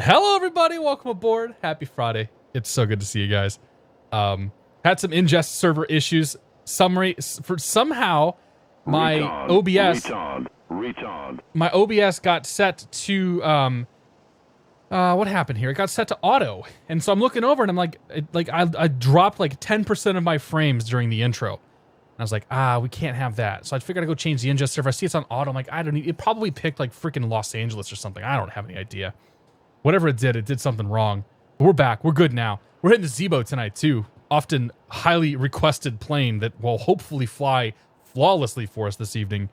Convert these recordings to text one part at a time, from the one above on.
Hello, everybody. Welcome aboard. Happy Friday. It's so good to see you guys. Had some ingest server issues. Somehow my OBS got set to what happened here? It got set to auto, and so I'm looking over and I'm like, I dropped like 10% of my frames during the intro. And I was like, we can't have that. So I figured I'd go change the ingest server. I see it's on auto. I'm like, I don't need. It probably picked like freaking Los Angeles or something. I don't have any idea. Whatever it did something wrong. But we're back. We're good now. We're hitting the Zibo tonight too. Often highly requested plane that will hopefully fly flawlessly for us this evening.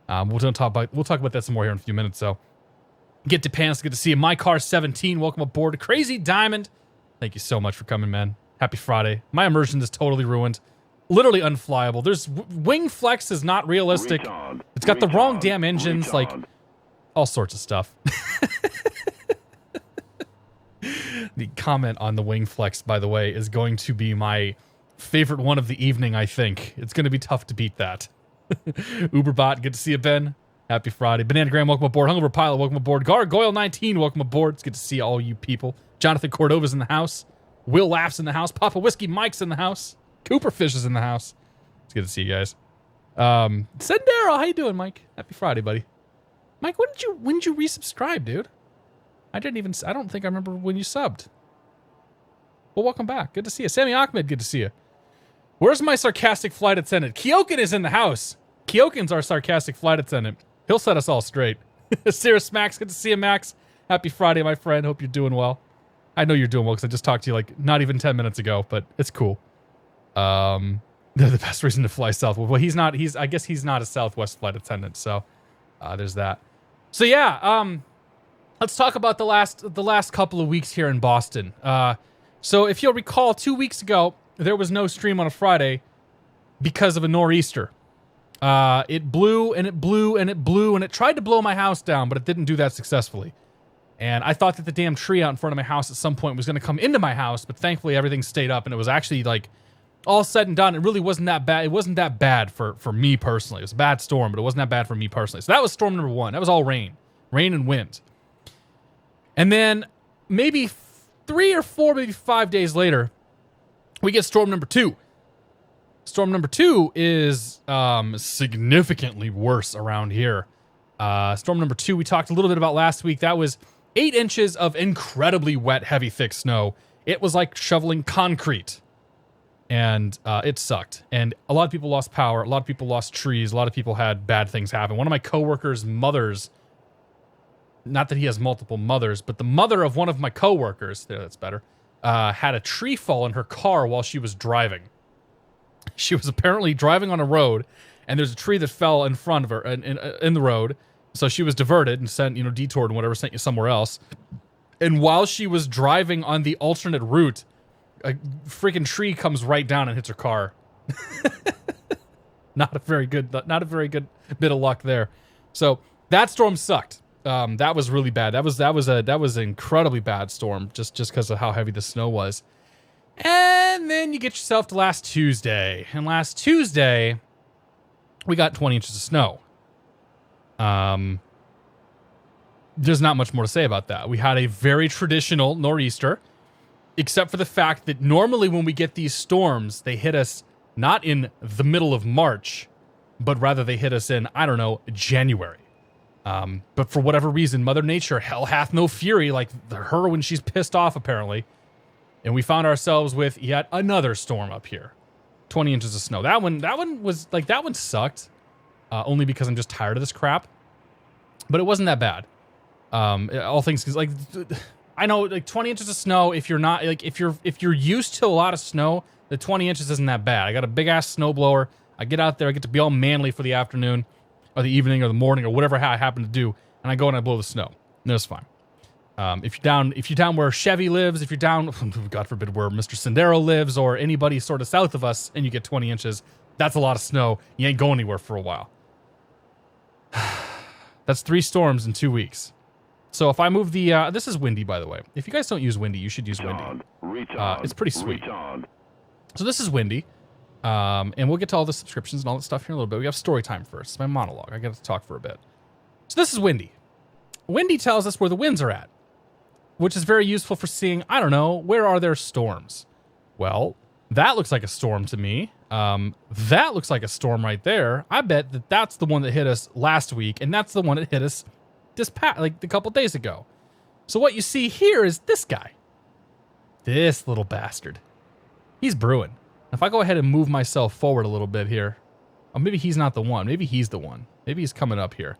We'll talk about that some more here in a few minutes. So get to Pants. Good to see you. My Car 17. Welcome aboard. Crazy Diamond. Thank you so much for coming, man. Happy Friday. My immersion is totally ruined. Literally unflyable. There's wing flex is not realistic. It's got the wrong damn engines. Like all sorts of stuff. The comment on the wing flex, by the way, is going to be my favorite one of the evening, I think. It's going to be tough to beat that. Uberbot, good to see you, Ben. Happy Friday. Bananagram, welcome aboard. Hungover Pilot, welcome aboard. Gargoyle19, welcome aboard. It's good to see all you people. Jonathan Cordova's in the house. Will Laughs in the house. Papa Whiskey Mike's in the house. Cooperfish is in the house. It's good to see you guys. Sendero, how you doing, Mike? Happy Friday, buddy. Mike, when did you resubscribe, dude? I don't think I remember when you subbed. Well, welcome back. Good to see you. Sammy Ahmed, good to see you. Where's my sarcastic flight attendant? Kyokin is in the house. Kyokin's our sarcastic flight attendant. He'll set us all straight. Cirrus Max, good to see you, Max. Happy Friday, my friend. Hope you're doing well. I know you're doing well because I just talked to you like not even 10 minutes ago, but it's cool. They're the best reason to fly south. Well, I guess he's not a Southwest flight attendant, so there's that. So yeah, let's talk about the last couple of weeks here in Boston. So if you'll recall, 2 weeks ago, there was no stream on a Friday because of a nor'easter. It blew and it blew and it blew and it tried to blow my house down, but it didn't do that successfully. And I thought that the damn tree out in front of my house at some point was going to come into my house, but thankfully everything stayed up and it was actually like all said and done. It really wasn't that bad. It wasn't that bad for me personally. It was a bad storm, but it wasn't that bad for me personally. So that was storm number 1. That was all rain and wind. And then maybe 3 or 4, maybe 5 days later, we get storm number 2. Storm number 2 is significantly worse around here. Storm number 2 we talked a little bit about last week. That was 8 inches of incredibly wet, heavy, thick snow. It was like shoveling concrete. And it sucked. And a lot of people lost power. A lot of people lost trees. A lot of people had bad things happen. One of my coworkers' mothers, not that he has multiple mothers, but the mother of one of my coworkers, there, that's better, had a tree fall in her car while she was driving. She was apparently driving on a road, and there's a tree that fell in front of her in the road. So she was diverted and sent, detoured and whatever, sent you somewhere else. And while she was driving on the alternate route, a freaking tree comes right down and hits her car. Not a very good bit of luck there. So that storm sucked. That was really bad. That was an incredibly bad storm just because of how heavy the snow was. And then you get yourself to last Tuesday. And last Tuesday, we got 20 inches of snow. There's not much more to say about that. We had a very traditional nor'easter, except for the fact that normally when we get these storms, they hit us not in the middle of March, but rather they hit us in, January. But for whatever reason, Mother Nature, hell hath no fury, like her when she's pissed off, apparently. And we found ourselves with yet another storm up here. 20 inches of snow. That one sucked. Only because I'm just tired of this crap. But it wasn't that bad. All things, like, I know, like 20 inches of snow, if you're not, like, if you're used to a lot of snow, the 20 inches isn't that bad. I got a big ass snow blower. I get out there, I get to be all manly for the afternoon, or the evening, or the morning, or whatever I happen to do, and I go and I blow the snow. And it's fine. If you're down where Chevy lives, if you're down, God forbid, where Mr. Sendero lives, or anybody sort of south of us, and you get 20 inches, that's a lot of snow. You ain't going anywhere for a while. That's 3 storms in 2 weeks. So if I move the, this is Windy, by the way. If you guys don't use Windy, you should use Windy. It's pretty sweet. So this is Windy. And we'll get to all the subscriptions and all that stuff here in a little bit. We have story time first. It's my monologue. I got to talk for a bit. So this is Windy. Windy tells us where the winds are at. which is very useful for seeing, I don't know, where are there storms? Well, that looks like a storm to me. That looks like a storm right there. I bet that that's the one that hit us last week, and that's the one that hit us like a couple days ago. So what you see here is this guy. This little bastard. He's brewing. If I go ahead and move myself forward a little bit here, oh, maybe he's not the one. Maybe he's the one. Maybe he's coming up here.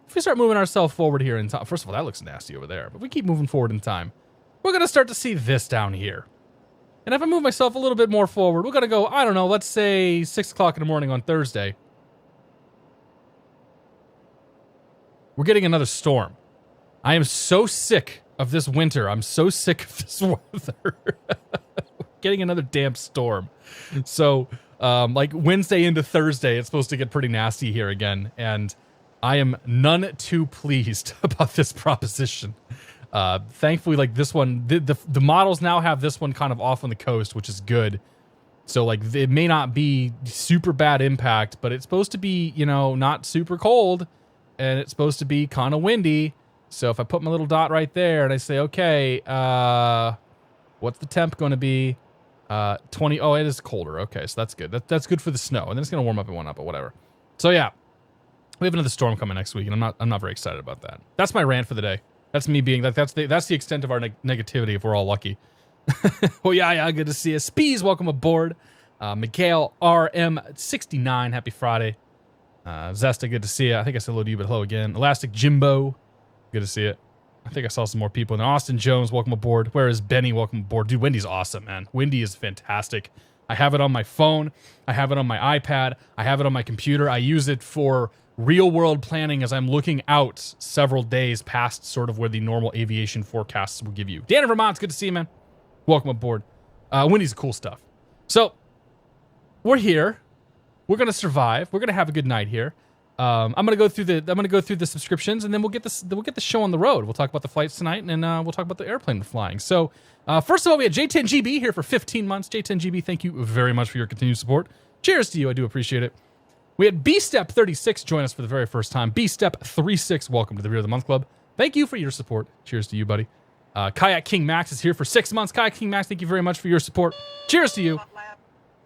If we start moving ourselves forward here in time, first of all, that looks nasty over there, but we keep moving forward in time, we're going to start to see this down here. And if I move myself a little bit more forward, we're going to go, I don't know, let's say 6 o'clock in the morning on Thursday. We're getting another storm. I am so sick of this winter. I'm so sick of this weather. Getting another damn storm. So, like Wednesday into Thursday, it's supposed to get pretty nasty here again. And I am none too pleased about this proposition. Thankfully, like this one, the models now have this one kind of off on the coast, which is good. So like it may not be super bad impact, but it's supposed to be, you know, not super cold, and it's supposed to be kind of windy. So if I put my little dot right there and I say, okay, what's the temp going to be? 20. Oh, it is colder. Okay, so that's good. That's good for the snow, and then it's going to warm up and whatnot, but whatever. So yeah, we have another storm coming next week, and I'm not very excited about that. That's my rant for the day. That's me being like that's the extent of our negativity if we're all lucky. Well, yeah, good to see you. Spees, welcome aboard. Mikhail RM69, happy Friday. Zesta, good to see you. I think I said hello to you, but hello again. Elastic Jimbo, good to see it. I think I saw some more people. And Austin Jones, welcome aboard. Where is Benny? Welcome aboard. Dude, Wendy's awesome, man. Wendy is fantastic. I have it on my phone. I have it on my iPad. I have it on my computer. I use it for real-world planning as I'm looking out several days past sort of where the normal aviation forecasts will give you. Dan in Vermont's good to see you, man. Welcome aboard. Wendy's cool stuff. So, we're here. We're gonna survive. We're gonna have a good night here. I'm gonna go through the subscriptions, and then we'll get the show on the road. We'll talk about the flights tonight, and then we'll talk about the airplane we're flying. So, first of all, we had J10GB here for 15 months. J10GB, thank you very much for your continued support. Cheers to you. I do appreciate it. We had B-Step36 join us for the very first time. B-Step36, welcome to the Rear of the Month Club. Thank you for your support. Cheers to you, buddy. Kayak King Max is here for 6 months. Kayak King Max, thank you very much for your support. Cheers to you.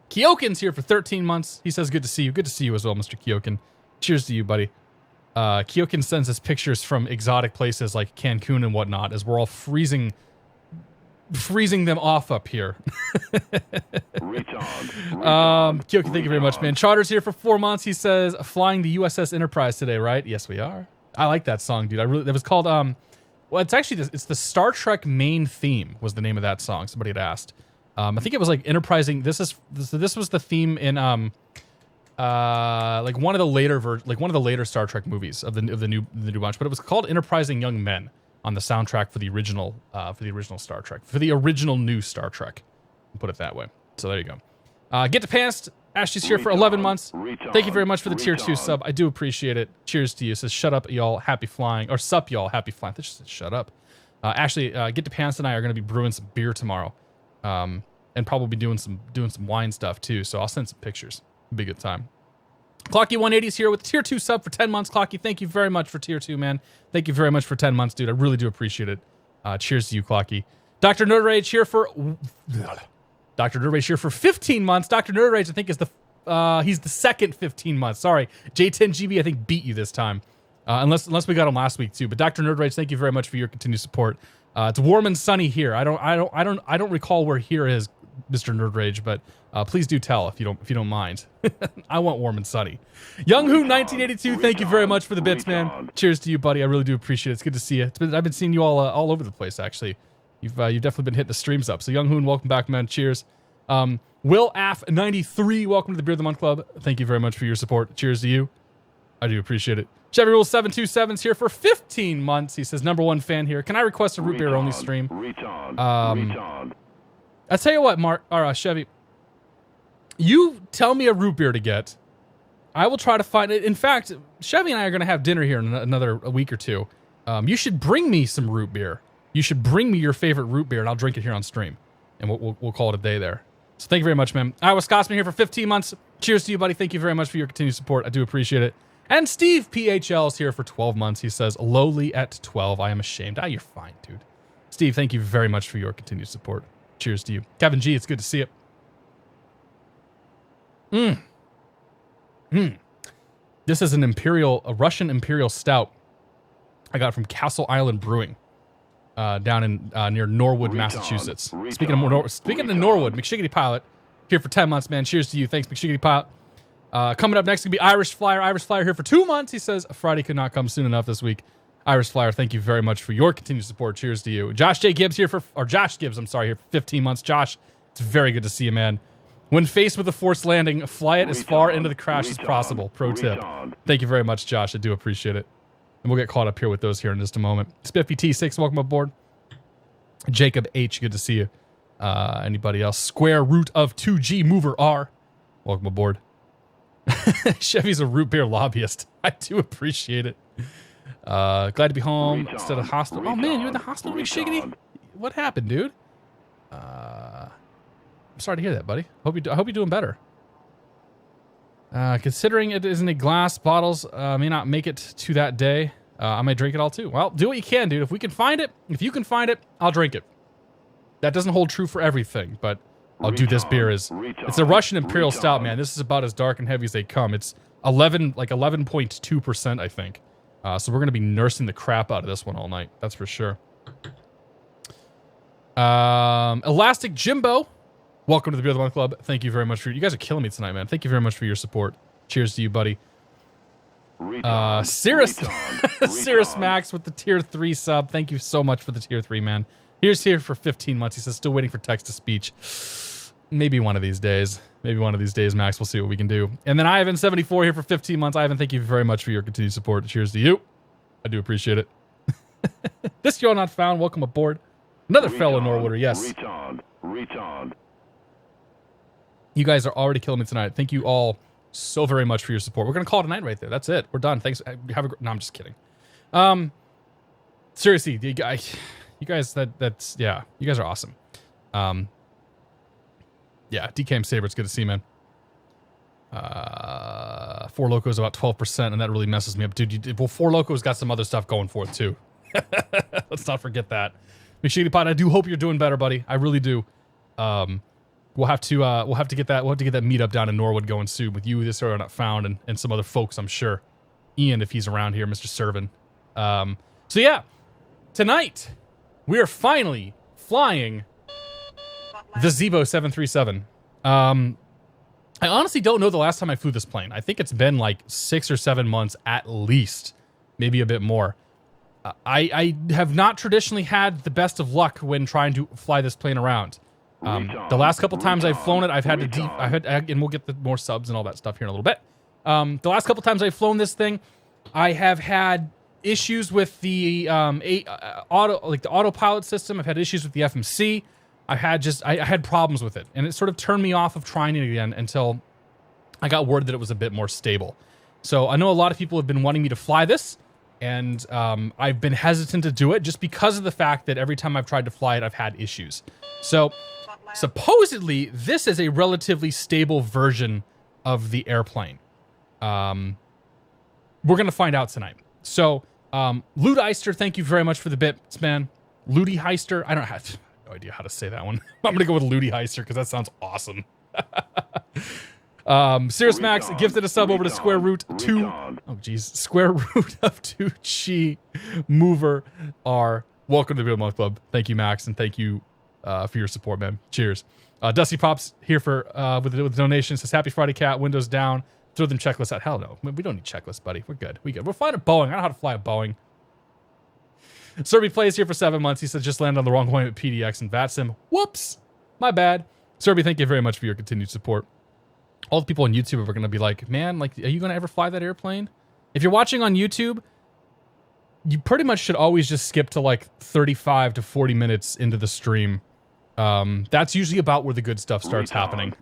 Kyokin's here for 13 months. He says good to see you. Good to see you as well, Mr. Kyokin. Cheers to you, buddy. Kyokin sends us pictures from exotic places like Cancun and whatnot as we're all freezing them off up here. Kyokin, thank you very much, man. Charter's here for 4 months. He says, flying the USS Enterprise today, right? Yes, we are. I like that song, dude. That was called, well, it's actually, it's the Star Trek main theme was the name of that song. Somebody had asked. I think it was like Enterprising. This was the theme in, like one of the later Star Trek movies of the new bunch, but it was called Enterprising Young Men on the soundtrack for the original Star Trek, for the original new Star Trek. I'll put it that way. So there you go. Get to Past. Ashley's here for 11 months. Thank you very much for the tier 2 sub. I do appreciate it. Cheers to you. Says shut up, y'all. Happy flying. Or sup, y'all. Happy flying. That just said shut up. Ashley, Get to Pants and I are going to be brewing some beer tomorrow, and probably doing some wine stuff too. So I'll send some pictures. It'll be a good time. Clocky180 is here with tier 2 sub for 10 months. Clocky, thank you very much for tier 2, man. Thank you very much for 10 months, dude. I really do appreciate it. Cheers to you, Clocky. Dr. Nerd Rage here for 15 months. Dr. Nerd Rage, I think, is he's the second 15 months. Sorry, J10GB, I think, beat you this time. Unless we got him last week too. But Dr. Nerd Rage, thank you very much for your continued support. It's warm and sunny here. I don't recall where here is, Mr. Nerd Rage, but please do tell if you don't mind. I want warm and sunny. Young Who 1982, thank you very much for the bits, man. Cheers to you, buddy. I really do appreciate it. It's good to see you. I've been seeing you all over the place, actually. You've definitely been hitting the streams up. So Young Hoon, welcome back, man. Cheers. Will Af 93, welcome to the Beer of the Month Club. Thank you very much for your support. Cheers to you. I do appreciate it. Chevy Rule 727's here for 15 months. He says, number 1 fan here. Can I request a root beer only stream? I'll tell you what, Mark or Chevy. You tell me a root beer to get. I will try to find it. In fact, Chevy and I are going to have dinner here in a week or two. You should bring me some root beer. You should bring me your favorite root beer, and I'll drink it here on stream. And we'll call it a day there. So thank you very much, man. Iowa Scotsman here for 15 months. Cheers to you, buddy. Thank you very much for your continued support. I do appreciate it. And Steve PHL is here for 12 months. He says, lowly at 12. I am ashamed. You're fine, dude. Steve, thank you very much for your continued support. Cheers to you. Kevin G, it's good to see it. This is a Russian Imperial Stout I got from Castle Island Brewing down in near Norwood, Massachusetts. Speaking of Norwood, McShiggity Pilot here for 10 months, man. Cheers to you. Thanks, McShiggity Pilot. Coming up next going to be Irish Flyer. Irish Flyer here for 2 months. He says Friday could not come soon enough this week. Irish Flyer, thank you very much for your continued support. Cheers to you. Josh Gibbs here for 15 months. Josh, it's very good to see you, man. When faced with a forced landing, fly it as far into the crash as possible. Pro tip. Thank you very much, Josh. I do appreciate it. And we'll get caught up here with those here in just a moment. Spiffy T6, welcome aboard. Jacob H, good to see you. Anybody else? Square root of 2G Mover R, welcome aboard. Chevy's a root beer lobbyist. I do appreciate it. Glad to be home instead of hospital. Oh man, you're in the hospital, McShiggity? What happened, dude? I'm sorry to hear that, buddy. I hope you're doing better. Considering it isn't a glass, bottles may not make it to that day. I may drink it all too. Well, do what you can, dude. If you can find it, I'll drink it. That doesn't hold true for everything, but I'll do this beer as it's a Russian Imperial Stout, man. This is about as dark and heavy as they come. It's 11.2%, I think. So we're gonna be nursing the crap out of this one all night. That's for sure. Elastic Jimbo, welcome to the Beer of the Month Club. Thank you very much for you guys are killing me tonight, man. Thank you very much for your support. Cheers to you, buddy. Cirrus Max with the tier 3 sub. Thank you so much for the tier 3, man. Here's here for 15 months. He says still waiting for text to speech. Maybe one of these days. Max. We'll see what we can do. And then Ivan74 here for 15 months. Ivan, thank you very much for your continued support. Cheers to you. I do appreciate it. This You're Not Found. Welcome aboard. Another fellow Norwooder, yes. You guys are already killing me tonight. Thank you all so very much for your support. We're going to call it a night right there. That's it. We're done. Thanks. No, I'm just kidding. Seriously, you guys, yeah, you guys are awesome. Yeah, DKM Saber, it's good to see you, man. Four Locos about 12%, and that really messes me up. Dude, well, Four Locos got some other stuff going for it, too. Let's not forget that. McShiggity Pod, I do hope you're doing better, buddy. I really do. We'll have to get that meetup down in Norwood going soon with you, This Are Not Found, and some other folks, I'm sure. Ian, if he's around here, Mr. Servin. So yeah, tonight we are finally flying the Zibo 737. I honestly don't know the last time I flew this plane. I think it's been like 6 or 7 months at least, maybe a bit more. I have not traditionally had the best of luck when trying to fly this plane around. The last couple times I've flown it, I've had to and we'll get the more subs and all that stuff here in a little bit. The last couple times I've flown this thing, I have had issues with the autopilot system. I've had issues with the FMC. I had problems with it, and it sort of turned me off of trying it again until I got word that it was a bit more stable. So I know a lot of people have been wanting me to fly this, and I've been hesitant to do it just because of the fact that every time I've tried to fly it, I've had issues. So supposedly, this is a relatively stable version of the airplane. We're going to find out tonight. So, Loot Heister, thank you very much for the bits, man. Looty Heister, I have no idea how to say that one. I'm going to go with Looty Heister because that sounds awesome. Cirrus Max gifted a sub over to square root 2. Oh, geez. Square root of 2G Mover R. Welcome to the Beer Month Club. Thank you, Max, and thank you for your support, man. Cheers. Dusty Pops here for with the donation. Says, Happy Friday, Cat. Windows down. Throw them checklists out. Hell no. We don't need checklists, buddy. We're good. We're flying a Boeing. I know how to fly a Boeing. Serby plays here for 7 months. He said, just landed on the wrong point with PDX and VATSIM. Whoops. My bad. Serby, thank you very much for your continued support. All the people on YouTube are going to be like, man, like, are you going to ever fly that airplane? If you're watching on YouTube, you pretty much should always just skip to like 35 to 40 minutes into the stream. That's usually about where the good stuff starts happening.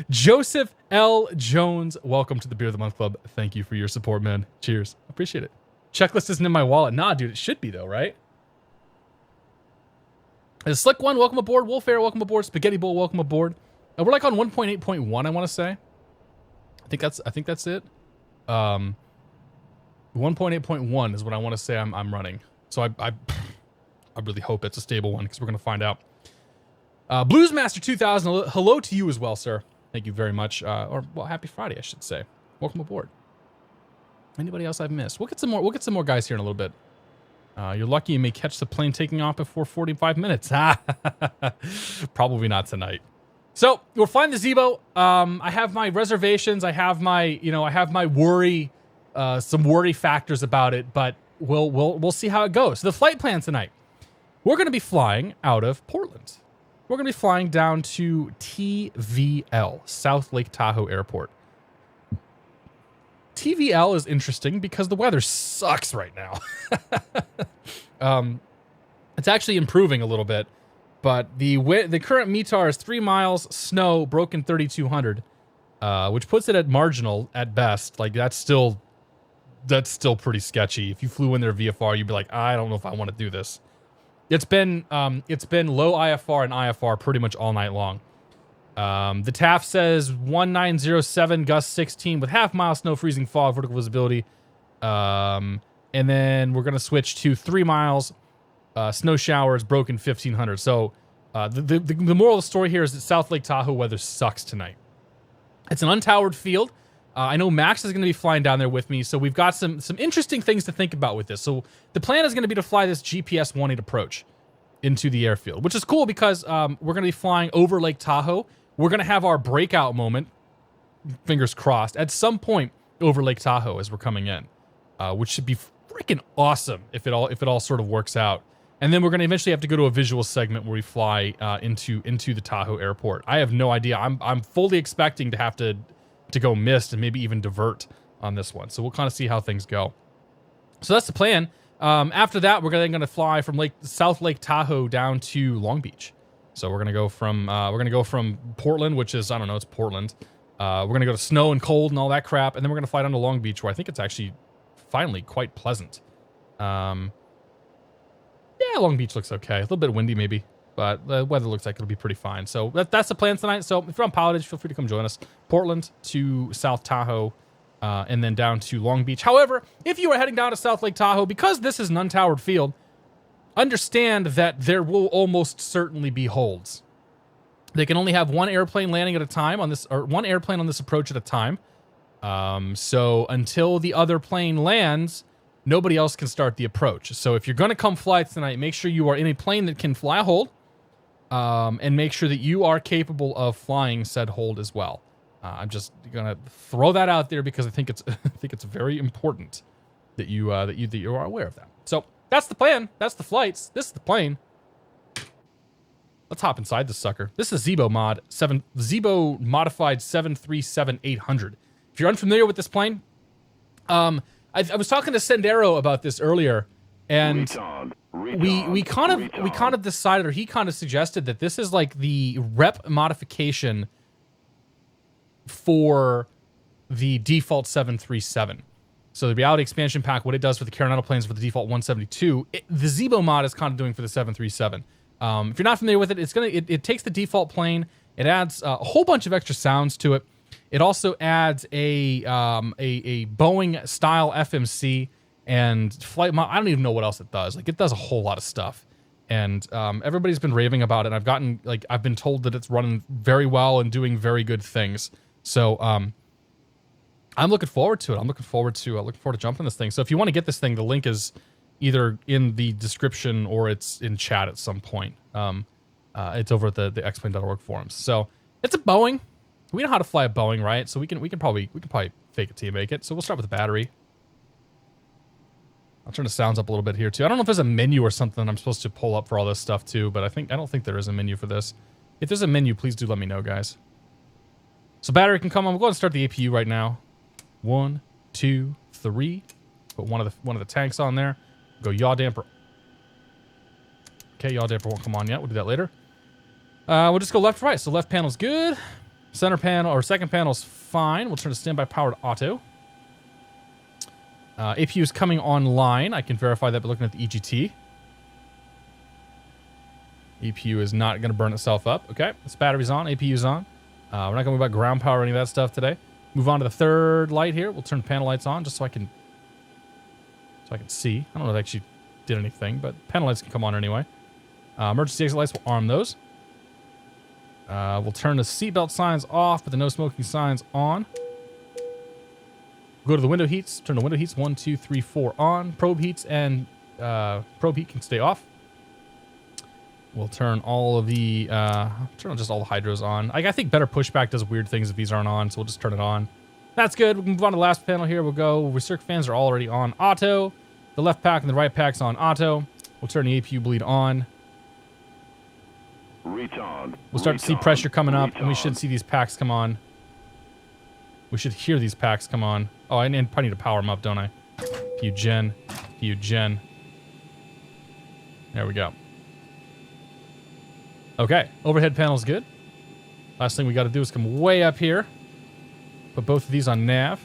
Joseph L. Jones, welcome to the Beer of the Month Club. Thank you for your support, man. Cheers. Appreciate it. Checklist isn't in my wallet. Nah, dude, it should be though, right? Slick One, welcome aboard. Wolf Air, welcome aboard. Spaghetti Bowl, welcome aboard. We're like on 1.8.1, I want to say. I think that's it. 1.8.1 is what I want to say I'm running. So I really hope it's a stable one because we're going to find out. Bluesmaster 2000, hello to you as well, sir. Thank you very much. Or, well, happy Friday, I should say. Welcome aboard. Anybody else I've missed? We'll get some more guys here in a little bit. You're lucky you may catch the plane taking off before 45 minutes. Probably not tonight. So we're flying the Zibo. I have my reservations. I have my, worry, some worry factors about it, but we'll see how it goes. So the flight plan tonight, we're going to be flying out of Portland. We're going to be flying down to TVL, South Lake Tahoe Airport. TVL is interesting because the weather sucks right now. It's actually improving a little bit, but the current METAR is 3 miles, snow, broken 3,200, which puts it at marginal at best. Like that's still pretty sketchy. If you flew in their VFR, you'd be like, I don't know if I want to do this. It's been low IFR and IFR pretty much all night long. The TAF says 1907, gust 16 with half-mile snow, freezing fog, vertical visibility. And then we're going to switch to 3 miles, snow showers, broken 1,500. So the moral of the story here is that South Lake Tahoe weather sucks tonight. It's an untowered field. I know Max is going to be flying down there with me, so we've got some interesting things to think about with this. So the plan is going to be to fly this GPS 18 approach into the airfield, which is cool because we're going to be flying over Lake Tahoe. We're going to have our breakout moment, fingers crossed, at some point over Lake Tahoe as we're coming in, which should be freaking awesome if it all sort of works out. And then we're going to eventually have to go to a visual segment where we fly into the Tahoe airport. I have no idea. I'm fully expecting to have to go mist and maybe even divert on this one. So we'll kind of see how things go. So that's the plan. After that, we're then going to fly from South Lake Tahoe down to Long Beach. So we're going to go from Portland, which is, I don't know, it's Portland. We're going to go to snow and cold and all that crap. And then we're going to fly down to Long Beach, where I think it's actually finally quite pleasant. Yeah, Long Beach looks okay. A little bit windy maybe, but the weather looks like it'll be pretty fine. So that's the plan tonight. So if you're on PilotEdge, feel free to come join us. Portland to South Tahoe, and then down to Long Beach. However, if you are heading down to South Lake Tahoe, because this is an untowered field, understand that there will almost certainly be holds. They can only have one airplane landing at a time on this, or one airplane on this approach at a time. So until the other plane lands, nobody else can start the approach. So if you're going to come fly tonight, make sure you are in a plane that can fly a hold, and make sure that you are capable of flying said hold as well. I'm just gonna throw that out there because I think it's very important that you are aware of that. So that's the plan. That's the flights. This is the plane. Let's hop inside this sucker. This is Zibo Zibo modified 737-800. If you're unfamiliar with this plane, I was talking to Sendero about this earlier, and we kind of decided, or he kind of suggested, that this is like the rep modification for the default 737. So the reality expansion pack, what it does for the KRNO planes for the default 172, the Zibo mod is kind of doing for the 737. If you're not familiar with it, it takes the default plane, it adds a whole bunch of extra sounds to it. It also adds a Boeing style FMC and flight mod. I don't even know what else it does. Like, it does a whole lot of stuff. And everybody's been raving about it. I've been told that it's running very well and doing very good things. So I'm looking forward to it. I'm looking forward to jumping this thing. So if you want to get this thing, the link is either in the description or it's in chat at some point. It's over at the xplane.org forums. So it's a Boeing. We know how to fly a Boeing, right? So we can probably fake it till you make it. So we'll start with the battery. I'll turn the sounds up a little bit here too. I don't know if there's a menu or something I'm supposed to pull up for all this stuff too, but I don't think there is a menu for this. If there's a menu, please do let me know, guys. So battery can come on. We'll go ahead and start the APU right now. 1, 2, 3. Put one of the tanks on there. Go yaw damper. Okay, yaw damper won't come on yet. We'll do that later. We'll just go left to right. So left panel's good. Center panel or second panel's fine. We'll turn to standby power to auto. APU is coming online. I can verify that by looking at the EGT. EPU is not going to burn itself up. Okay, this battery's on. APU's on. We're not going to move about ground power or any of that stuff today. Move on to the third light here. We'll turn the panel lights on just so I can see. I don't know if I actually did anything, but panel lights can come on anyway. Emergency exit lights, we'll arm those. We'll turn the seatbelt signs off, but the no smoking signs on. Go to the window heats, turn the window heats 1, 2, 3, 4 on. Probe heats and probe heat can stay off. We'll turn all of the, turn on just all the hydros on. I think better pushback does weird things if these aren't on, so we'll just turn it on. That's good. We can move on to the last panel here. We'll go, recirc fans are already on auto. The left pack and the right pack's on auto. We'll turn the APU bleed on. We'll start to see pressure coming up, and we should see these packs come on. We should hear these packs come on. Oh, I probably need to power them up, don't I? PU gen. PU gen. There we go. Okay, overhead panel's good. Last thing we got to do is come way up here. Put both of these on nav.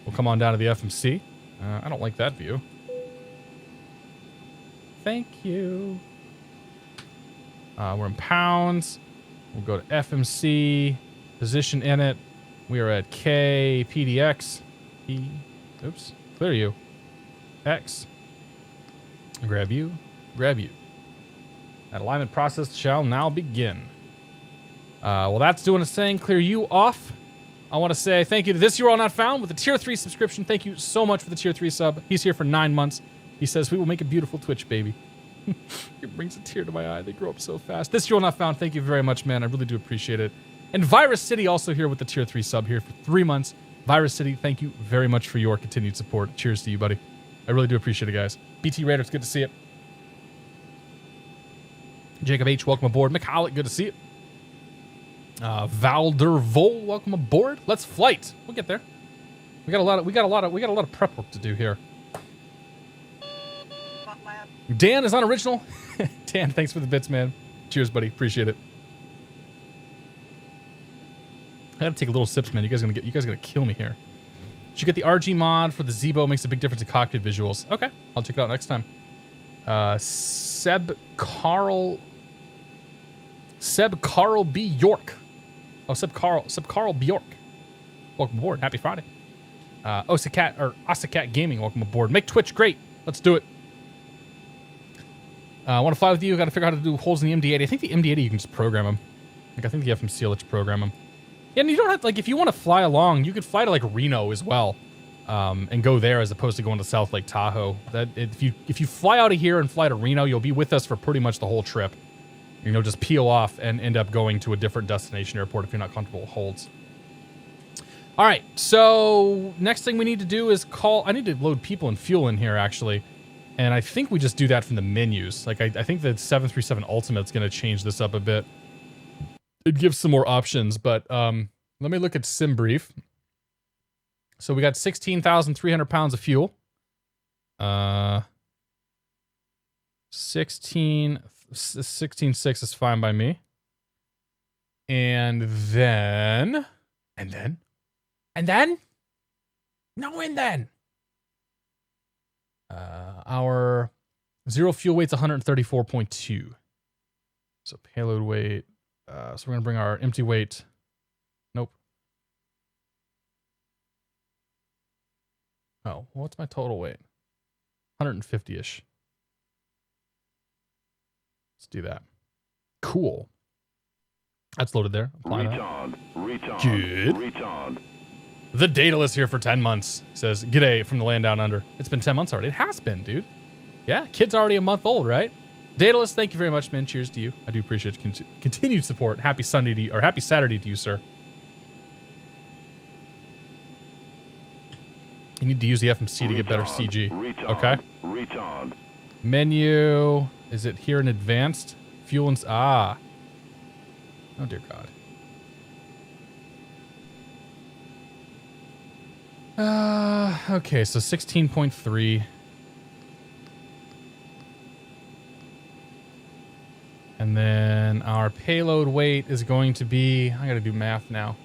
We'll come on down to the FMC. I don't like that view. Thank you. We're in pounds. We'll go to FMC. Position in it. We are at KPDX. Oops. Clear you. X. Grab you. Grab you. That alignment process shall now begin. Well, that's doing its thing. Clear you off. I want to say thank you to This URL Not Found with a tier 3 subscription. Thank you so much for the tier 3 sub. He's here for 9 months. He says, we will make a beautiful Twitch, baby. It brings a tear to my eye. They grow up so fast. This URL Not Found. Thank you very much, man. I really do appreciate it. And Virus City also here with the tier 3 sub here for 3 months. Virus City, thank you very much for your continued support. Cheers to you, buddy. I really do appreciate it, guys. BT Raider, it's good to see it. Jacob H, welcome aboard. McHowlett, good to see it. Valdervol, welcome aboard. Let's flight. We'll get there. We got a lot of prep work to do here. Dan is on original. Dan, thanks for the bits, man. Cheers, buddy. Appreciate it. I gotta take a little sips, man. You guys gonna kill me here. Did you get the RG mod for the Zibo? Makes a big difference in cockpit visuals. Okay, I'll check it out next time. Seb Carl B. York. Oh, Seb Carl Bjork. Welcome aboard. Happy Friday. Osacat Gaming, welcome aboard. Make Twitch great. Let's do it. I want to fly with you. Got to figure out how to do holes in the MD-80. I think the MD-80 you can just program them. Like I think the FMC will let you program them. Yeah, and you don't have to, like, if you want to fly along, you could fly to like Reno as well, and go there as opposed to going to South Lake Tahoe. If you fly out of here and fly to Reno, you'll be with us for pretty much the whole trip. You know, just peel off and end up going to a different destination airport if you're not comfortable with holds. All right, so next thing we need to do is call. I need to load people and fuel in here actually, and I think we just do that from the menus. Like I think the 737 Ultimate's going to change this up a bit. It gives some more options, but let me look at sim brief. So we got 16,300 pounds of fuel. 16.6 is fine by me. And then. Our zero fuel weight's 134.2. So payload weight. So we're going to bring our empty weight. Nope. Oh, what's my total weight? 150-ish. Let's do that. Cool. That's loaded there. Apply that. Good. The Daedalus here for 10 months. Says, g'day from the land down under. It's been 10 months already. It has been, dude. Yeah, kid's already a month old, right? Daedalus, thank you very much, man. Cheers to you. I do appreciate continued support. Happy Sunday to you, or happy Saturday to you, sir. You need to use the FMC to get better CG. Okay. Menu. Is it here in advanced? Fuel and... Ah. Oh, dear God. Okay, so 16.3. And then our payload weight is going to be... I gotta do math now.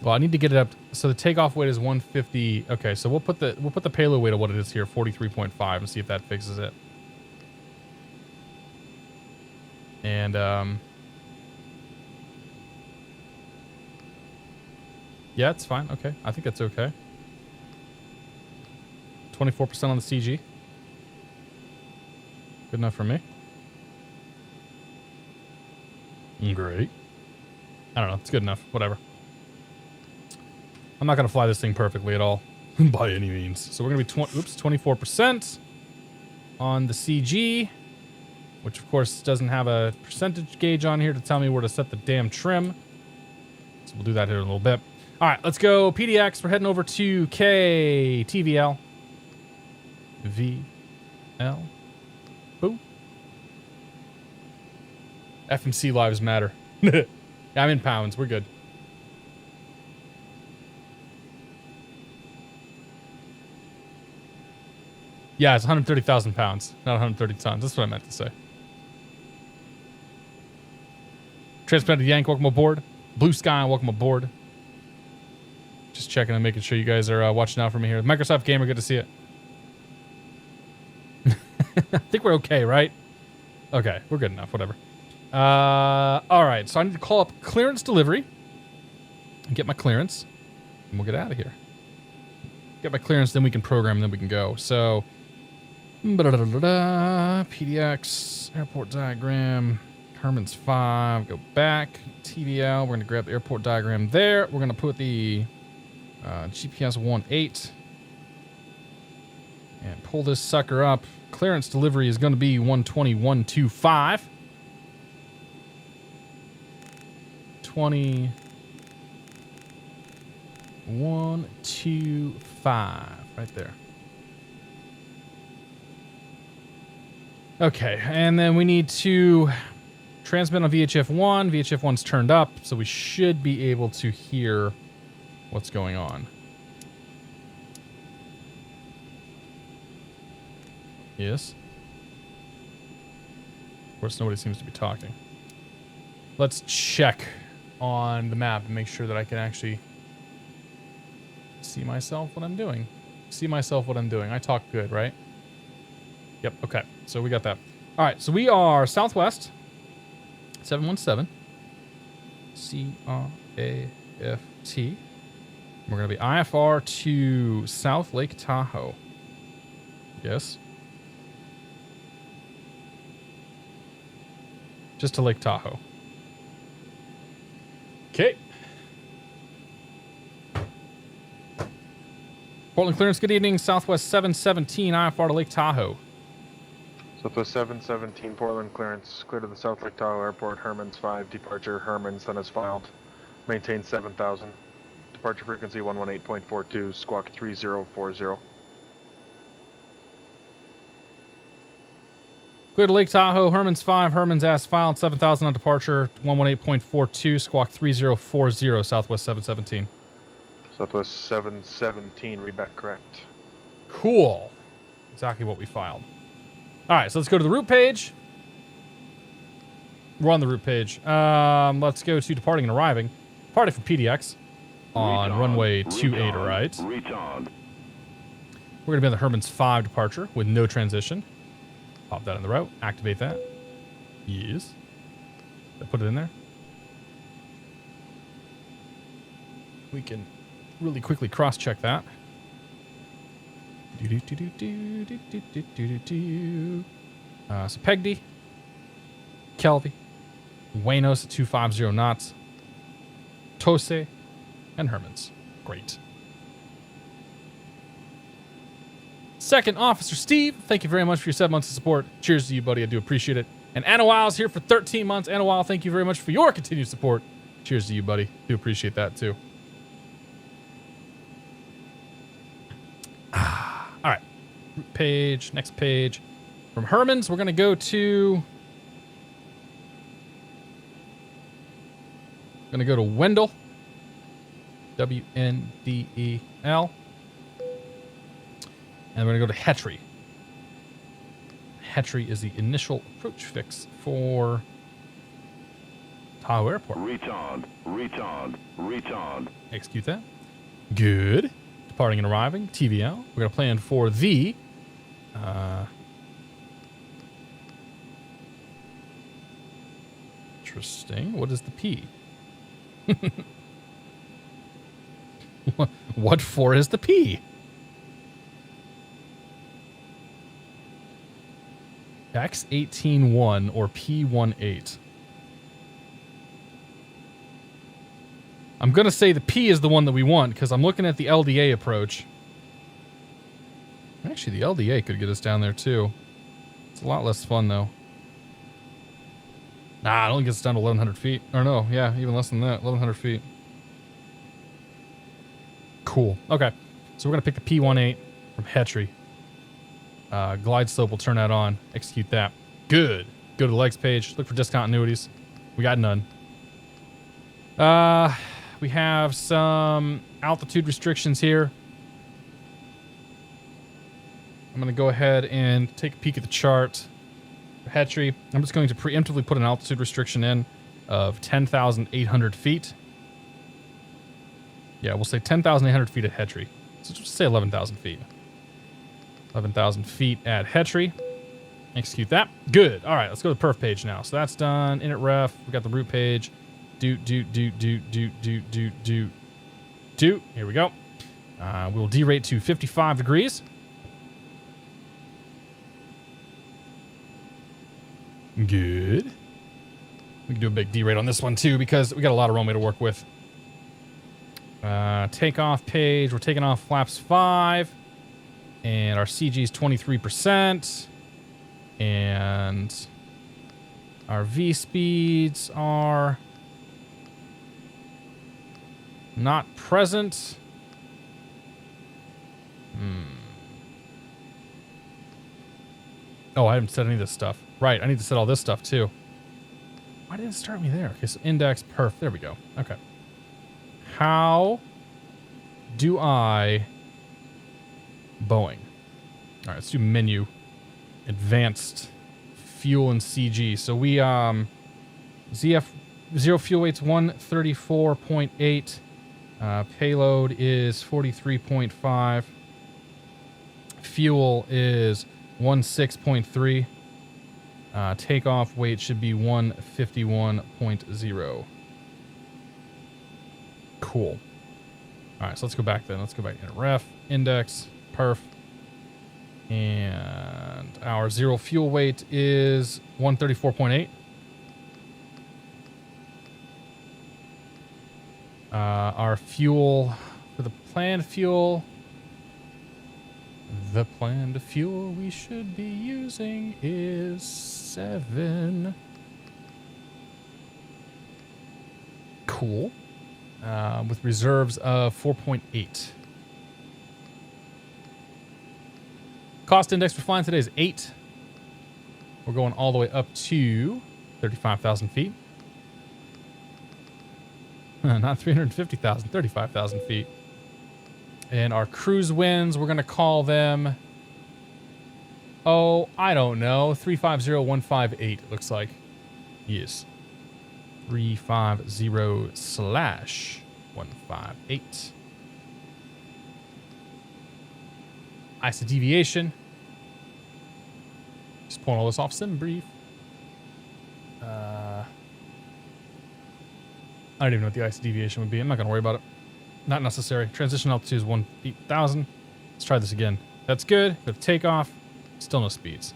Well, I need to get it up. So the takeoff weight is 150. Okay, so we'll put the payload weight of what it is here, 43.5, and see if that fixes it. And Yeah, it's fine. Okay. I think that's okay. 24% on the CG. Good enough for me. Great. I don't know. It's good enough. Whatever. I'm not going to fly this thing perfectly at all. By any means. So we're going to be 24% on the CG. Which, of course, doesn't have a percentage gauge on here to tell me where to set the damn trim. So we'll do that here in a little bit. All right, let's go PDX. We're heading over to KTVL. VL. Boom. FMC lives matter. I'm in pounds. We're good. Yeah, it's 130,000 pounds, not 130 tons. That's what I meant to say. Transplanted Yank, welcome aboard. Blue Sky, welcome aboard. Just checking and making sure you guys are watching out for me here. Microsoft Gamer, good to see it. I think we're okay, right? Okay, we're good enough, whatever. All right, so I need to call up clearance delivery and get my clearance, and we'll get out of here. Get my clearance, then we can program, and then we can go. So, PDX, airport diagram, Herman's 5, go back, TVL, we're going to grab the airport diagram there. We're going to put the GPS 18 and pull this sucker up. Clearance delivery is going to be 120.125. 20.125 right there. Okay, and then we need to transmit on VHF1. VHF1's turned up, so we should be able to hear what's going on. Yes. Of course, nobody seems to be talking. Let's check on the map and make sure that I can actually see myself what I'm doing. See myself what I'm doing. I talk good, right? Yep, okay. So we got that. All right, so we are southwest 717 CRAFT. We're going to be IFR to South Lake Tahoe. Yes. Just to Lake Tahoe. Okay. Portland clearance, good evening. Southwest 717, IFR to Lake Tahoe. Southwest 717, Portland clearance, clear to the South Lake Tahoe Airport, Herman's 5, departure, Herman's, then is filed. Maintain 7,000. Departure frequency 118.42, squawk 3040. Clear to Lake Tahoe, Herman's 5, Herman's as filed, 7,000 on departure, 118.42, squawk 3040, Southwest 717. Southwest 717, read back correct. Cool. Exactly what we filed. All right, so let's go to the route page. We're on the route page. Let's go to departing and arriving. Departing from PDX on runway 28, right? We're going to be on the Herman's 5 departure with no transition. Pop that in the route. Activate that. Yes. Did I put it in there? We can really quickly cross-check that. So Pegdy, Kelvy, Buenos at 250 knots, Tose, and Herman's. Great. Second Officer Steve, thank you very much for your 7 months of support. Cheers to you, buddy. I do appreciate it. And Anawal's here for 13 months. Anawal, thank you very much for your continued support. Cheers to you, buddy. Do appreciate that, too. All right. Page, next page. From Herman's, we're going to go to... Wendell. W-N-D-E-L. And we're going to go to Hetry. Hetry is the initial approach fix for Tahoe Airport. Retard. Execute that. Good. Departing and arriving. TVL. We're going to plan for the... interesting. What is the P? What for is the P? X181 or P18. I'm going to say the P is the one that we want because I'm looking at the LDA approach. Actually, the LDA could get us down there too. It's a lot less fun though. Nah, it only gets us down to 1,100 feet. Or no, yeah, even less than that, 1,100 feet. Cool. Okay, so we're going to pick the P18 from Hetry. Glide slope will turn that on. Execute that. Good. Go to the legs page. Look for discontinuities. We got none. We have some altitude restrictions here. I'm going to go ahead and take a peek at the chart. For Hetry, I'm just going to preemptively put an altitude restriction in of 10,800 feet. Yeah, we'll say 10,800 feet at Hetry. So just say 11,000 feet. 11,000 feet at Hetry. Execute that. Good. All right, let's go to the perf page now. So that's done. Init ref. We got the root page. Do. Here we go. We'll derate to 55 degrees. Good. We can do a big derate on this one too because we got a lot of runway to work with. Takeoff page. We're taking off flaps 5. And our CG is 23%. And our V speeds are not present. Oh, I haven't set any of this stuff. Right, I need to set all this stuff too. Why didn't it start me there? Okay, so index perf. There we go. Okay. How do I Boeing? All right, let's do menu. Advanced fuel and CG. So we ZF zero fuel weight's 134.8. Payload is 43.5. Fuel is 16.3. Takeoff weight should be 151.0. Cool. All right, so let's go back then. Let's go back in ref, index, perf. And our zero fuel weight is 134.8. Our fuel for the planned fuel. The planned fuel we should be using is 7. Cool. With reserves of 4.8. Cost index for flying today is 8. We're going all the way up to 35,000 feet. Not 350,000, 35,000 feet. And our cruise winds, we're going to call them, oh, I don't know, 350158, it looks like. Yes. 350/158. ISO deviation. Just pulling all this off sim brief. I don't even know what the ISO deviation would be. I'm not going to worry about it. Not necessary. Transition altitude is 1,000. Let's try this again. That's good. Go to takeoff. Still no speeds.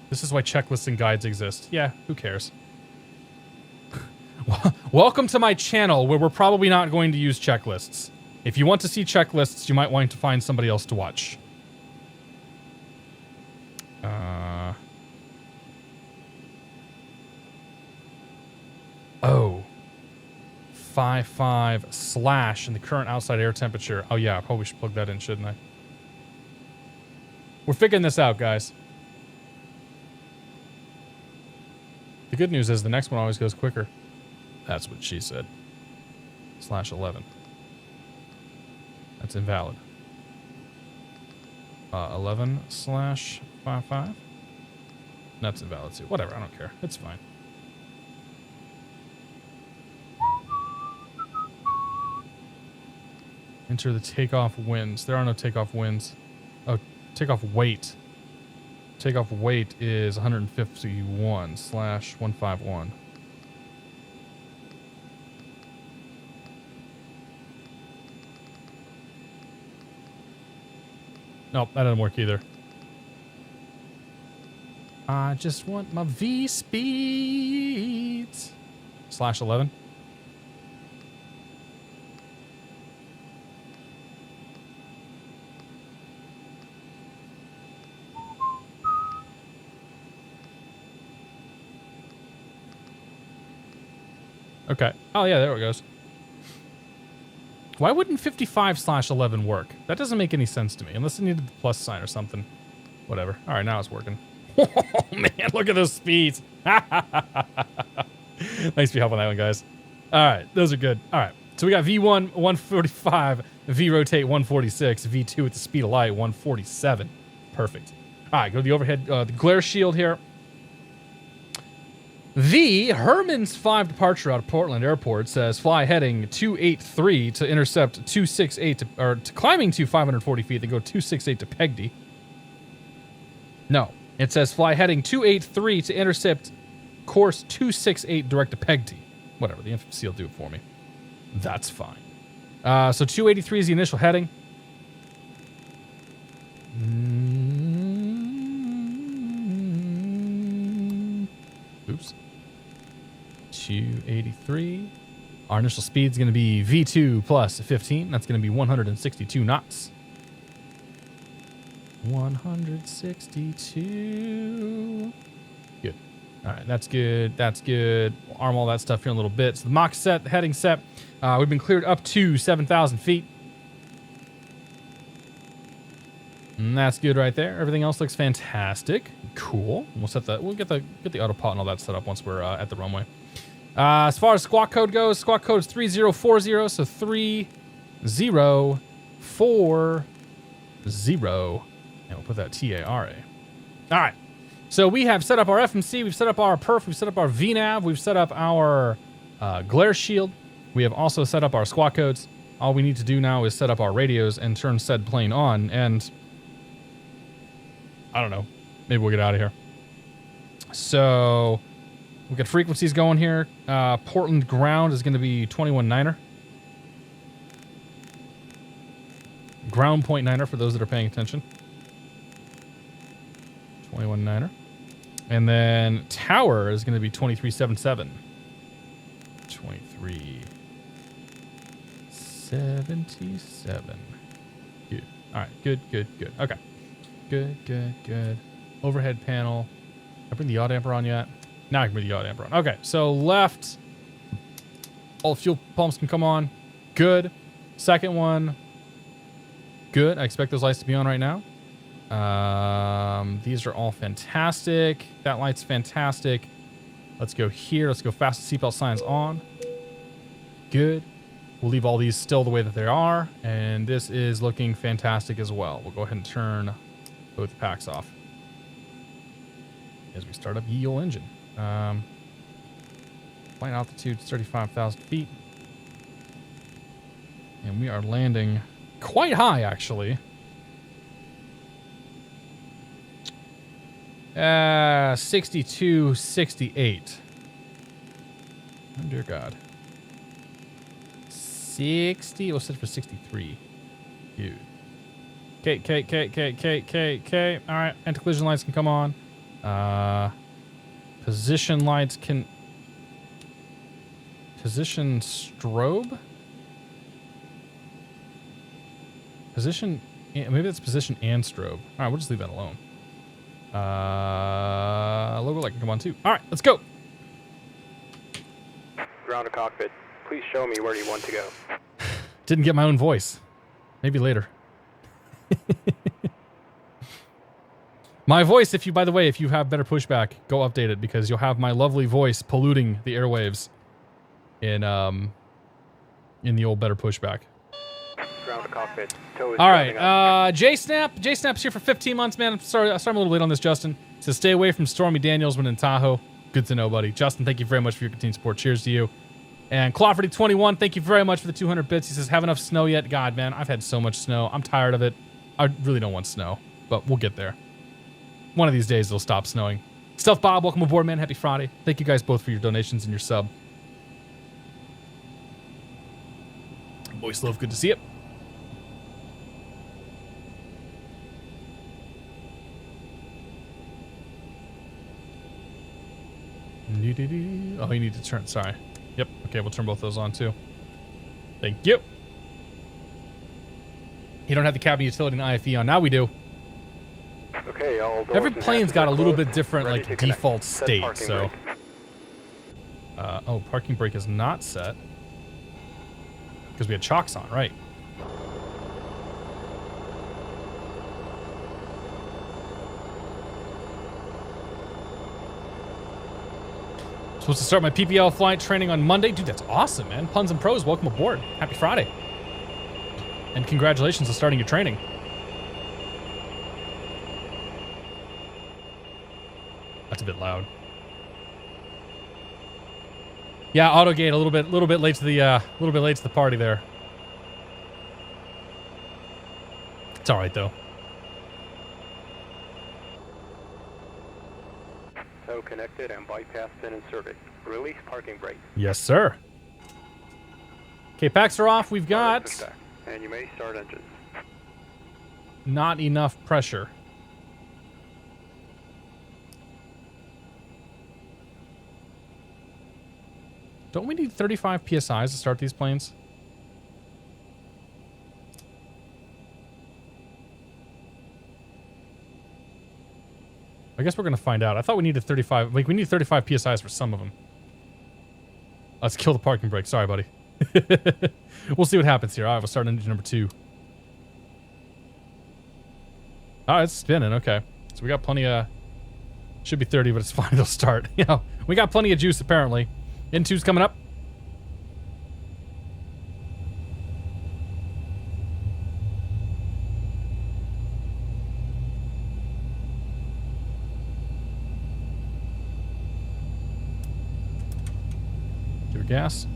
This is why checklists and guides exist. Yeah, who cares? Welcome to my channel where we're probably not going to use checklists. If you want to see checklists, you might want to find somebody else to watch. Oh. 55/ in the current outside air temperature. Oh yeah, I probably should plug that in, shouldn't I? We're figuring this out, guys. The good news is the next one always goes quicker. That's what she said. /11. That's invalid. 11/55. That's invalid too. Whatever, I don't care. It's fine. Enter the takeoff winds. There are no takeoff winds. Oh, takeoff weight. Takeoff weight is 151/151. Nope, that didn't work either. I just want my V speeds. /11. Okay. Oh, yeah, there it goes. Why wouldn't 55/11 work? That doesn't make any sense to me, unless it needed the plus sign or something. Whatever. All right, now it's working. Oh, man, look at those speeds. Thanks for helping that one, guys. All right, those are good. All right, so we got V1, 145, V-rotate, 146, V2 at the speed of light, 147. Perfect. All right, go to the overhead, the glare shield here. The Herman's 5 departure out of Portland Airport says fly heading 283 to intercept 268 to climbing to 540 feet, then go 268 to Pegdy. No, it says fly heading 283 to intercept course 268 direct to Pegdy. Whatever, the FMC will do it for me. That's fine. So 283 is the initial heading. Oops. 283. Our initial speed is going to be V2 plus 15. That's going to be 162 knots. 162. Good. All right, that's good. That's good. We'll arm all that stuff here in a little bit. So the Mach set, the heading set, we've been cleared up to 7,000 feet. And that's good right there. Everything else looks fantastic. Cool. We'll set that. We'll get the autopilot and all that set up once we're at the runway. As far as squawk code goes, squawk code is 3040. So 3040. And we'll put that TARA. All right. So we have set up our FMC. We've set up our perf. We've set up our VNAV. We've set up our glare shield. We have also set up our squawk codes. All we need to do now is set up our radios and turn said plane on. And I don't know. Maybe we'll get out of here. So we got frequencies going here. Portland ground is going to be 21.9er. Ground point 9er for those that are paying attention. 21.9er. And then tower is going to be 23.77. 23.77. Good. All right. Good. Okay. Good. Overhead panel. I bring the yaw damper on yet? Now I can bring the yaw damper on. Okay, so left. All the fuel pumps can come on. Good. Second one. Good. I expect those lights to be on right now. These are all fantastic. That light's fantastic. Let's go here. Let's go fast. Seatbelt signs on. Good. We'll leave all these still the way that they are. And this is looking fantastic as well. We'll go ahead and turn both packs off as we start up ye ol' engine. Flight altitude 35,000 feet. And we are landing quite high, actually. 62, 68. Oh, dear God. 60. We'll set for 63. Dude. Okay. All right. Anti-collision lights can come on. Position lights can... Position strobe? Position... Maybe that's position and strobe. All right, we'll just leave that alone. Logo light can come on too. All right, let's go. Ground to cockpit. Please show me where you want to go. Didn't get my own voice. Maybe later. My voice, if you, by the way, if you have better pushback, go update it because you'll have my lovely voice polluting the airwaves in the old better pushback. Ground to cockpit. All right, J-Snap's here for 15 months, man. I'm sorry I'm a little late on this, Justin. Says stay away from Stormy Daniels when in Tahoe. Good to know, buddy. Justin, thank you very much for your continued support. Cheers to you. And Clawforty21, thank you very much for the 200 bits. He says, have enough snow yet? God, man, I've had so much snow. I'm tired of it. I really don't want snow, but we'll get there. One of these days, it'll stop snowing. Stealth Bob, welcome aboard, man. Happy Friday. Thank you guys both for your donations and your sub. Voice love, good to see it. Oh, you need to turn. Sorry. Yep. Okay, we'll turn both those on too. Thank you. You don't have the cabin utility and IFE on. Now we do. Okay, all doors Every and plane's hatches got a are little closed. bit different, Ready like, to connect. default Set state, parking so. brake. Oh, parking brake is not set. Because we had chocks on, right. Supposed to start my PPL flight training on Monday. Dude, that's awesome, man. Puns and Pros, welcome aboard. Happy Friday. And congratulations on starting your training. That's a bit loud. Yeah, AutoGate a little bit late to the party there. It's all right though. So connected and bypass pin inserted. Release parking brake. Yes, sir. Okay, packs are off. We've Start got stack. And you may start engines. not enough pressure. Don't we need 35 PSIs to start these planes? I guess we're going to find out. I thought we needed 35. Like, we need 35 PSIs for some of them. Let's kill the parking brake. Sorry, buddy. We'll see what happens here. All right, we'll start engine number 2. Oh, it's spinning. Okay. So we got plenty of... Should be 30, but it's fine. It'll start. You know, we got plenty of juice, apparently. N2's coming up. Give her gas.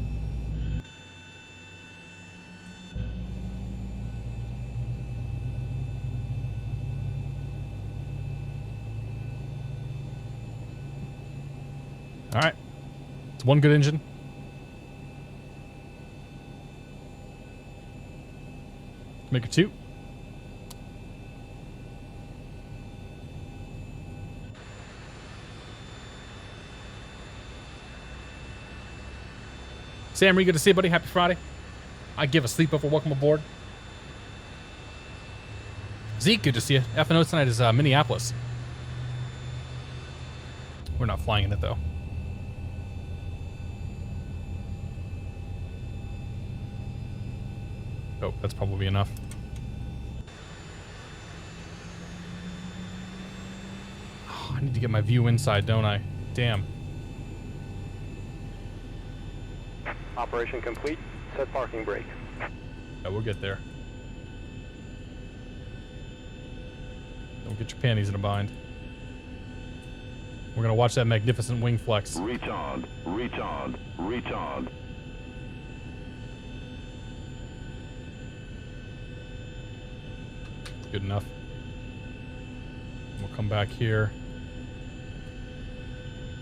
All right. It's one good engine. Make it 2. Sam, good to see you, buddy. Happy Friday. I give a sleepover. Welcome aboard. Zeke, good to see you. FNO tonight is Minneapolis. We're not flying in it, though. Oh, that's probably enough. Oh, I need to get my view inside, don't I? Damn. Operation complete. Set parking brake. Yeah, we'll get there. Don't get your panties in a bind. We're gonna watch that magnificent wing flex. Retard, retard, retard. Good enough. We'll come back here.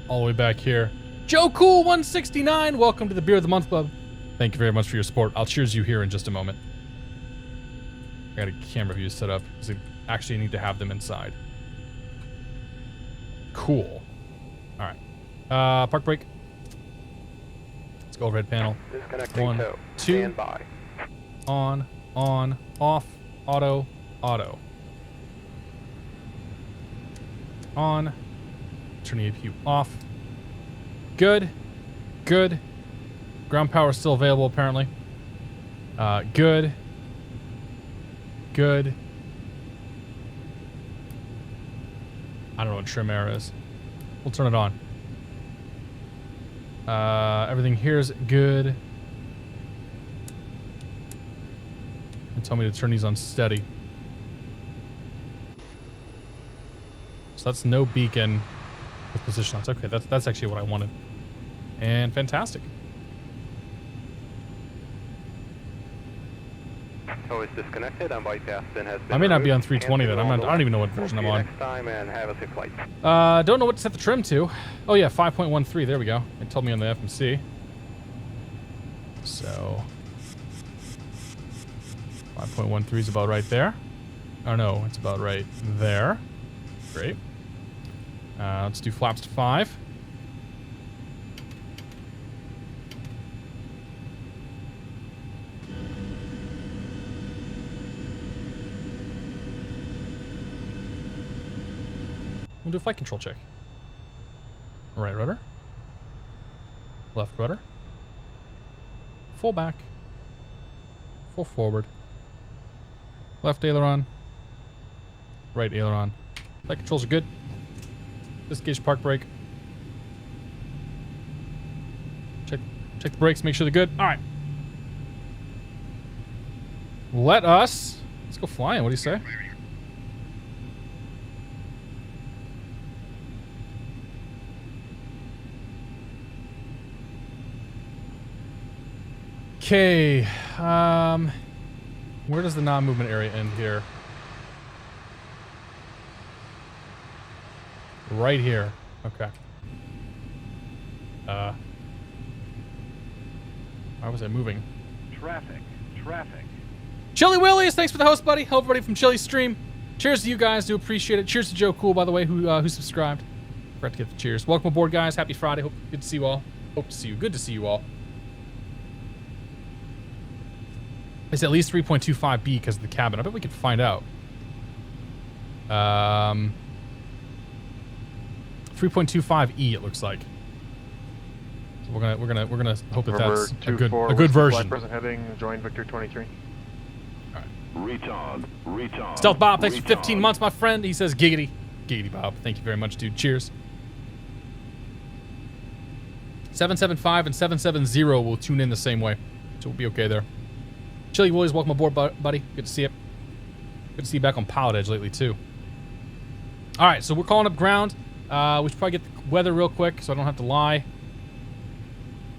All the way back here. Joe Cool 169, welcome to the Beer of the Month Club. Thank you very much for your support. I'll cheers you here in just a moment. I got a camera view set up because I actually need to have them inside. Cool. All right. Park brake. Let's go overhead panel. Disconnecting 1, tow. 2. Stand by. On, off, auto. On. Turn the APU off. Good. Ground power is still available, apparently. Good. I don't know what trim air is. We'll turn it on. Everything here is good. And tell me to turn these on steady. So that's no beacon with position lights. Okay, that's actually what I wanted. And fantastic. Tow is disconnected and bypass pin has been I may not be on removed. 320 then. Cancel I all don't even know what version I'm See you on. next time and have a safe flight. Don't know what to set the trim to. Oh yeah, 5.13. There we go. It told me on the FMC. So 5.13 is about right there. Oh no, it's about right there. Great. Let's do flaps to 5. We'll do a flight control check. Right rudder. Left rudder. Full back. Full forward. Left aileron. Right aileron. Flight controls are good. Disengage park brake. Check the brakes, make sure they're good. All right. Let's go flying. What do you say? Okay. Where does the non-movement area end here? Right here. Okay. Why was I moving? Traffic. Chili Willies, thanks for the host, buddy. Hello, everybody from Chili's stream. Cheers to you guys. Do appreciate it. Cheers to Joe Cool, by the way, who subscribed. Forgot to get the cheers. Welcome aboard, guys. Happy Friday. Good to see you all. Hope to see you. Good to see you all. It's at least 3.25B because of the cabin. I bet we can find out. 3.25E it looks like. So we're gonna hope that that's a good version. Present heading, join Victor 23. All right. Retard. Stealth Bob, thanks for 15 months, my friend. He says giggity. Giggity Bob. Thank you very much, dude. Cheers. 775 and 770 will tune in the same way. So we'll be okay there. Chili Willies, welcome aboard, buddy. Good to see you. Good to see you back on PilotEdge lately, too. All right, so we're calling up ground. We should probably get the weather real quick so I don't have to lie.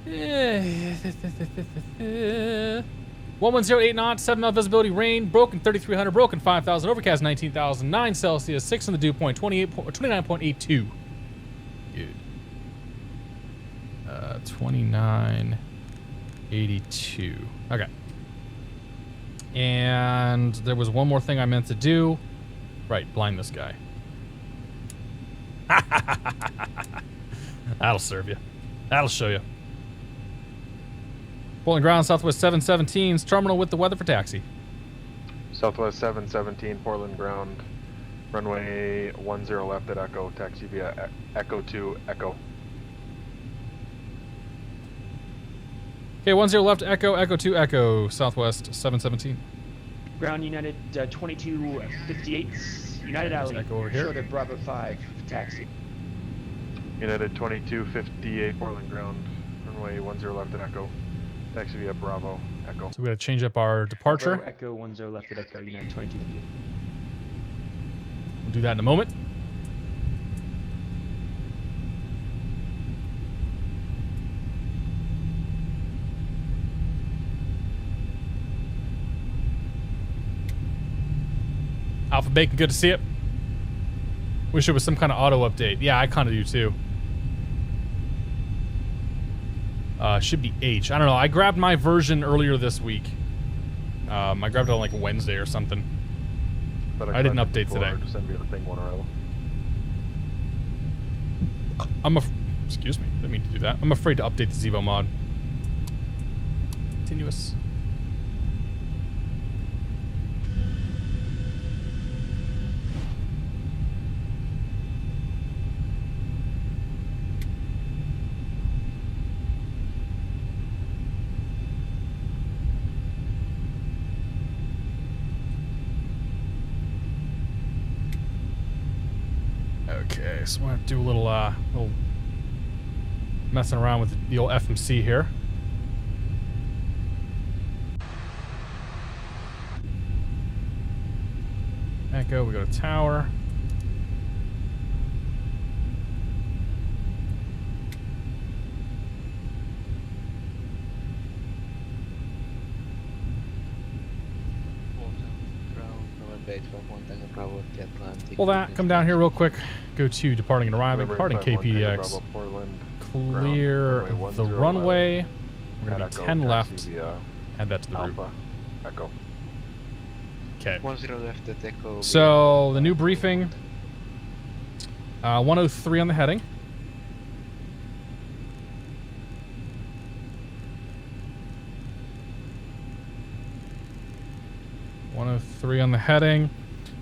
1108 knots, 7 mile visibility, rain, broken 3,300, broken 5,000, overcast 19,000, 9 Celsius, 6 on the dew point, 29.82. Good. 29.82. Okay. And there was one more thing I meant to do. Right, blind this guy. That'll serve you. That'll show you. Bowling ground, Southwest 717's terminal with the weather for taxi. Southwest 717, Portland ground, runway 10 left at Echo, taxi via Echo 2 Echo. Okay, 10 left, Echo, Echo 2 Echo, Southwest 717. Ground United 2258, United Alley, Echo over here. short of Bravo 5, taxi. United 2258, Portland ground, runway 10 left at Echo. Taxi via Bravo, Echo. So we gotta change up our departure. Bravo, Echo 10 left at Echo, United 2258. We'll do that in a moment. Alpha Bacon, good to see it. Wish it was some kind of auto update. Yeah, I kind of do too. Should be H. I don't know. I grabbed my version earlier this week. I grabbed it on like Wednesday or something. But I didn't update today. Send me the thing one arrival. Excuse me. Didn't mean to do that. I'm afraid to update the Zibo mod. Continuous. Okay, so we're gonna do a little messing around with the old FMC here. Echo, we go to tower. Pull that, come down here real quick. Go to departing and arriving, departing KPDX. Clear the runway. We're going to be 10 left. Add that to the route. Echo. Okay. 10 left at Echo. So, the new briefing. 103 on the heading. On the heading.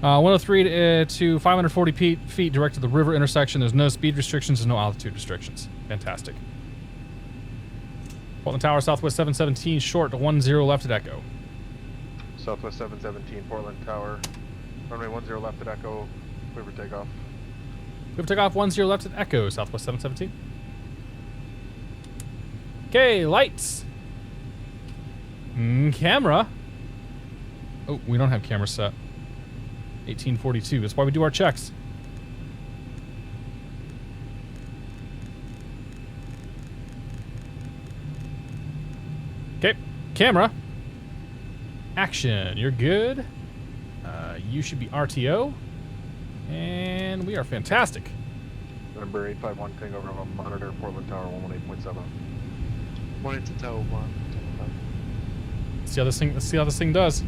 103 to 540 feet direct to the river intersection. There's no speed restrictions. There's no altitude restrictions. Fantastic. Portland Tower, Southwest 717, short to 10 left at Echo. Southwest 717, Portland Tower. Runway 10 left at Echo. Clear for takeoff. We have takeoff 10 left at Echo, Southwest 717. Okay, lights. Camera. Oh, we don't have camera set. 1842. That's why we do our checks. Okay, camera. Action. You're good. You should be RTO. And we are fantastic. Number 851, ping over on monitor, Portland Tower 118.7. One into Tahoe 1. Let's see how this thing does.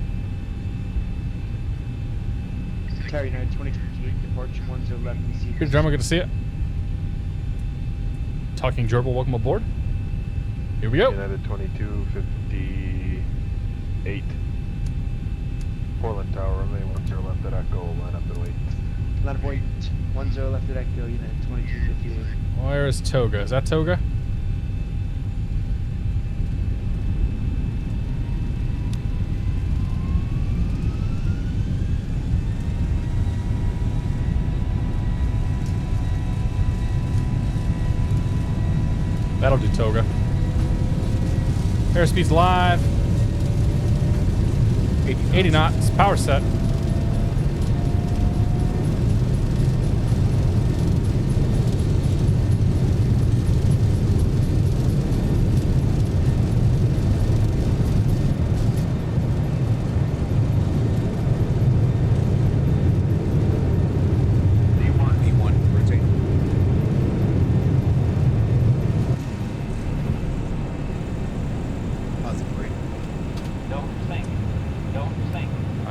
Tower United 2258, departure 10 left in sequence. Good drummer, good to see it. Talking Gerbil, welcome aboard. Here we go. United 2258. Portland Tower, runway 10 left at Echo, line up and wait. Line of wait, 10 left at Echo, United 2258. Where is Toga? Is that Toga? That'll do Toga. Airspeed's live. 80 knots. Power set.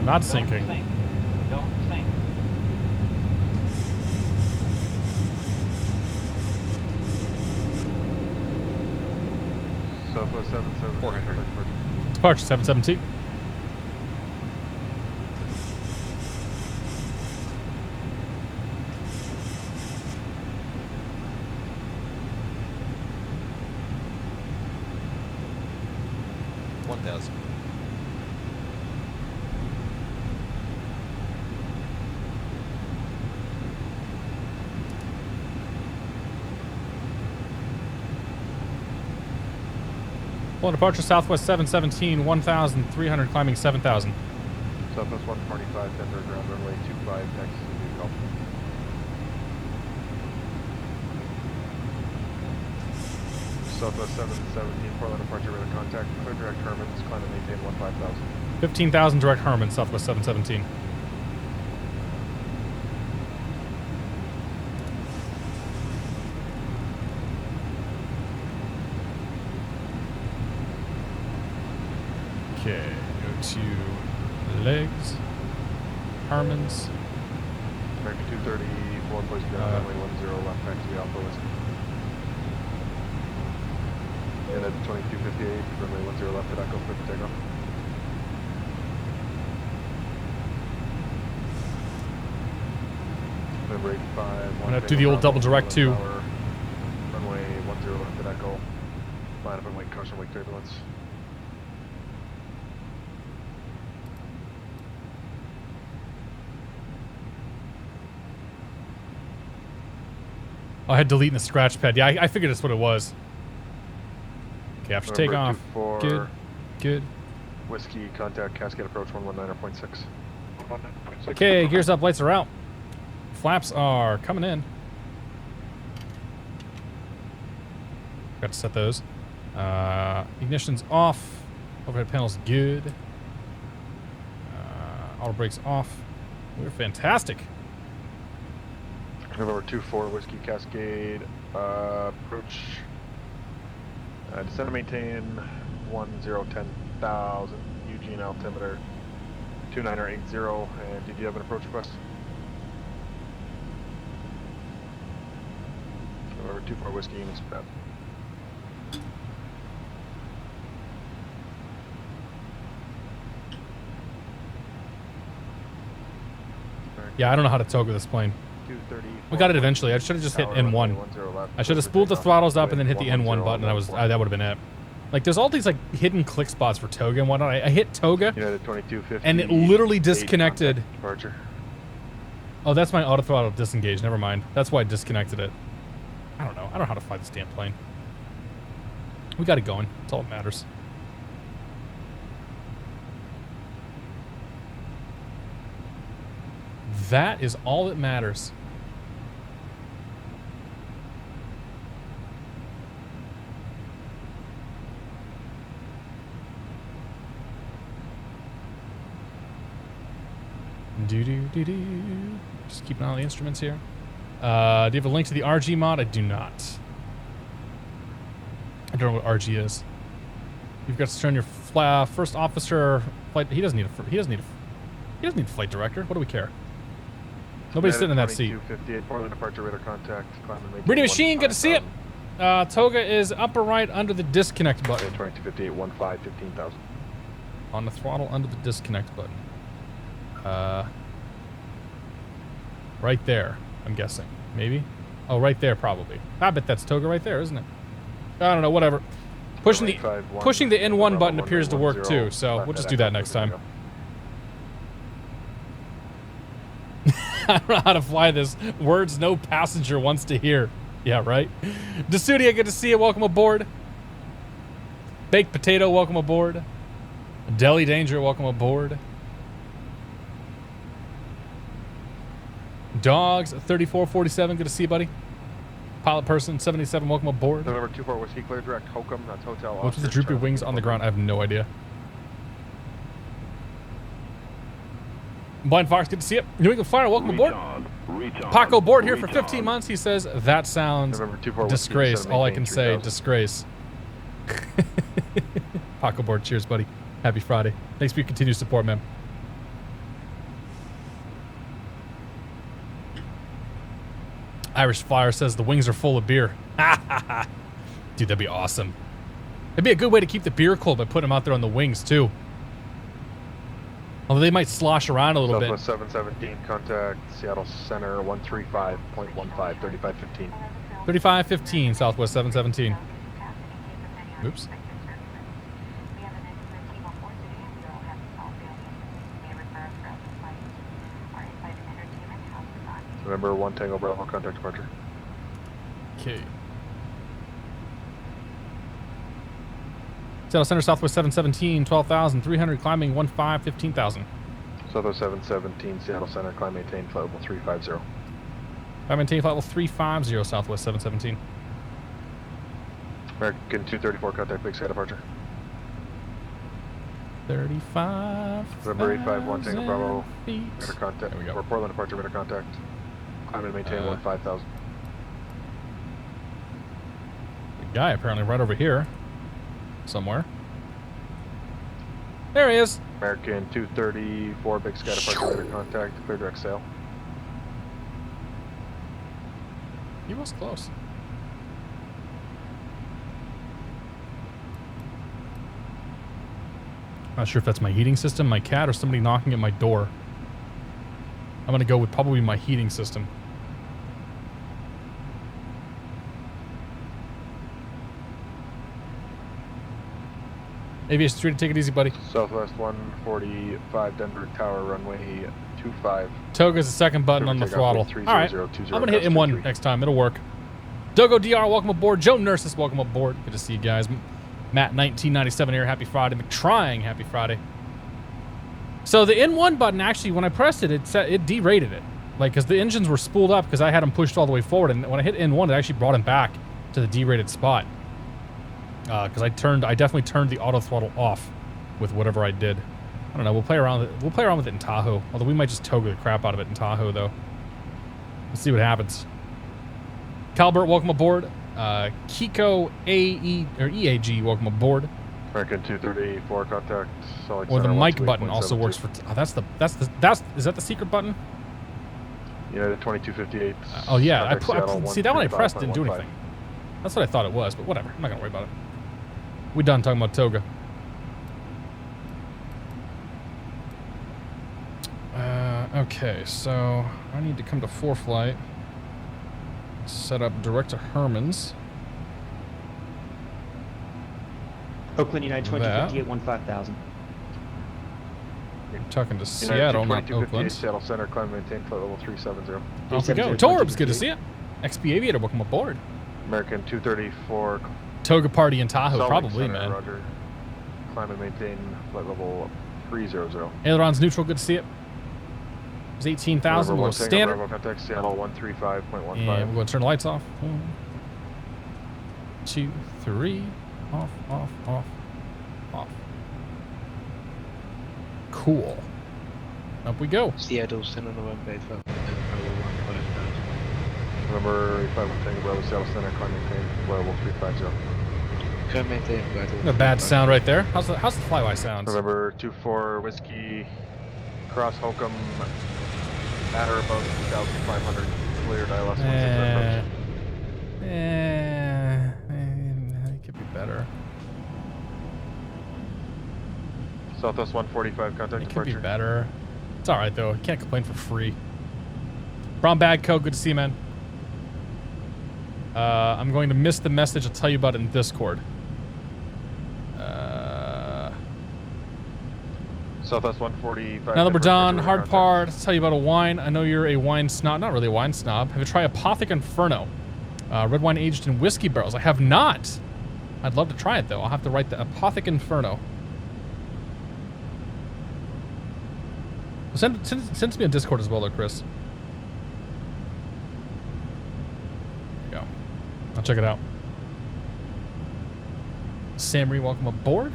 Not sinking. Don't sink. Southwest 717. Departure 717. Well, departure Southwest 717, 1,300, climbing 7,000. Southwest 125, Denver, ground runway 25, next to the Gulf. Southwest 717, Portland departure radar contact, clear direct Herman's, climb and maintain 15,000. 15,000 direct Herman, Southwest 717. Okay, go to legs, Herman's. American 230, forward place ground runway 10 left, taxi Alpha Whiskey. And at 2258, runway 10 left at Echo, clear for takeoff. Number 85. I'm gonna do the old double direct too. Runway 10 left at Echo. Line up and wait, caution, wake turbulence. Oh, I had delete in the scratch pad. Yeah, I figured that's what it was. Okay, after takeoff. Good. Good. Whiskey, contact, Cascade approach 119.6. Okay, gears up, lights are out. Flaps are coming in. Got to set those. Ignition's off. Overhead panel's good. Auto brakes off. We're fantastic. November 24, Whiskey Cascade, approach, descend and maintain 1010,000, Eugene altimeter 2980, and did you have an approach request? November 24, Whiskey units, bad. Yeah, I don't know how to toga this plane. 230. We got it eventually. I should have just hit N1. I should have spooled the throttles up and then hit the N1 button, and that would have been it. Like, there's all these like hidden click spots for toga and whatnot. I hit toga, United 2250. and it literally disconnected. Departure. Oh, that's my auto throttle disengaged. Never mind. That's why I disconnected it. I don't know. I don't know how to fly this damn plane. We got it going. That's all that matters. That is all that matters. Just keep an eye on the instruments here. Do you have a link to the RG mod? I do not. I don't know what RG is. You've got to turn your first officer flight. He doesn't need a flight director. What do we care? Nobody's sitting in that seat. 2258 Portland departure radar contact. Ready machine, good to see it. Toga is upper right under the disconnect button. 2258 15,000. On the throttle under the disconnect button. Right there, I'm guessing. Maybe? Oh, right there, probably. I bet that's toga right there, isn't it? I don't know, whatever. Pushing the N1 button appears to work too, so we'll just do that next time. I don't know how to fly this. Words no passenger wants to hear. Yeah, right? Dasudia, good to see you. Welcome aboard. Baked Potato, welcome aboard. Deli Danger, welcome aboard. Dogs 3447, good to see you, buddy. Pilot person 77, welcome aboard. November 24 Whiskey clear direct Hokum, that's hotel. What's with the droopy wings on the ground? I have no idea. Blind Fox, good to see you. New England Flyer, welcome aboard. Paco board here for 15 months. He says that sounds disgrace. All I can say, disgrace. Paco board, cheers, buddy. Happy Friday. Thanks for your continued support, man. Irish Flyer says the wings are full of beer. Dude, that'd be awesome. It'd be a good way to keep the beer cold by putting them out there on the wings, too. Although they might slosh around a little Southwest bit. 717, contact Seattle Center 135.15, 3515. 3515, Southwest 717. Oops. November 1 Tango Bravo, contact departure. Okay. Seattle Center, Southwest 717, 12,300, climbing 15, 15,000. Southwest 717, Seattle Center, climb maintain, flight level 350. Climb maintain, flight level 350, Southwest 717. American 234, contact Big Sky departure. 35. November 851 Tango Bravo, feet. radar contact. There we go. For Portland departure, radar contact. Climb and maintain 15,000. The guy apparently right over here. Somewhere. There he is. American 234, Big Sky departure, radar contact, clear direct sail. He was close. Not sure if that's my heating system, my cat, or somebody knocking at my door. I'm gonna go with probably my heating system. Aviation 3 to take it easy, buddy. Southwest 145 Denver Tower, runway 25. Toga's the second button on the throttle. Alright, I'm gonna hit M1 next time, it'll work. Dogo DR, welcome aboard. Joe Nurses, welcome aboard. Good to see you guys. Matt 1997 here, happy Friday. McTrying, happy Friday. So the N1 button, actually, when I pressed it, it derated it. Like, because the engines were spooled up because I had them pushed all the way forward, and when I hit N1, it actually brought him back to the derated spot. Because I definitely turned the auto throttle off with whatever I did. I don't know, we'll play around with it in Tahoe. Although we might just toga the crap out of it in Tahoe, though. Let's see what happens. Calbert, welcome aboard. Kiko EAG, welcome aboard. American 234, contact. Or the mic button also works for. Oh, is that the secret button? Yeah, the 2258. Oh yeah, see that one I pressed didn't do anything. That's what I thought it was, but whatever. I'm not gonna worry about it. We done talking about toga. Okay, so I need to come to 4-flight. Set up direct to Herman's. Oakland United That. 2058 15,000. I'm talking to United Seattle, not 2258 Oakland. Seattle Center, climb maintain flight level 370. Off we go. 370, Torbs, good to see you. XP Aviator, welcome aboard. American 234. Toga party in Tahoe, Salt Lake probably, Center, man. Roger. Climb and maintain flight level 300. Ailerons neutral, good to see it. It was 18,000, we'll go standard. Bravo, contact Seattle 135.15. And we're going to turn the lights off. 1, 2, 3. Off, off, off, off. Cool. Up we go. Seattle Center, November 8, November 85 Tango Bravo, Seattle Center, climb maintain flight level 350. Climb maintain flight level. Not a bad sound right there. How's the flyway sounds? November 24 Whiskey, cross Holcomb, at or above 2,500, cleared ILS 16 It could be better. Southwest 145, contact It could be departure. better. It's alright though. You can't complain for free. Brown Bag Co, good to see you, man. I'm going to miss the message. I'll tell you about it in Discord. Southwest 145. Now that we're done, departure, hard contact. part. I'll tell you about a wine. I know you're a wine snob. Not really a wine snob. Have you tried Apothic Inferno? Red wine aged in whiskey barrels. I have not. I'd love to try it though. I'll have to write the Apothic Inferno. Send it to me on Discord as well, though, Chris. There you go. I'll check it out. Samri, welcome aboard.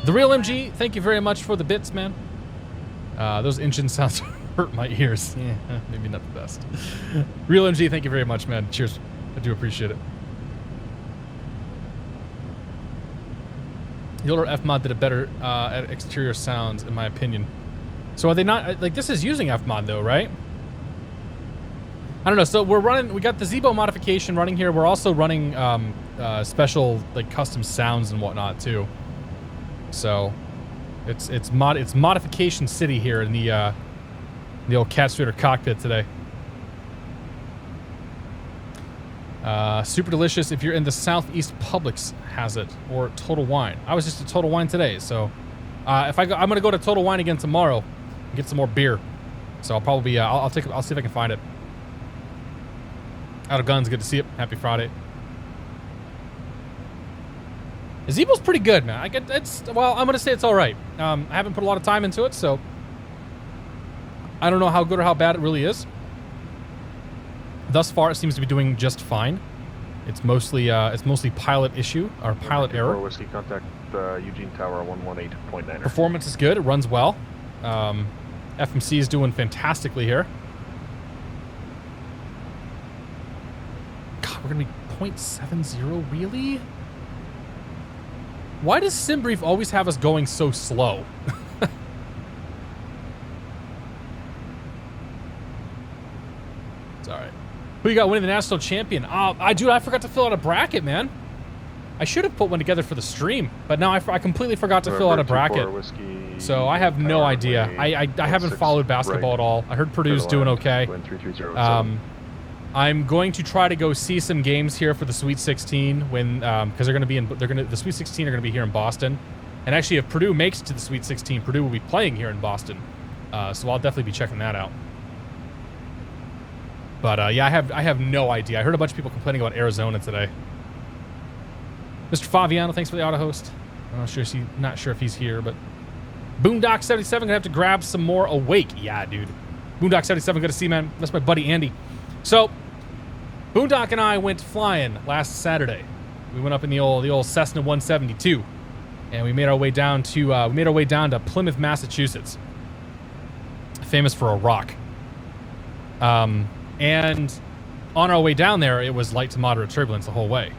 The Real MG, thank you very much for the bits, man. Those engine sounds hurt my ears. Yeah, maybe not the best. Real MG, thank you very much, man. Cheers. I do appreciate it. The older F-Mod did a better at exterior sounds, in my opinion. So are they not, like, this is using F-Mod though, right? I don't know. So we're running, we got the Zibo modification running here. We're also running special, like, custom sounds and whatnot too. So it's modification city here in the old catstrator cockpit today. Super delicious if you're in the Southeast Publix has it, or Total Wine. I was just at Total Wine today, so if I'm gonna go to Total Wine again tomorrow and get some more beer. So I'll probably I'll see if I can find it. Out of guns, good to see it. Happy Friday. Zibo's pretty good, man. Well, I'm gonna say it's all right. I haven't put a lot of time into it, so I don't know how good or how bad it really is. Thus far, it seems to be doing just fine. It's mostly pilot issue or pilot error. Whiskey, contact Eugene Tower 118.9. Performance is good. It runs well. FMC is doing fantastically here. God, we're gonna be 0.70, really? Why does SimBrief always have us going so slow? It's all right. Who you got winning the national champion? Dude, I forgot to fill out a bracket, man. I should have put one together for the stream, but now I completely forgot to fill out a bracket. So I have no idea. I haven't followed basketball at all. I heard Purdue's doing okay. I'm going to try to go see some games here for the Sweet 16 when because the Sweet 16 are going to be here in Boston. And actually, if Purdue makes it to the Sweet 16, Purdue will be playing here in Boston. So I'll definitely be checking that out. But yeah, I have no idea. I heard a bunch of people complaining about Arizona today. Mr. Faviano, thanks for the auto host. I'm not sure if he's here, but Boondock77 gonna have to grab some more awake. Yeah, dude. Boondock77, good to see, man. That's my buddy Andy. So, Boondock and I went flying last Saturday. We went up in the old Cessna 172, and we made our way down to Plymouth, Massachusetts, famous for a rock. And on our way down there, it was light to moderate turbulence the whole way,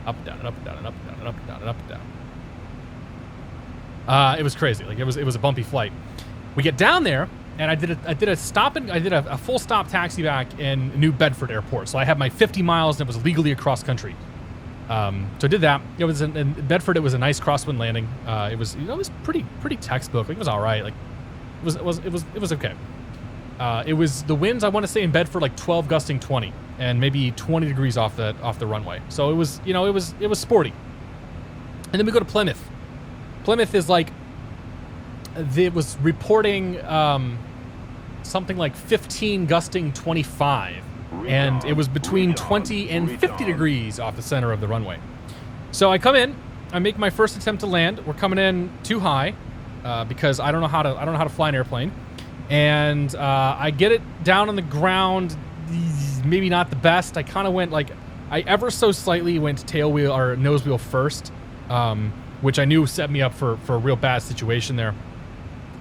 up and down and up and down and up and down and up and down and up and down. It was crazy. Like it was a bumpy flight. We get down there. And I did a full stop taxi back in New Bedford Airport. So I had my 50 miles and it was legally across country. So I did that. It was in Bedford. It was a nice crosswind landing. It was pretty textbook. Like, it was all right. Like It was okay. It was the winds, I want to say, in Bedford like 12 gusting 20 and maybe 20 degrees off the runway. So it was, it was sporty. And then we go to Plymouth. Plymouth is like, it was reporting something like 15 gusting 25. And it was between 20 and 50 degrees off the center of the runway. So I come in, I make my first attempt to land. We're coming in too high because I don't know how to fly an airplane. And I get it down on the ground, maybe not the best. I kind of went like, I ever so slightly went tail wheel or nose wheel first, which I knew set me up for a real bad situation there.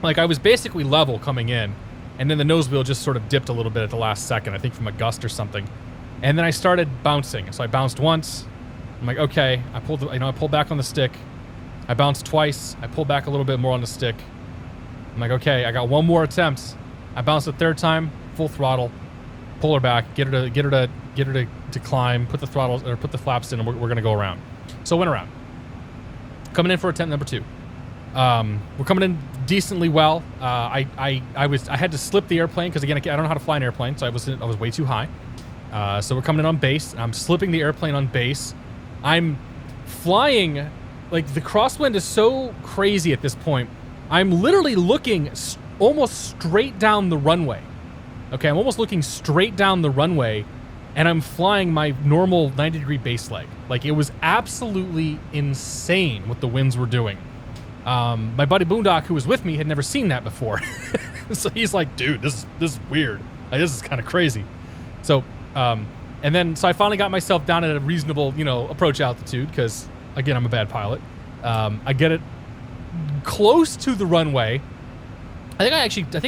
Like I was basically level coming in, and then the nose wheel just sort of dipped a little bit at the last second, I think from a gust or something. And then I started bouncing. So I bounced once. I'm like, okay, I pulled back on the stick. I bounced twice. I pulled back a little bit more on the stick. I'm like, okay, I got one more attempt. I bounced a third time, full throttle, pull her back, get her to climb, put the throttles or put the flaps in, and we're gonna go around. So I went around. Coming in for attempt number 2. We're coming in decently well. I had to slip the airplane because again I don't know how to fly an airplane, so I was way too high. So we're coming in on base. I'm slipping the airplane on base. I'm flying, like the crosswind is so crazy at this point. I'm literally looking almost straight down the runway. Okay, I'm almost looking straight down the runway, and I'm flying my normal 90-degree base leg. Like, it was absolutely insane what the winds were doing. My buddy Boondock, who was with me, had never seen that before. So he's like, dude, this is weird. Like, this is kind of crazy. So, so I finally got myself down at a reasonable, approach altitude, because, again, I'm a bad pilot. I get it close to the runway. I think I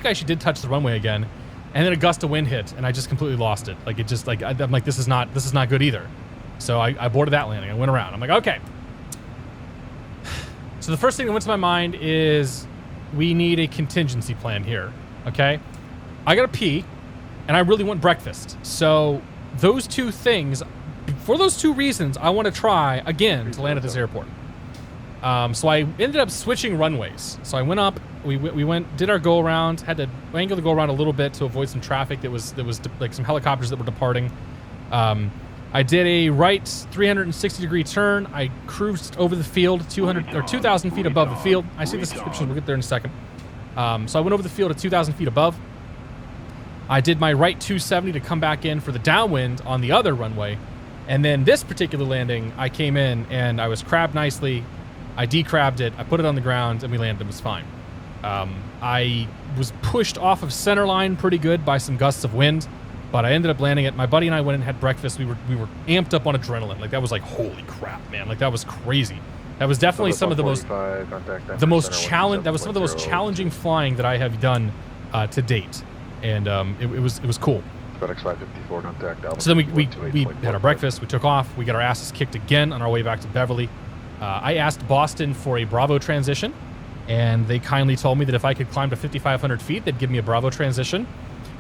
actually did touch the runway again, and then a gust of wind hit, and I just completely lost it. Like, it just, like, I'm like, this is not good either. So I aborted that landing. I went around. I'm like, okay. So the first thing that went to my mind is we need a contingency plan here, okay? I gotta pee, and I really want breakfast. So those two things, for those two reasons, I want to try again to land at this airport. So I ended up switching runways. So I went up, we did our go around, had to angle the go around a little bit to avoid some traffic that was like some helicopters that were departing. I did a right 360-degree turn. I cruised over the field 2,000 feet above the field. I see the description. We'll get there in a second. So I went over the field at 2,000 feet above. I did my right 270 to come back in for the downwind on the other runway. And then this particular landing, I came in and I was crabbed nicely. I decrabbed it. I put it on the ground and we landed. It was fine. I was pushed off of center line pretty good by some gusts of wind, but I ended up landing it. My buddy and I went and had breakfast. We were amped up on adrenaline. Like, that was like, holy crap, man. Like, that was crazy. That was definitely some of the most challenging flying that I have done to date. And it was cool. FedEx 554 contact. So then we had our breakfast. We took off. We got our asses kicked again on our way back to Beverly. I asked Boston for a Bravo transition, and they kindly told me that if I could climb to 5,500 feet, they'd give me a Bravo transition.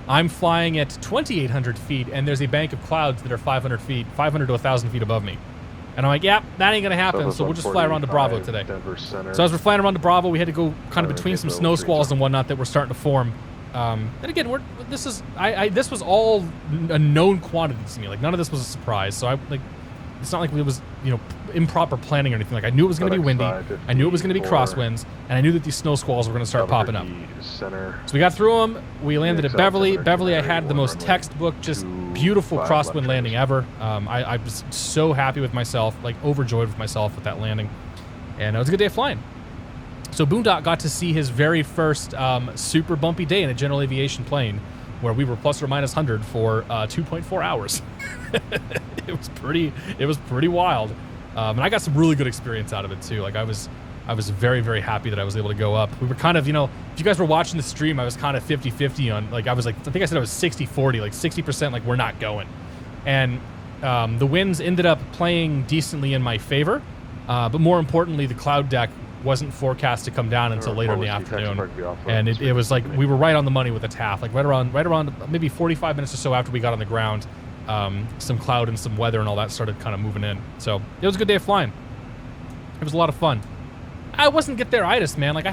I'm flying at 2,800 feet, and there's a bank of clouds that are 500 to 1,000 feet above me. And I'm like, yeah, that ain't gonna happen, so we'll just fly around to Bravo today. So as we're flying around to Bravo, we had to go kind of between some snow squalls and whatnot that were starting to form. And again, this was all a known quantity to me. Like, none of this was a surprise. So it's not like it was, improper planning or anything. Like, I knew it was going to be windy. I knew it was going to be crosswinds, and I knew that these snow squalls were going to start popping up. So we got through them. We landed at Beverly. Beverly, I had the most textbook, just beautiful crosswind landing ever. I was so happy with myself, like overjoyed with myself with that landing, and it was a good day of flying. So Boondock got to see his very first super bumpy day in a general aviation plane, where we were plus or minus 100 for 2.4 hours. It was pretty wild. And I got some really good experience out of it too. Like, I was very, very happy that I was able to go up. We were kind of, if you guys were watching the stream, I was kind of 50-50 on, like, I think I said I was 60-40, like 60% like we're not going. And the winds ended up playing decently in my favor. But more importantly, the cloud deck wasn't forecast to come down until later in the afternoon. And it was like, we were right on the money with the TAF, like right around maybe 45 minutes or so after we got on the ground. Some cloud and some weather and all that started kind of moving in. So it was a good day of flying. It was a lot of fun. I wasn't get there-itis, man. Like,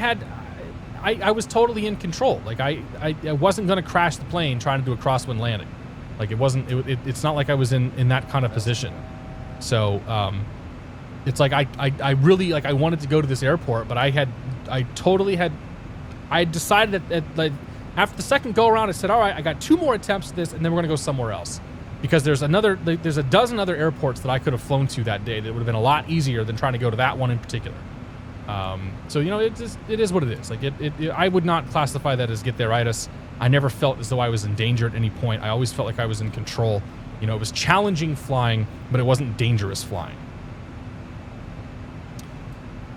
I was totally in control. Like I wasn't going to crash the plane trying to do a crosswind landing. Like it wasn't. It's not like I was in that kind of position. So it's like I really like I wanted to go to this airport, but I had decided that like after the second go around, I said, all right, I got 2 more attempts at this, and then we're gonna go somewhere else, because there's a dozen other airports that I could have flown to that day that would have been a lot easier than trying to go to that one in particular. So you know, it is what it is. Like I would not classify that as get there-itis. I never felt as though I was in danger at any point. I always felt like I was in control. You know, it was challenging flying, but it wasn't dangerous flying.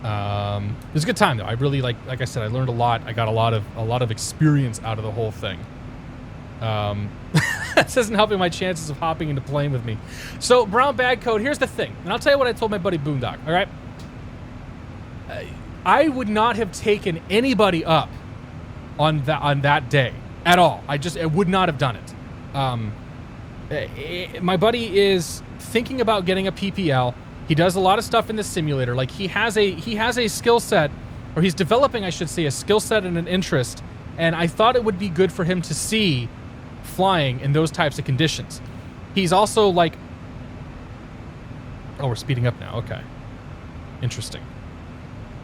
It was a good time though. I really like I said, I learned a lot. I got a lot of experience out of the whole thing. This isn't helping my chances of hopping into plane with me. So brown bag code. Here's the thing, and I'll tell you what I told my buddy Boondock. All right, I would not have taken anybody up on that day at all. I would not have done it. My buddy is thinking about getting a PPL. He does a lot of stuff in the simulator. Like he has a skill set, or he's developing, I should say, a skill set and an interest. And I thought it would be good for him to see flying in those types of conditions. He's also like, oh, we're speeding up now. Okay, interesting.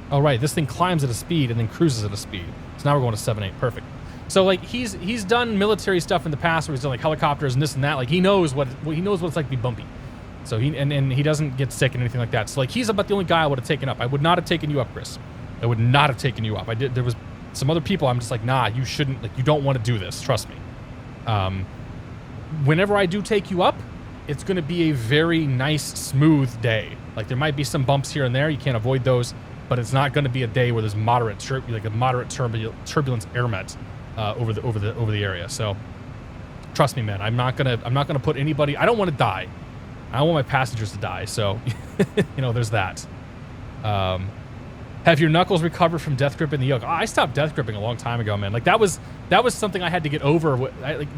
All right, this thing climbs at a speed and then cruises at a speed. So now we're going to 7.8. Perfect. So like he's done military stuff in the past where he's done like helicopters and this and that. Like he knows what it's like to be bumpy. So he doesn't get sick and anything like that. So like he's about the only guy I would have taken up. I would not have taken you up, Chris. I would not have taken you up. There was some other people I'm just like, nah, you shouldn't, like you don't want to do this. Trust me. Whenever I do take you up, it's going to be a very nice, smooth day. Like there might be some bumps here and there. You can't avoid those, but it's not going to be a day where there's moderate turbulence air met over the area. So trust me, man. I'm not gonna put anybody. I don't want to die. I don't want my passengers to die. So you know, there's that. Have your knuckles recovered from death grip in the yoke? Oh, I stopped death gripping a long time ago, man. Like that was something I had to get over.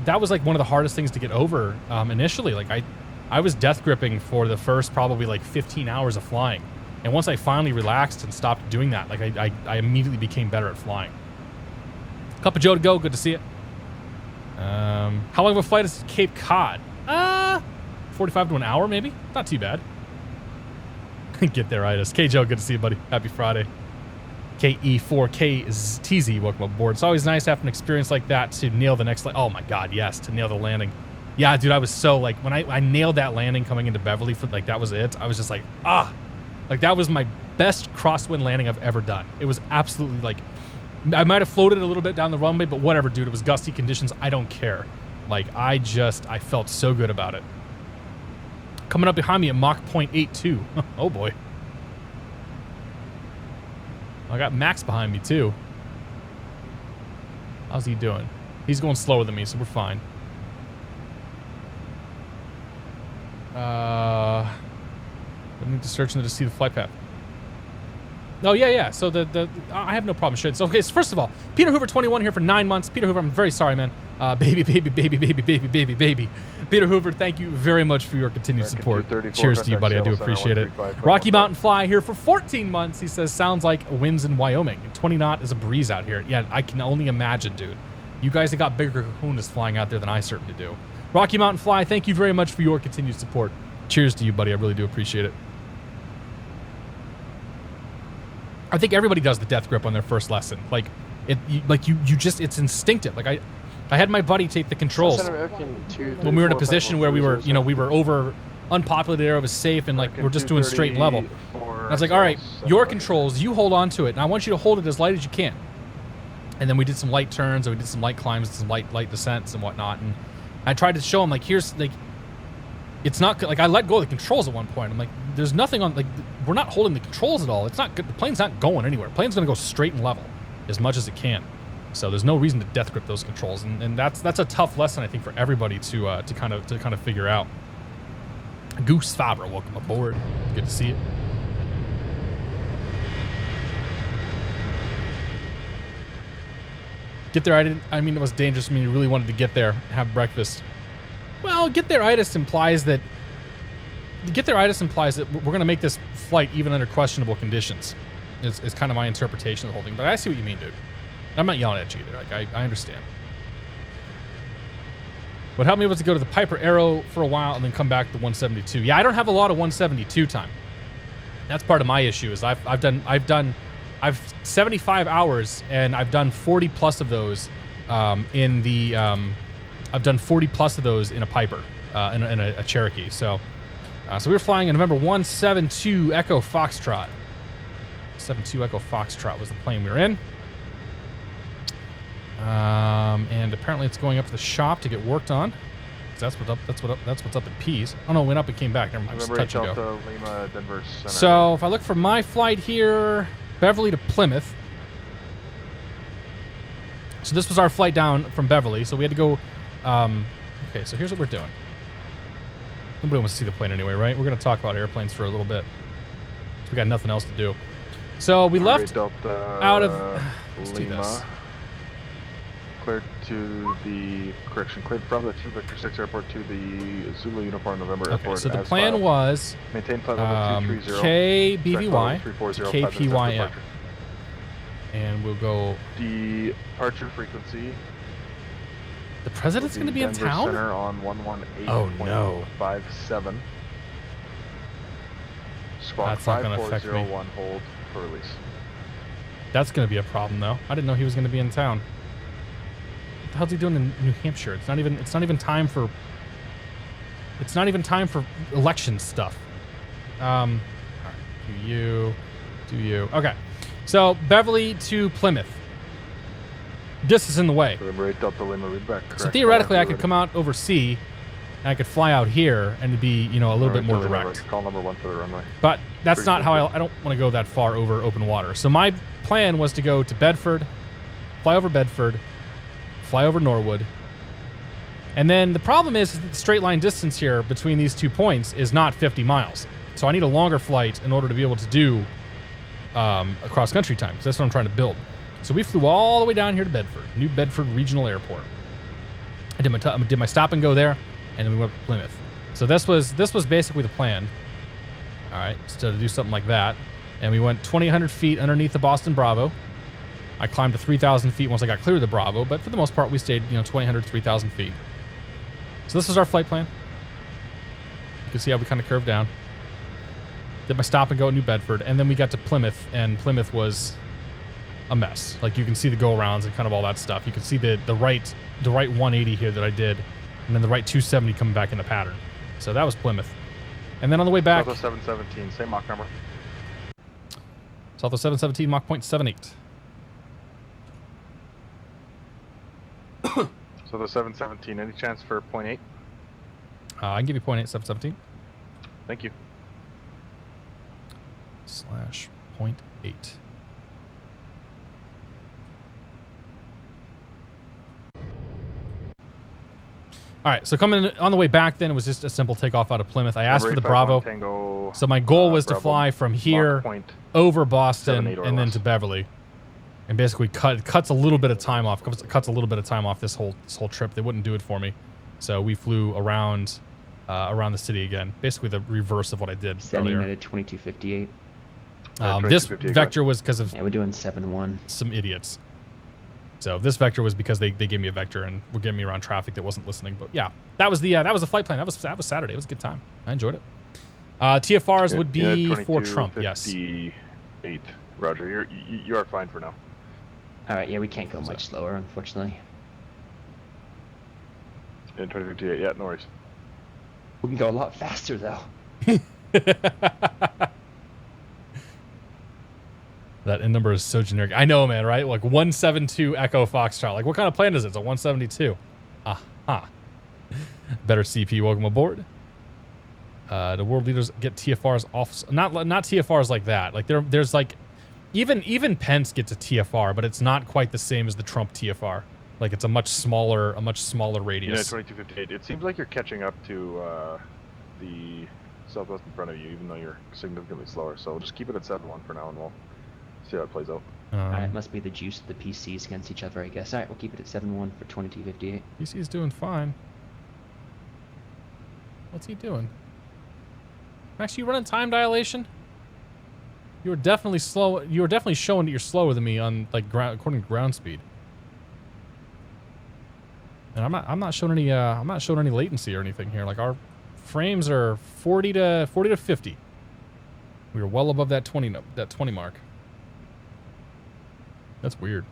That was like one of the hardest things to get over initially. Like I was death gripping for the first probably like 15 hours of flying. And once I finally relaxed and stopped doing that, like I immediately became better at flying. Cup of Joe to go. Good to see it. How long of a flight is Cape Cod? 45 to an hour, maybe. Not too bad. Get there, Itis. K Joe, good to see you, buddy. Happy Friday. KE4KTZ, welcome aboard. It's always nice to have an experience like that to nail the next. Oh my God, yes, to nail the landing. Yeah, dude, I was so like when I nailed that landing coming into Beverly for like that was it. I was just like like that was my best crosswind landing I've ever done. It was absolutely like I might have floated a little bit down the runway, but whatever, dude. It was gusty conditions. I don't care. Like I felt so good about it. Coming up behind me at Mach 0.82. Oh boy. I got Max behind me too. How's he doing? He's going slower than me, so we're fine. I need to search to see the flight path. Oh, yeah. So I have no problem shit. So, okay, so first of all, Peter Hoover 21 here for 9 months. Peter Hoover, I'm very sorry, man. Baby. Peter Hoover, thank you very much for your continued support. Cheers to you, buddy. I do appreciate it. Rocky Mountain Fly here for 14 months. He says, sounds like winds in Wyoming. 20 knot is a breeze out here. Yeah, I can only imagine, dude. You guys have got bigger kahunas flying out there than I certainly do. Rocky Mountain Fly, thank you very much for your continued support. Cheers to you, buddy. I really do appreciate it. I think everybody does the death grip on their first lesson. Like it's instinctive. Like I had my buddy take the controls when we were in a position where we were over unpopulated area, it was safe, and like we're just doing straight level. I was like, all right, your controls, you hold on to it, and I want you to hold it as light as you can. And then we did some light turns, and we did some light climbs, some light descents and whatnot. And I tried to show him like, here's like, it's not like I let go of the controls at one point. I'm like, there's nothing on, like, we're not holding the controls at all. It's not good. The plane's not going anywhere. The plane's going to go straight and level as much as it can. So there's no reason to death grip those controls. And that's a tough lesson, I think, for everybody to kind of figure out. Goose Faber, welcome aboard. Good to see you. Get there, I mean, it was dangerous. I mean, you really wanted to get there, have breakfast. Well, get there-itis implies that we're going to make this flight even under questionable conditions. Is kind of my interpretation of the whole thing. But I see what you mean, dude. I'm not yelling at you either. Like, I understand. What helped me was to go to the Piper Arrow for a while and then come back to 172. Yeah, I don't have a lot of 172 time. That's part of my issue. Is I've 75 hours and I've done 40 plus of those in the I've done 40 plus of those in a Piper in a Cherokee. So we were flying in November 172 Echo Foxtrot. 72 Echo Foxtrot was the plane we were in. And apparently it's going up to the shop to get worked on. That's what's up at Pease. Oh no, it went up and came back. Never mind. Just touch and go. Lima, Denver Center. So if I look for my flight here, Beverly to Plymouth. So this was our flight down from Beverly. So we had to go. Okay, so here's what we're doing. Nobody wants to see the plane anyway, right? We're going to talk about airplanes for a little bit. We got nothing else to do. So we left out of. Let's do this. Cleared to the cleared from the 2 Victor 6 airport to the Zulu Uniform November airport. So the plan was maintain flight level 230, KBVY to KPYM. And we'll go. Departure frequency. The president's going to be in Denver town? Center on 118.57. Oh no. Squawk That's not going to affect me. 5401 hold for release. That's going to be a problem though. I didn't know he was going to be in town. What the hell's he doing in New Hampshire? It's not even time for election stuff. All right. Do you. Okay. So Beverly to Plymouth. This is in the way. So theoretically I could come out over sea and I could fly out here and it'd be, a little bit more direct. Call number 1 for the runway. But that's not how I don't want to go that far over open water. So my plan was to go to Bedford, fly over Bedford, fly over Norwood. And then the problem is the straight line distance here between these 2 points is not 50 miles. So I need a longer flight in order to be able to do a cross-country time. So that's what I'm trying to build. So we flew all the way down here to Bedford, New Bedford Regional Airport. I did my stop and go there, and then we went to Plymouth. So this was basically the plan. All right, so to do something like that. And we went 2,800 feet underneath the Boston Bravo. I climbed to 3,000 feet once I got clear of the Bravo, but for the most part, we stayed, 2,800, 3,000 feet. So this was our flight plan. You can see how we kind of curved down. Did my stop and go at New Bedford, and then we got to Plymouth, and Plymouth was a mess. Like you can see the go-arounds and kind of all that stuff. You can see the right 180 here that I did, and then the right 270 coming back in the pattern. So that was Plymouth. And then on the way back, Southwest 717, same Mach number. Southwest 717, Mach 0.78. So the 717, any chance for 0.8? I can give you 0.8, 717. Thank you. /0.8. All right, so coming on the way back, then it was just a simple takeoff out of Plymouth. I asked for the Bravo. Tango, so my goal was to Bravo, fly from here over Boston and then to Beverly, and basically cuts a little bit of time off. Cuts a little bit of time off this whole trip. They wouldn't do it for me, so we flew around the city again. Basically the reverse of what I did Sending earlier. at 2258. This vector was because of Yeah, we're doing 7-1. some idiots. So this vector was because they gave me a vector and were getting me around traffic that wasn't listening. But yeah, that was the flight plan. That was Saturday. It was a good time. I enjoyed it. TFRs would be for Trump. Yes. 8. Roger. You are fine for now. All right, yeah, we can't go much slower, unfortunately. In 2058, yeah, no worries. We can go a lot faster, though. That end number is so generic. I know, man, right? Like 172 Echo Foxtrot. Like, what kind of plane is it? It's a 172. Aha. Better CP, welcome aboard. The world leaders get TFRs off. Not TFRs like that. Like, there's like... Even Pence gets a TFR, but it's not quite the same as the Trump TFR. Like, it's a much smaller radius. Yeah, 2258. It seems like you're catching up to the Southwest in front of you, even though you're significantly slower. So just keep it at 7-1 for now, and we'll see how it plays out. Alright, it must be the juice of the PCs against each other, I guess. Alright, we'll keep it at 7-1 for 2258. PC's doing fine. What's he doing? Max, you running time dilation? You were definitely slow. You were definitely showing that you're slower than me on like according to ground speed. And I'm not showing any latency or anything here. Like our frames are 40 to 50. We were well above that 20 mark. That's weird.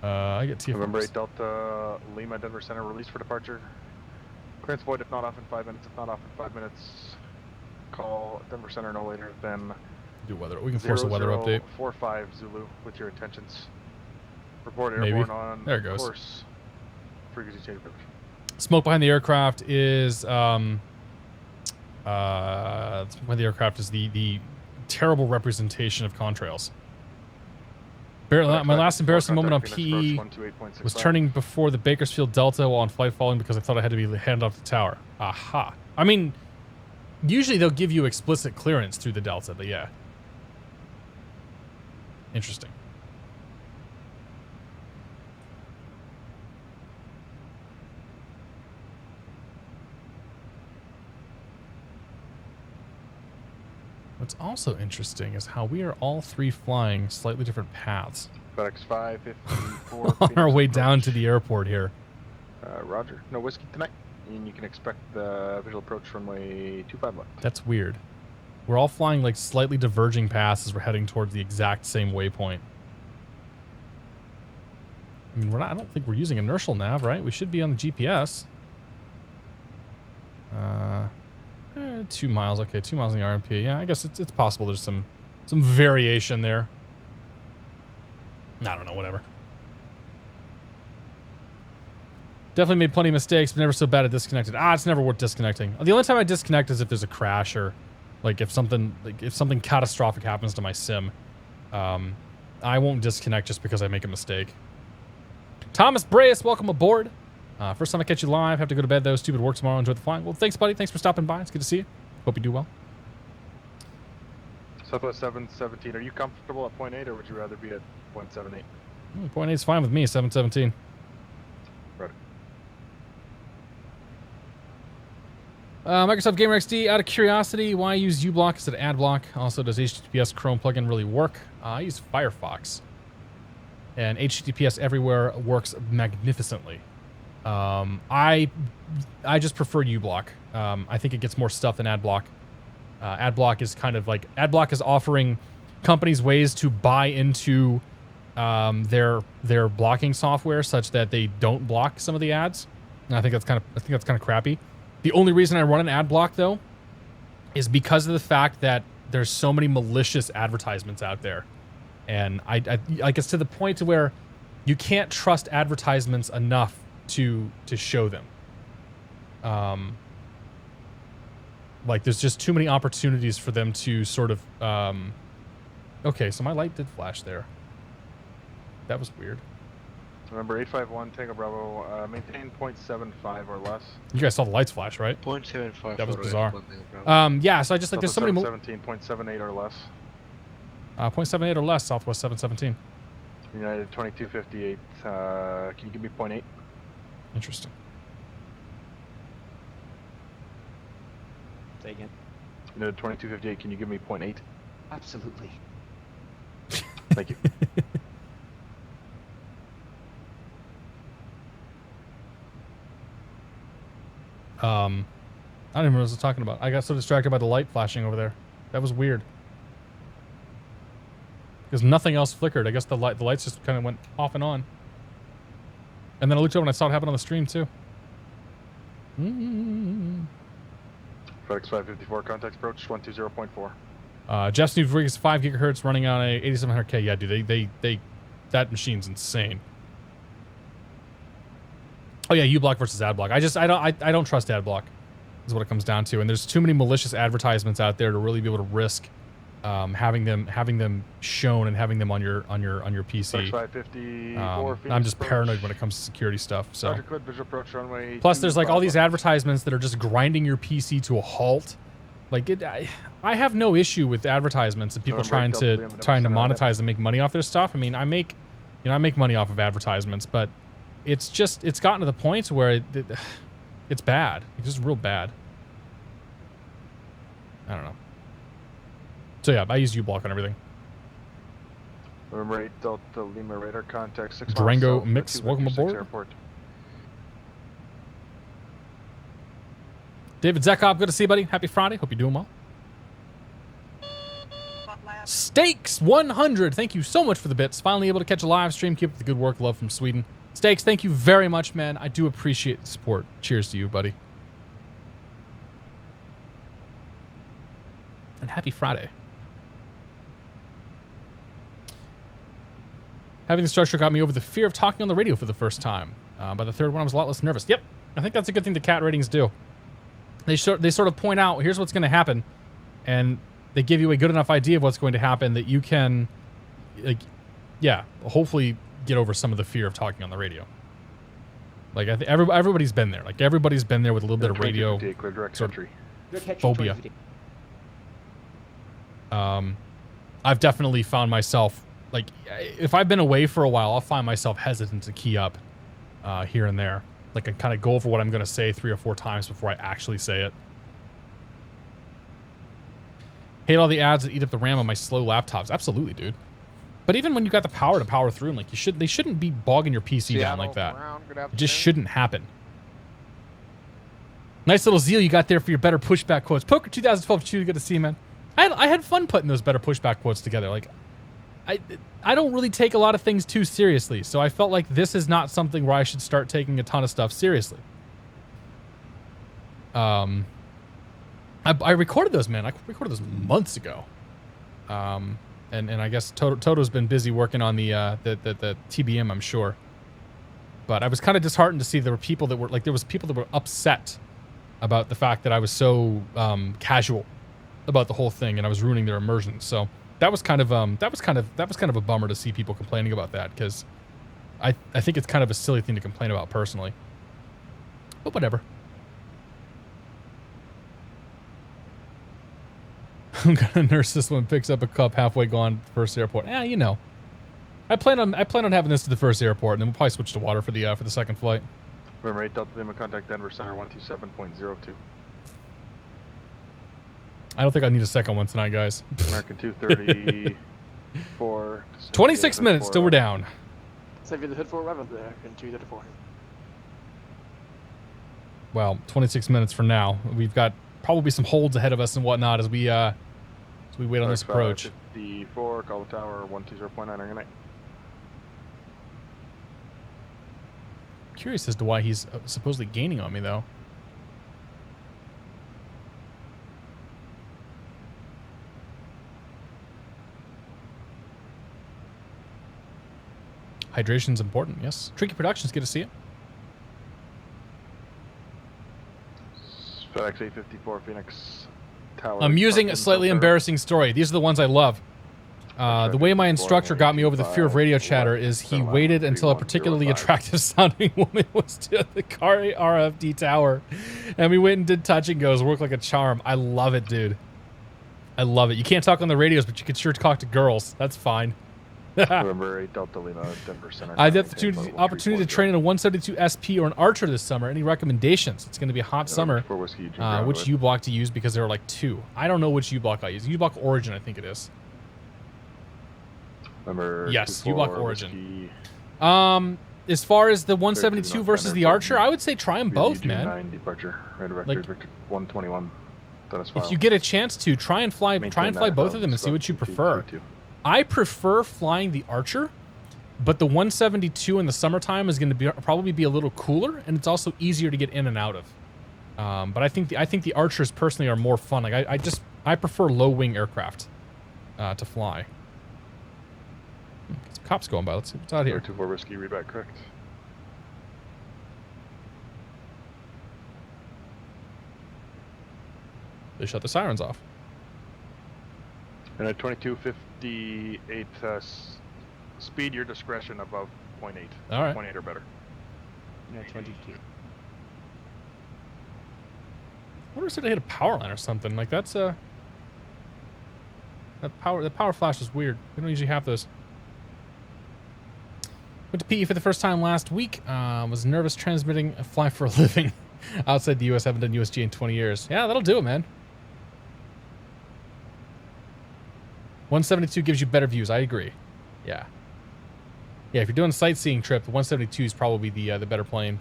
I get TFM. November 8 Delta Lima Denver Center release for departure. Clearance void if not off in 5 minutes. If not off in 5 minutes, call Denver Center no later than Do weather. We can force a weather update. 45 Zulu with your intentions. Report Maybe. airborne on There it goes. course. Frequency change approach. Smoke behind the aircraft is behind the aircraft is the terrible representation of contrails. My last embarrassing moment on P was turning before the Bakersfield Delta while on flight following because I thought I had to be handed off the tower. Aha. I mean, usually they'll give you explicit clearance through the Delta, but yeah. Interesting. What's also interesting is how we are all three flying slightly different paths. FedEx 554. On our way down to the airport here. Roger. No whiskey tonight. And you can expect the visual approach runway 25 left. That's weird. We're all flying like slightly diverging paths as we're heading towards the exact same waypoint. I mean, I don't think we're using inertial nav, right? We should be on the GPS. 2 miles. Okay, 2 miles in the RMP. Yeah, I guess it's possible there's some variation there. I don't know, whatever. Definitely made plenty of mistakes, but never so bad at disconnected. It's never worth disconnecting. The only time I disconnect is if there's a crash or like if something catastrophic happens to my sim. I won't disconnect just because I make a mistake. Thomas Breas, welcome aboard. First time I catch you live. Have to go to bed though. Stupid work tomorrow. Enjoy the flying. Well, thanks, buddy. Thanks for stopping by. It's good to see you. Hope you do well. Southwest 717. Are you comfortable at 0.8 or would you rather be at 0.78? 0.8 is fine with me. 717. Right. Microsoft Gamer XD. Out of curiosity, why use uBlock instead of AdBlock? Also, does HTTPS Chrome plugin really work? I use Firefox, and HTTPS everywhere works magnificently. I just prefer uBlock. I think it gets more stuff than AdBlock. AdBlock is kind of like AdBlock is offering companies ways to buy into their blocking software such that they don't block some of the ads. And I think that's kind of crappy. The only reason I run an AdBlock though is because of the fact that there's so many malicious advertisements out there, and I guess to the point to where you can't trust advertisements enough to show them. Like there's just too many opportunities for them to sort of okay, so my light did flash there. That was weird. Remember 851 Tango Bravo, maintain 0.75 or less. You guys saw the lights flash, right? 0.75. That was for bizarre. Bravo. Yeah, so I just like there's so many 17, 0.78 or less. 0.78 or less, Southwest 717. United 2258, can you give me 0.8? Interesting. Say again. United 2258, can you give me 0.8? Absolutely. Thank you. I don't even remember what I was talking about. I got so distracted by the light flashing over there. That was weird. Because nothing else flickered. I guess the lights just kind of went off and on. And then I looked over and I saw it happen on the stream too. FedEx 554, contact approach 120.4. Jeff's new rig is 5 gigahertz running on a 8700K. Yeah, dude, they that machine's insane. Oh yeah, uBlock versus AdBlock. I don't trust AdBlock. Is what it comes down to. And there's too many malicious advertisements out there to really be able to risk having them shown and having them on your PC. 554, I'm just paranoid when it comes to security stuff. So Roger, cleared, visual approach runway plus there's like all these 25 advertisements that are just grinding your PC to a halt. Like I have no issue with advertisements and people trying to monetize and make money off their stuff. I mean, I make money off of advertisements, but it's gotten to the point where it's bad. It's just real bad. I don't know. So yeah, I use U-block on everything. Remember 8 Delta Lima radar contact 6 Durango miles south, Mix, 2 welcome Vector 6 aboard. Airport. David Zekop, good to see you, buddy. Happy Friday. Hope you're doing well. Stakes 100. Thank you so much for the bits. Finally able to catch a live stream. Keep up the good work. Love from Sweden. Stakes, thank you very much, man. I do appreciate the support. Cheers to you, buddy. And happy Friday. Having the structure got me over the fear of talking on the radio for the first time. By the third one, I was a lot less nervous. Yep, I think that's a good thing the cat ratings do. They sort of point out, here's what's going to happen, and they give you a good enough idea of what's going to happen that you can, like, yeah, hopefully get over some of the fear of talking on the radio. Like, I think everybody's been there. Like, everybody's been there with a little bit of radio Clear direct sort of entry. phobia. I've definitely found myself, like, if I've been away for a while, I'll find myself hesitant to key up here and there. Like, I kind of go over what I'm going to say 3 or 4 times before I actually say it. Hate all the ads that eat up the RAM on my slow laptops. Absolutely, dude. But even when you got the power to power through them, like, they shouldn't be bogging your PC down like that. It just shouldn't happen. Nice little zeal you got there for your better pushback quotes. Poker 2012 too, good to see you, man. I had fun putting those better pushback quotes together. Like, I don't really take a lot of things too seriously, so I felt like this is not something where I should start taking a ton of stuff seriously. I recorded those, man. I recorded those months ago. And I guess Toto's been busy working on the TBM, I'm sure. But I was kind of disheartened to see there were people that were upset about the fact that I was so casual about the whole thing and I was ruining their immersion. So that was kind of a bummer to see people complaining about that, because I think it's kind of a silly thing to complain about personally. But whatever. I'm gonna nurse this one. Picks up a cup halfway gone first airport. You know, I plan on having this to the first airport, and then we'll probably switch to water for the second flight. Remember 8 Delta Lima contact Denver Center 127.02. I don't think I need a second one tonight, guys. American 234. 26 minutes till we're down. Save you the hood for 11 there, and 234. Well, 26 minutes from now. We've got probably some holds ahead of us and whatnot as we wait on this approach. 54, call the tower 120.9 good night. Curious as to why he's supposedly gaining on me, though. Hydration's important, yes. Tricky Productions, good to see you. FedEx 854 Phoenix Tower. Amusing, slightly embarrassing story. These are the ones I love. The way my instructor got me over the fear of radio chatter is he waited until a particularly attractive sounding woman was at the car RFD tower, and we went and did touch and goes. Worked like a charm. I love it, dude. I love it. You can't talk on the radios, but you can sure talk to girls. That's fine. Remember 8 Delta Lima Denver Center. I had the opportunity to train in a 172 SP or an Archer this summer. Any recommendations? It's going to be a hot summer. Which U-block to use, because there are like 2. I don't know which U-block I use. U-block Origin, I think it is. Remember yes, U-block Origin. As far as the 172 versus the Archer, I would say try them both, man. Departure. Like, 121. If you get a chance to, try and fly both of them and see what you prefer. I prefer flying the Archer, but the 172 in the summertime is going to probably be a little cooler, and it's also easier to get in and out of. But I think the Archers personally are more fun. Like I prefer low wing aircraft to fly. Some cops going by. Let's see what's out here. 24 Whiskey, read back correct. They shut the sirens off. And at 2258, speed your discretion above 0.8. All right. 0.8 or better. Yeah, 22. I wonder if I hit a power line or something. Like that power flash is weird. We don't usually have those. Went to PE for the first time last week. Was nervous transmitting a fly for a living outside the U.S. Haven't done USG in 20 years. Yeah, that'll do it, man. 172 gives you better views. I agree. Yeah. Yeah, if you're doing a sightseeing trip, the 172 is probably the better plane.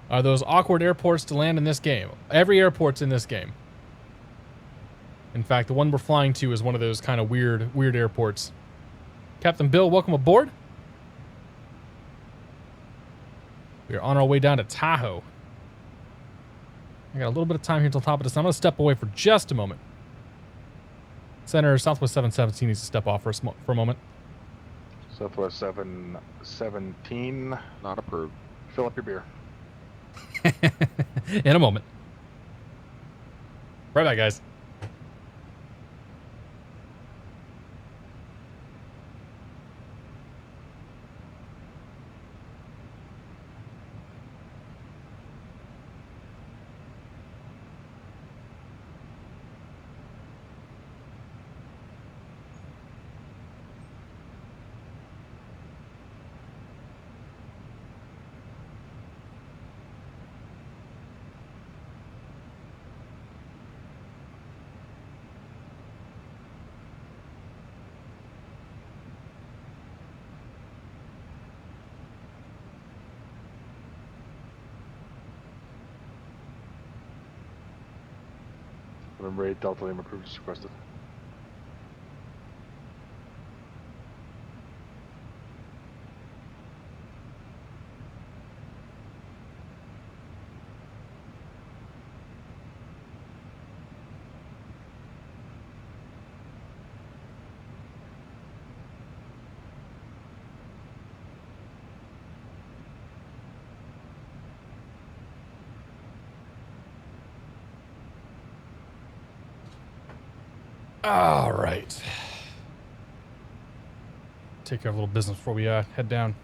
Are those awkward airports to land in this game? Every airport's in this game. In fact, the one we're flying to is one of those kind of weird airports. Captain Bill, welcome aboard. We are on our way down to Tahoe. I got a little bit of time here until top of this. I'm going to step away for just a moment. Center Southwest 717 needs to step off for a moment. Southwest 717, not approved. Fill up your beer. In a moment. Right back, guys. November 8, Delta Lima approved as requested. All right. Take care of a little business before we head down.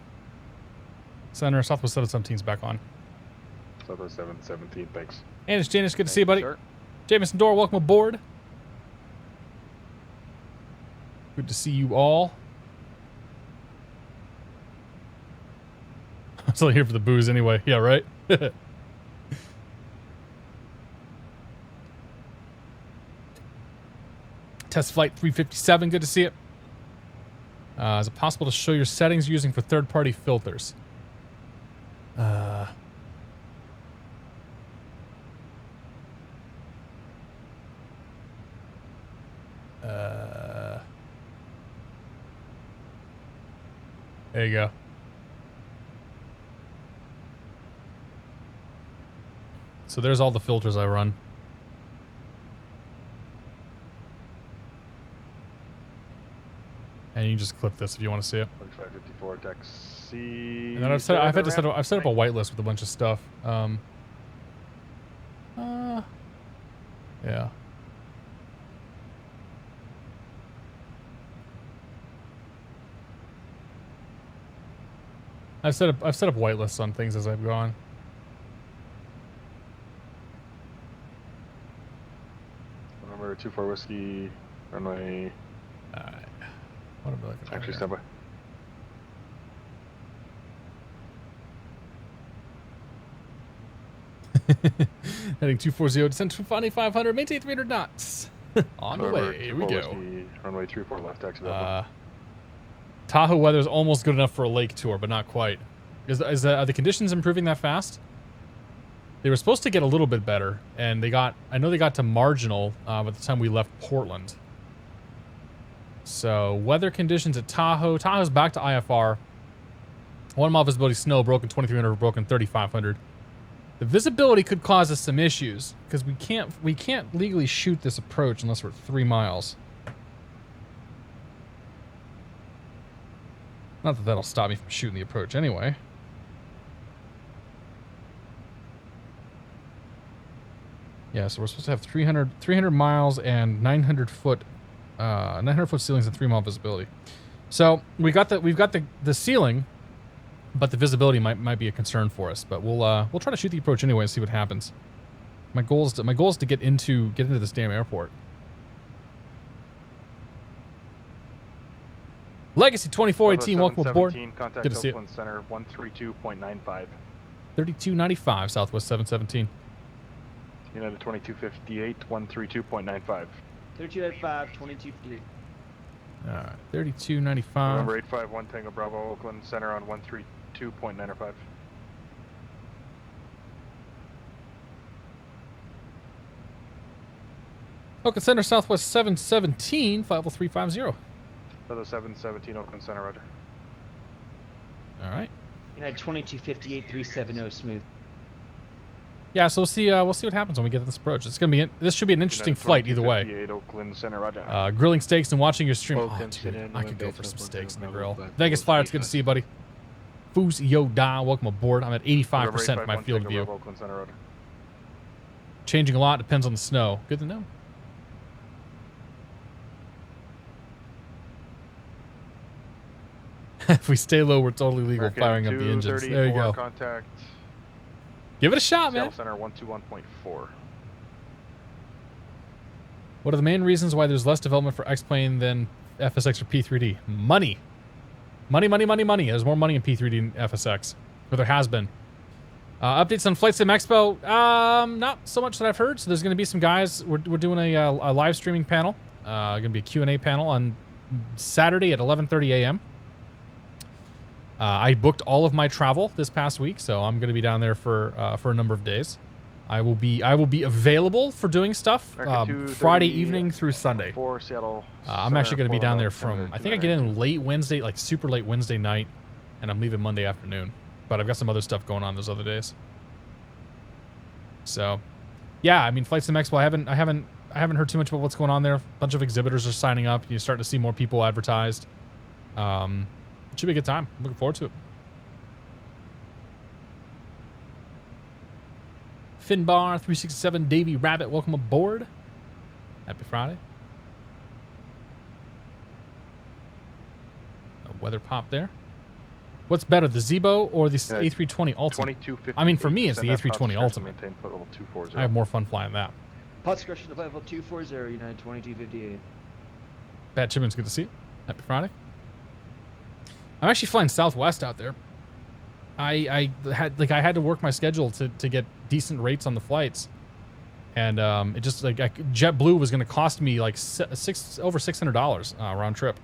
Center, Southwest 717's back on. Southwest 717, thanks. And it's Janus, good to see you, buddy. Jameson Dora, welcome aboard. Good to see you all. I'm still here for the booze anyway. Yeah, right? Test flight 357, good to see it. Is it possible to show your settings using for third-party filters? There you go. So there's all the filters I run. And you can just clip this if you want to see it. 2554 taxi. And then I've set up a whitelist with a bunch of stuff. Yeah. I've set up whitelists on things as I've gone. Number 24 whiskey, runway. Alright. What am I looking at? Actually, stand by. Heading 240, descend to 500, maintain 300 knots. On the way, here we go. Whiskey, runway 34 left, taxi. Tahoe weather is almost good enough for a lake tour, but not quite. Are the conditions improving that fast? They were supposed to get a little bit better, and I know they got to marginal by the time we left Portland. So, weather conditions at Tahoe. Tahoe's back to IFR. 1 mile visibility snow, broken 2300, broken 3500. The visibility could cause us some issues, because we can't legally shoot this approach unless we're at 3 miles. Not that that'll stop me from shooting the approach anyway. Yeah, so we're supposed to have 300 miles and 900 foot ceilings and 3 mile visibility. So we've got the ceiling, but the visibility might be a concern for us. But we'll try to shoot the approach anyway and see what happens. My goal is to get into this damn airport. Legacy 2418, welcome aboard. Contact Good to see you. Oakland Center 132.95. 3295 Southwest 717. United 2258, 132.95. 3285, 2258. All right, 3295. November 851 Tango Bravo, Oakland Center on 132.95. Oakland Center, Southwest 717, flight level 350. For the 717 Oakland Center, roger. All right. United 2258, 370, smooth. Yeah, so we'll see what happens when we get to this approach. This should be an interesting United flight either way. 2258 Oakland Center, roger. Grilling steaks and watching your stream. Oh, Oakland dude, Center, I could go November for some 851 steaks in the Tango grill. Bravo, Vegas Flyer, it's good to see you, buddy. Foos Yo Da, welcome aboard. I'm at 85% of my field view. Oakland Center, roger. Changing a lot, depends on the snow. Good to know. If we stay low, we're totally legal American firing up the engines. There you 234, go. Contact Give it a shot, man. Seattle Center 121.4. What are the main reasons why there's less development for X-Plane than FSX or P3D? Money. Money, money, money, money. There's more money in P3D than FSX. Or there has been. Updates on Flight Sim Expo. Not so much that I've heard. So there's going to be some guys. We're doing a live streaming panel. Going to be a Q&A panel on Saturday at 11:30 a.m. I booked all of my travel this past week, so I'm going to be down there for a number of days. I will be available for doing stuff Friday evening through Sunday. For Seattle. I'm actually going to be down there from, I think I get in late Wednesday, like super late Wednesday night, and I'm leaving Monday afternoon. But I've got some other stuff going on those other days. So, yeah, I mean, Flight Sim Expo, I haven't heard too much about what's going on there. A bunch of exhibitors are signing up. You're starting to see more people advertised. It should be a good time. I'm looking forward to it. Finbar 367 Davy Rabbit, welcome aboard. Happy Friday. A weather pop there. What's better, the Zibo or the A320 Ultimate? I mean, for me, it's the A320 Ultimate. I have more fun flying that. Pot discretion to level 240, United 2258. Bad Chipman's good to see you. Happy Friday. I'm actually flying Southwest out there. I had to work my schedule to get decent rates on the flights, and it just JetBlue was going to cost me like over $600 round trip.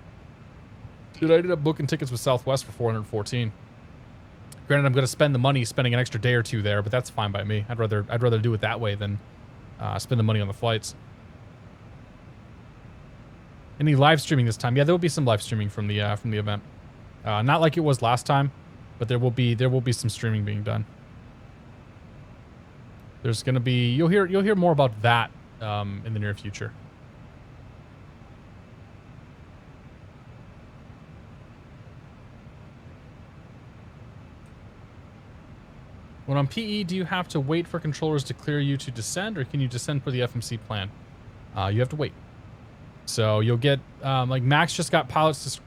Dude, I ended up booking tickets with Southwest for $414. Granted, I'm going to spend the money spending an extra day or two there, but that's fine by me. I'd rather do it that way than spend the money on the flights. Any live streaming this time? Yeah, there will be some live streaming from the event. Not like it was last time, but there will be some streaming being done. There's going to be you'll hear more about that in the near future. When on PE, do you have to wait for controllers to clear you to descend, or can you descend for the FMC plan? You have to wait. So you'll get like Max just got pilots.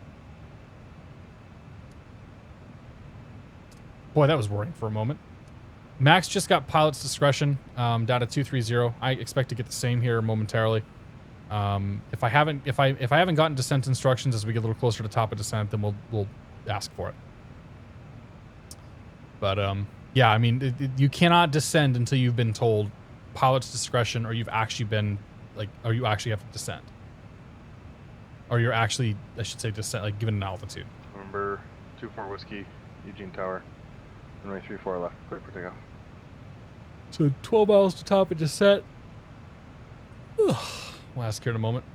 Boy, that was worrying for a moment. Max just got pilot's discretion down to 230. I expect to get the same here momentarily. If I haven't gotten descent instructions as we get a little closer to top of descent, then we'll ask for it. But yeah, I mean, you cannot descend until you've been told pilot's discretion, or you've actually been or you actually have to descend, or you're actually, I should say, descent, like given an altitude. Number 24 Whiskey, Eugene Tower. Runway 34 left, clear for takeoff. So 12 miles to top of descent. Ugh. We'll ask here in a moment.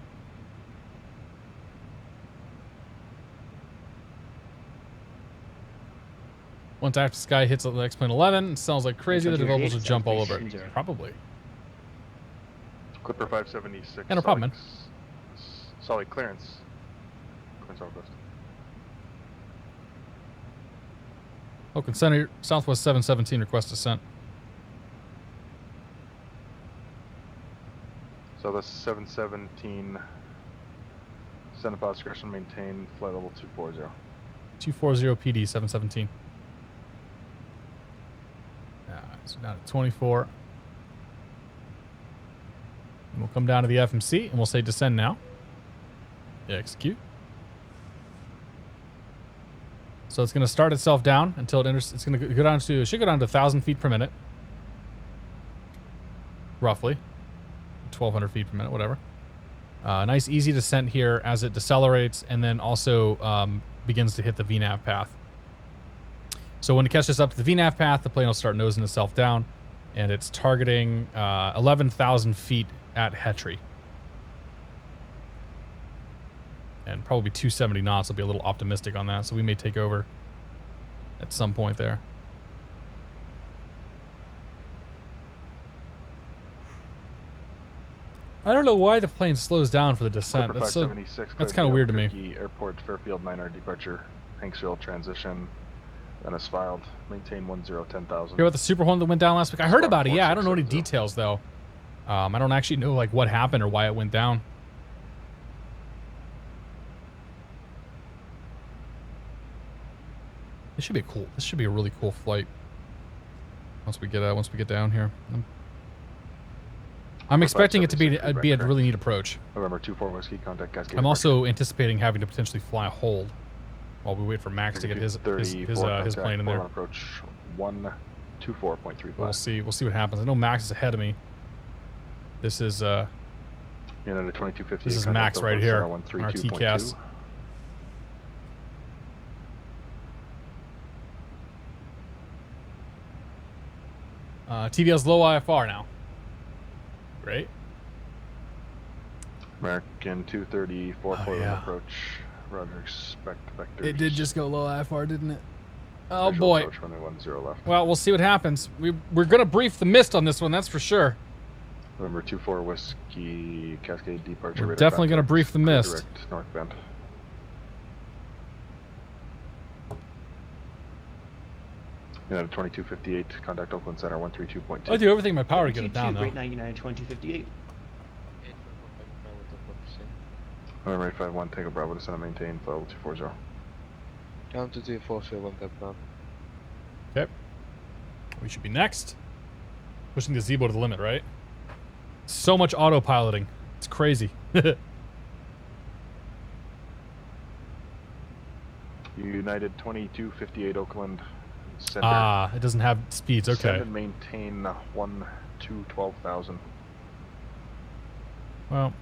Once after Sky hits the X-Plane 11, it sounds like crazy. The developers will jump all over it. Probably. Clipper 576. Yeah, no problem, man. Solid clearance. Clearance Southwest. Oakland Center, Southwest 717, request descent. So that's 717. Send pilot discretion, maintain flight level 240. 240 PD 717. So down to 24. And we'll come down to the FMC and we'll say descend now. Execute. So it's going to start itself down until it enters. It's going to go down to, it should go down to 1,000 feet per minute. roughly. 1,200 feet per minute, whatever. Nice easy descent here as it decelerates and then also begins to hit the VNAV path. So when it catches up to the VNAV path, the plane will start nosing itself down, and it's targeting 11,000 feet at Hetry. And probably 270 knots. I'll be a little optimistic on that, so we may take over at some point there. I don't know why the plane slows down for the descent. That's kind of weird to me. Airport Fairfield 9R departure, Hanksville transition, then is filed. Maintain 10,000. Hear about the Super Hornet that went down last week? I heard about it. Yeah, I don't know any details though. I don't actually know like what happened or why it went down. This should be cool. This should be a really cool flight. Once we get down here. I'm expecting it to be a really neat approach. November 24 Whiskey, contact Cascade. I'm also anticipating having to potentially fly a hold while we wait for Max to get his plane in there. Approach 124.35. We'll see what happens. I know Max is ahead of me. This is United 2250. This is Max right here. Our TCAS. TVL's low IFR now. Great. American 230, 440 approach. Roger, expect vectors. It did just go low IFR, didn't it? Oh boy. Approach, runway 10 left. Well, we'll see what happens. We're gonna brief the mist on this one, that's for sure. November 24 Whiskey, Cascade departure. We're definitely gonna brief the mist. Direct northbound. United 2258, contact Oakland Center 132.2. I do everything in my power to get it down, though. Great 99, 2258. November 851, Tango Bravo, descend and maintain, flight level 240. Down to 240 on that plan. Okay. We should be next. Pushing the Zibo to the limit, right? So much autopiloting. It's crazy. United 2258, Oakland Center. It doesn't have speeds. Okay. Send and maintain 12,000. Well,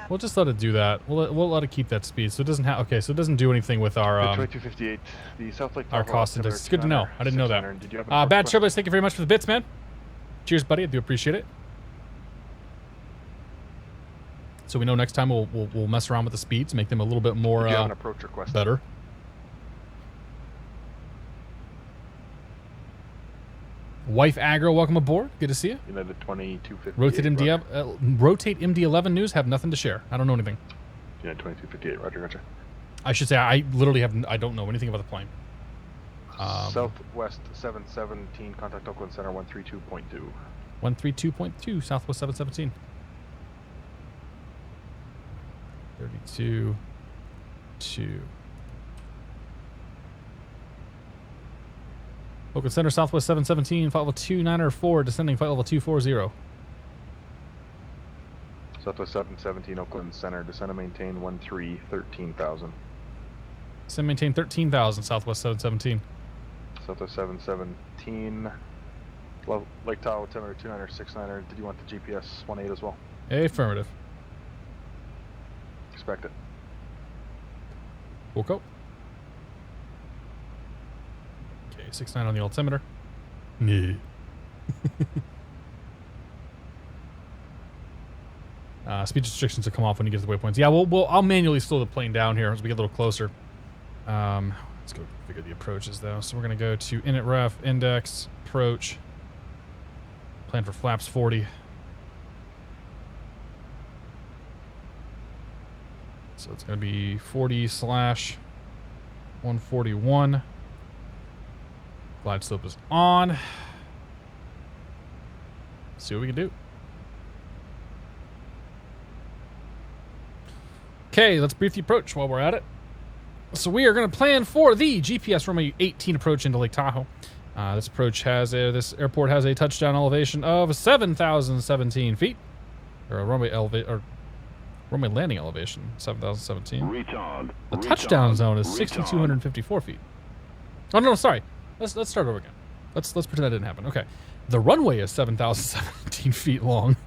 we'll just let it do that. We'll let it keep that speed. So it doesn't have. Okay, so it doesn't do anything with our 2258. The South Lake. Our cost index. It's good to know. I didn't know that. Bad Turbos, thank you very much for the bits, man. Cheers, buddy. I do appreciate it. So we know next time we'll mess around with the speeds, make them a little bit more an approach request? Better. Wife Aggro, welcome aboard. Good to see you. United 2258. Rotate MD11 news. Have nothing to share. I don't know anything. United 2258. Roger, gotcha. I should say I literally I don't know anything about the plane. Southwest 717. Contact Oakland Center 132.2. 132.2. Southwest 717. 32.2. Oakland Center, Southwest 717, flight level 294, descending flight level 240. Southwest 717, Oakland Center, descend and maintain 13,000. Descend and maintain 13,000, Southwest 717. Southwest 717, Lake Tahoe, 10 29er, 69er. Did you want the GPS 18 as well? Affirmative. Expect it. We'll go. 69 on the altimeter. Yeah. Speed restrictions will come off when you get to the waypoints. Yeah, I'll manually slow the plane down here as we get a little closer. Let's go figure the approaches though. So we're gonna go to init ref, index, approach. Plan for flaps 40. So it's gonna be 40/141. Glide slope is on. See what we can do. Okay, let's brief the approach while we're at it. So we are going to plan for the GPS runway 18 approach into Lake Tahoe. This airport has a touchdown elevation of 7,017 feet, or a runway landing elevation 7,017. The touchdown zone is 6,254 feet. Oh no, sorry. Let's start over again. Let's pretend that didn't happen. Okay. The runway is 7,017 feet long.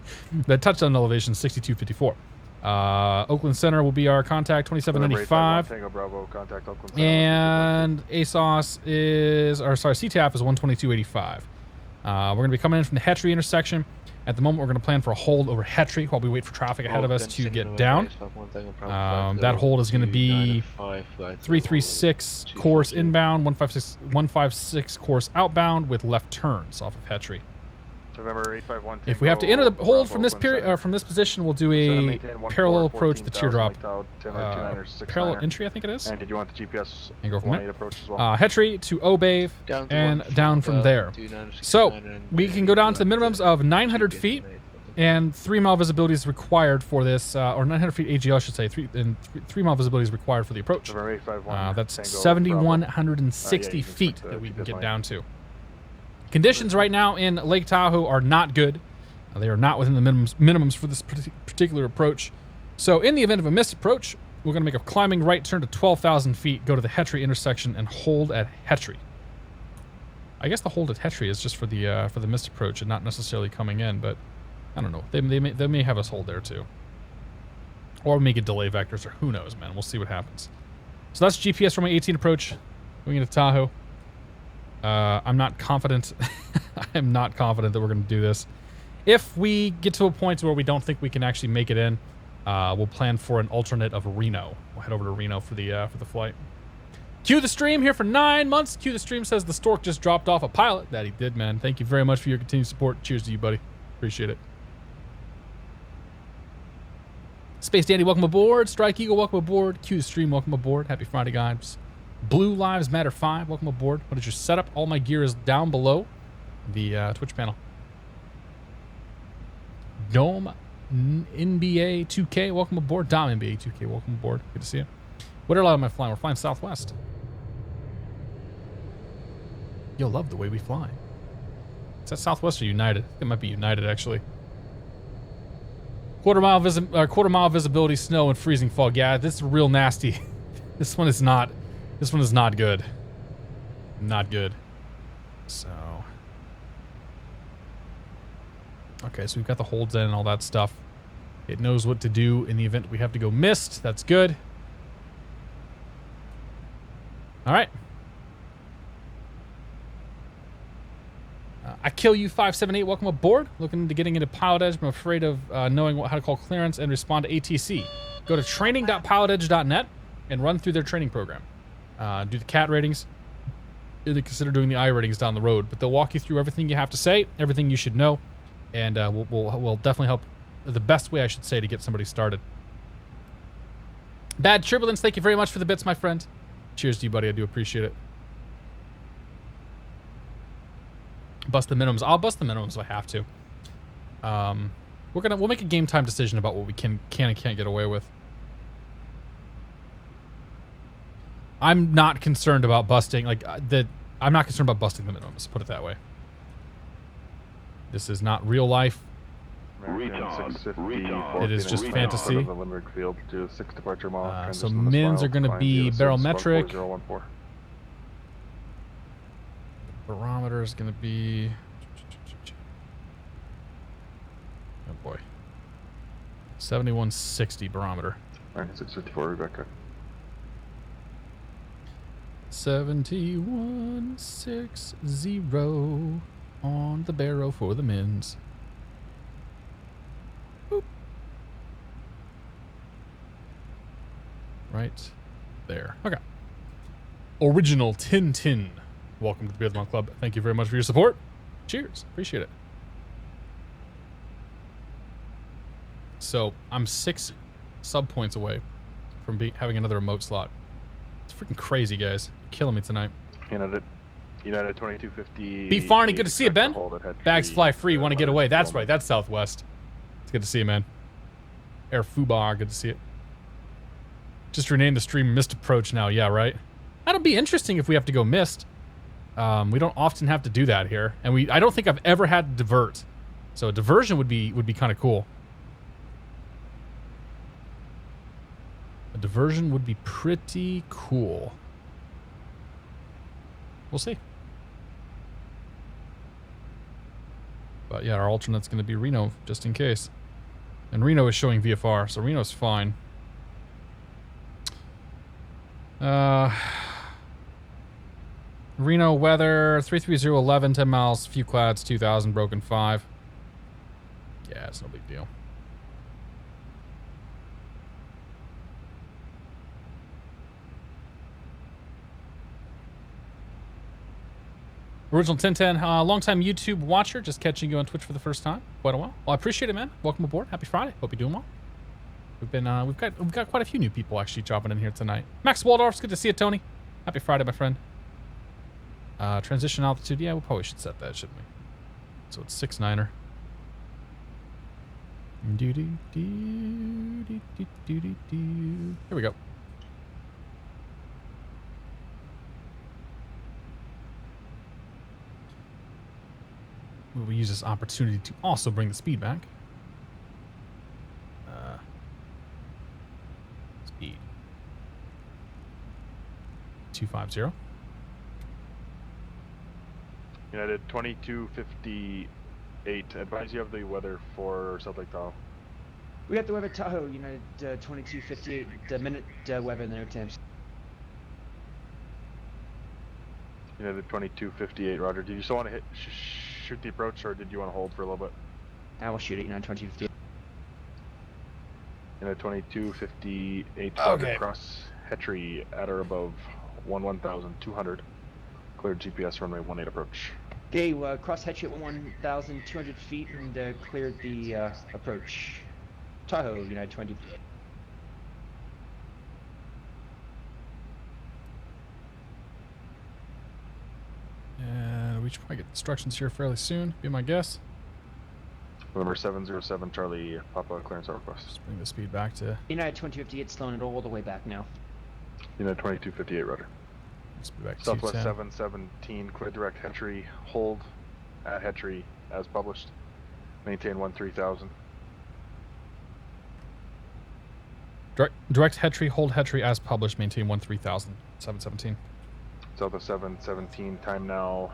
The touchdown elevation is 6254. Oakland Center will be our contact, 2795. Tango Bravo, contact Oakland Center. And ASOS is, or sorry, CTAF is 12285. We're going to be coming in from the Hetry intersection. At the moment, we're going to plan for a hold over Hetry while we wait for traffic ahead of us to get down. That hold is going to be 336 course inbound, 156 course outbound with left turns off of Hetry. November 851. If we have to enter the hold from this period, from this position, we'll do a parallel approach to the teardrop. Parallel entry, I think it is. And did you want the GPS and go from there? approach as well? Hetry to Obave and down from there. So we can go down to the minimums of 900 feet and 3 mile visibility is required for this, or 900 feet AGL, I should say. 3 mile visibility is required for the approach. That's 7,160 feet that we can get down to. Conditions right now in Lake Tahoe are not good. They are not within the minimums for this particular approach. So in the event of a missed approach, we're going to make a climbing right turn to 12,000 feet, go to the Hetry intersection, and hold at Hetry. I guess the hold at Hetry is just for the missed approach and not necessarily coming in, but I don't know. They may have us hold there too. Or make it delay vectors, or who knows, man. We'll see what happens. So that's GPS runway 18 approach going into Tahoe. I'm not confident. I'm not confident that we're going to do this. If we get to a point where we don't think we can actually make it in, we'll plan for an alternate of Reno. We'll head over to Reno for the flight. Cue the stream here for 9 months. Cue the stream says the stork just dropped off a pilot. That he did, man. Thank you very much for your continued support. Cheers to you, buddy. Appreciate it. Space Dandy, welcome aboard. Strike Eagle, welcome aboard. Cue the stream, welcome aboard. Happy Friday, guys. Blue Lives Matter 5, welcome aboard. What is your setup? All my gear is down below the Twitch panel. Dome NBA 2K, welcome aboard. Dom NBA 2K, welcome aboard. Good to see you. What airline am I flying? We're flying Southwest. You'll love the way we fly. Is that Southwest or United? I think it might be United, actually. Quarter mile visibility, snow, and freezing fog. Yeah, this is real nasty. This one is not good. Not good. So. Okay, so we've got the holds in and all that stuff. It knows what to do in the event we have to go missed. That's good. All right. I kill you 578. Welcome aboard. Looking into getting into PilotEdge. I'm afraid of knowing how to call clearance and respond to ATC. Go to training.pilotedge.net and run through their training program. Do the CAT ratings. They consider doing the I ratings down the road, but they'll walk you through everything you have to say, everything you should know, and we'll definitely help. The best way, I should say, to get somebody started. Bad Turbulence, thank you very much for the bits, my friend. Cheers to you, buddy. I do appreciate it. Bust the minimums. I'll bust the minimums if I have to. We'll make a game time decision about what we can and can't get away with. I'm not concerned about busting I'm not concerned about busting the minimums. Put it that way. This is not real life. It is just fantasy. So mins are going to be barometric. Barometer is going to be... Oh boy. 7160 barometer. Alright, 654 Rebecca. 7160 on the barrow for the mins. Boop. Right there. Okay. Original Tintin. Welcome to the Beardlawn Club. Thank you very much for your support. Cheers. Appreciate it. So, I'm 6 sub points away from having another remote slot. It's freaking crazy, guys. You're killing me tonight. United 2250. B. Farney, good to see you, Ben. Bags fly free. Want to get away. That's right. That's Southwest. It's good to see you, man. Air Fubar. Good to see it. Just renamed the stream Missed Approach now. Yeah, right? That'll be interesting if we have to go missed. We don't often have to do that here. And I don't think I've ever had to divert. So a diversion would be kind of cool. A diversion would be pretty cool. We'll see. But yeah, our alternate's going to be Reno, just in case. And Reno is showing VFR, so Reno's fine. Reno weather, 33011, 10 miles, few clouds, 2,000, broken 5. Yeah, it's no big deal. Original 1010, long-time YouTube watcher, just catching you on Twitch for the first time. Quite a while. Well, I appreciate it, man. Welcome aboard. Happy Friday. Hope you're doing well. We've got quite a few new people actually dropping in here tonight. Max Waldorf's good to see you, Tony. Happy Friday, my friend. Transition altitude. Yeah, we probably should set that, shouldn't we? So it's 6-9er. Here we go. We will use this opportunity to also bring the speed back. Speed 250. United 2258. Advise you of the weather for South Lake Tahoe. We got the weather Tahoe, United 2258 minute weather in the air temps. United 2258, Roger. Did you still want to shoot the approach, or did you want to hold for a little bit? I will shoot it, United 2258. United 2258, Okay. across Hetry at or above 11,200. Cleared GPS runway 18 approach. Okay, cross Hetchy at 1,200 feet and cleared the approach. Tahoe, United 20. And we should probably get instructions here fairly soon, be my guess. November 707, Charlie, Papa, clearance request. Just bring the speed back to United 2058, slowing it all the way back now. United 2258, Roger. speed back to Southwest 210. 717, clear direct Hetry, hold at Hetry as published. Maintain 13,000. Direct Hetry, hold Hetry as published, maintain 13,000. 717. Southwest 717, time now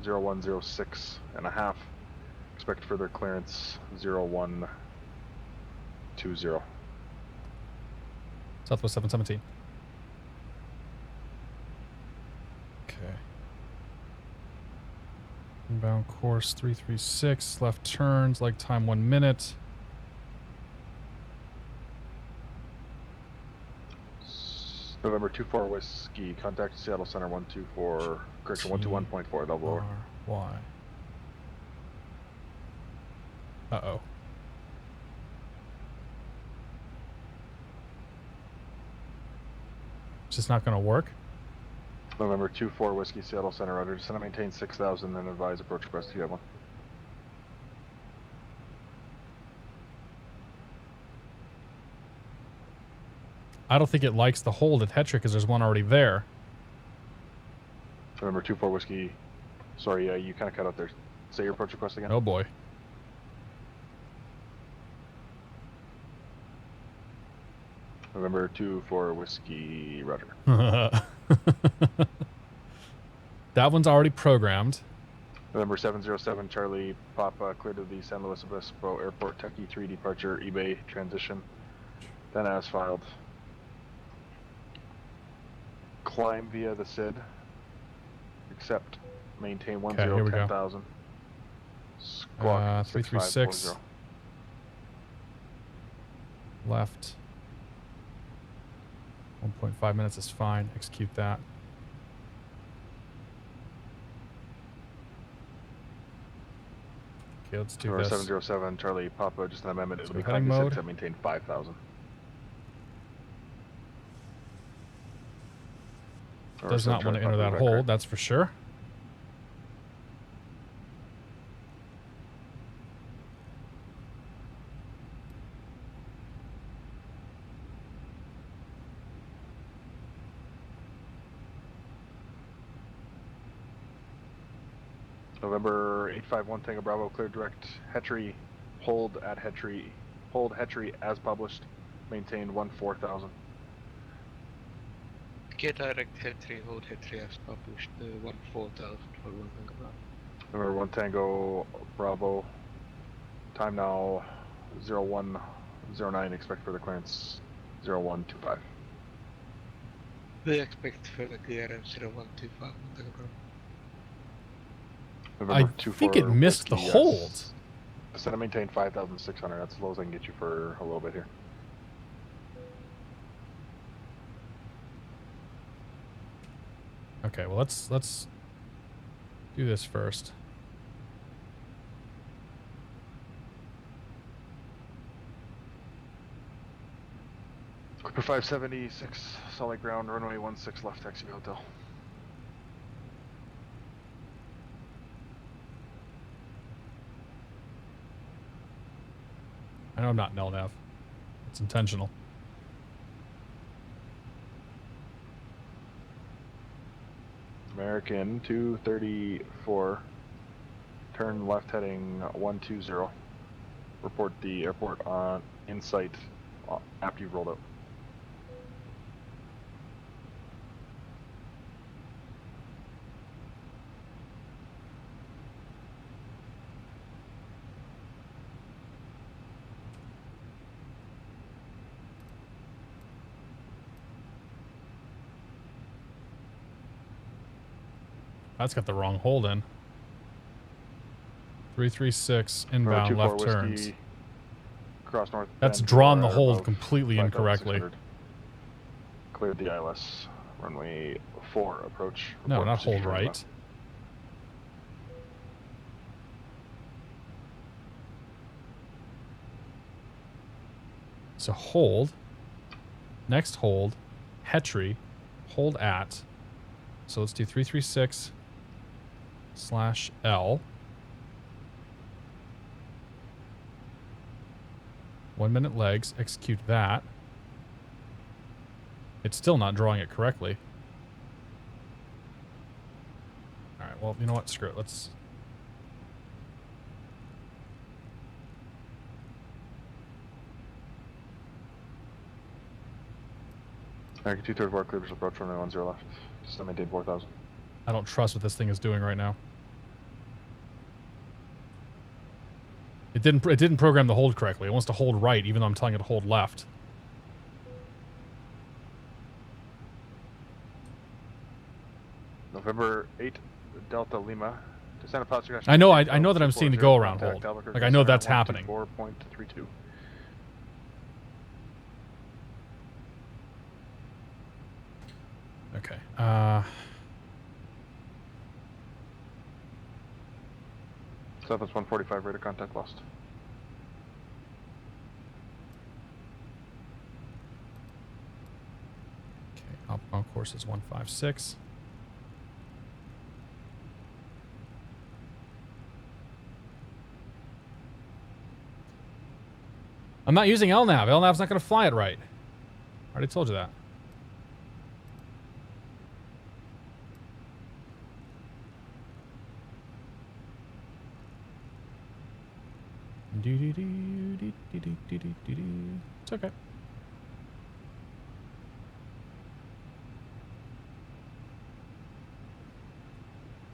0106 and a half. Expect further clearance 0120. Southwest 717. Okay. Inbound course 336, left turns, like time 1 minute. November 24 Whiskey, contact Seattle Center 124, correction 121.4, double over. Y. Uh-oh. It's just not going to work? November 24 Whiskey, Seattle Center, Roger. Descend and maintain 6,000 and advise approach request if you have one. I don't think it likes the hold at Hetry because there's one already there. November 24 Whiskey, sorry, you kind of cut out there. Say your approach request again. Oh boy. November 24 Whiskey, Roger. That one's already programmed. November 707 Charlie Papa, clear to the San Luis Obispo Airport, Techie 3 departure, eBay transition. Then as filed. Climb via the SID. Accept. Maintain 10, Okay, here we go. 10,000. Squawk 336. 6540. Left. 1.5 minutes is fine. Execute that. Okay, let's do November this. 707 Charlie Papa, just an amendment. It'll be heading climb mode. to maintain 5,000. Does not want to enter that hold, that's for sure. November 851 Tango Bravo, clear direct Hetry, hold at Hetry, hold Hetry as published, maintain 14,000. Get direct Hetry, hold Hetry as published, 14,000 for 1 Tango Bravo. November 1 Tango Bravo. Time now 0109. Expect further clearance 0125. We expect further clearance 0125. I think it missed the hold. I said I maintain 5,600. That's as low as I can get you for a little bit here. Okay, well let's do this first. Clipper 576, solid ground, runway 16 left, taxi hotel. I know I'm not Nelnav. It's intentional. American 234, turn left heading 120. Report the airport on in sight after you've rolled out. That's got the wrong hold in. 336 inbound left turns. Cross north. That's drawn the hold completely incorrectly. Cleared the ILS. Runway 4 approach. No, Report not hold position right. left. So hold. Next hold. Hetry. Hold at. So let's do 336/L. 1 minute legs. Execute that. It's still not drawing it correctly. Alright, well, you know what? Screw it. Let's... American 234 clears approach runway 10 left. Still maintain 4,000. I don't trust what this thing is doing right now. It didn't program the hold correctly. It wants to hold right, even though I'm telling it to hold left. November 8 Delta Lima. Descend a passenger. I know that I'm seeing the go around hold. Like I know that's happening. 4.32. Okay. Southwest 145 radar contact lost. Okay, outbound course is 156. I'm not using LNAV. LNAV's not going to fly it right. I already told you that. It's okay.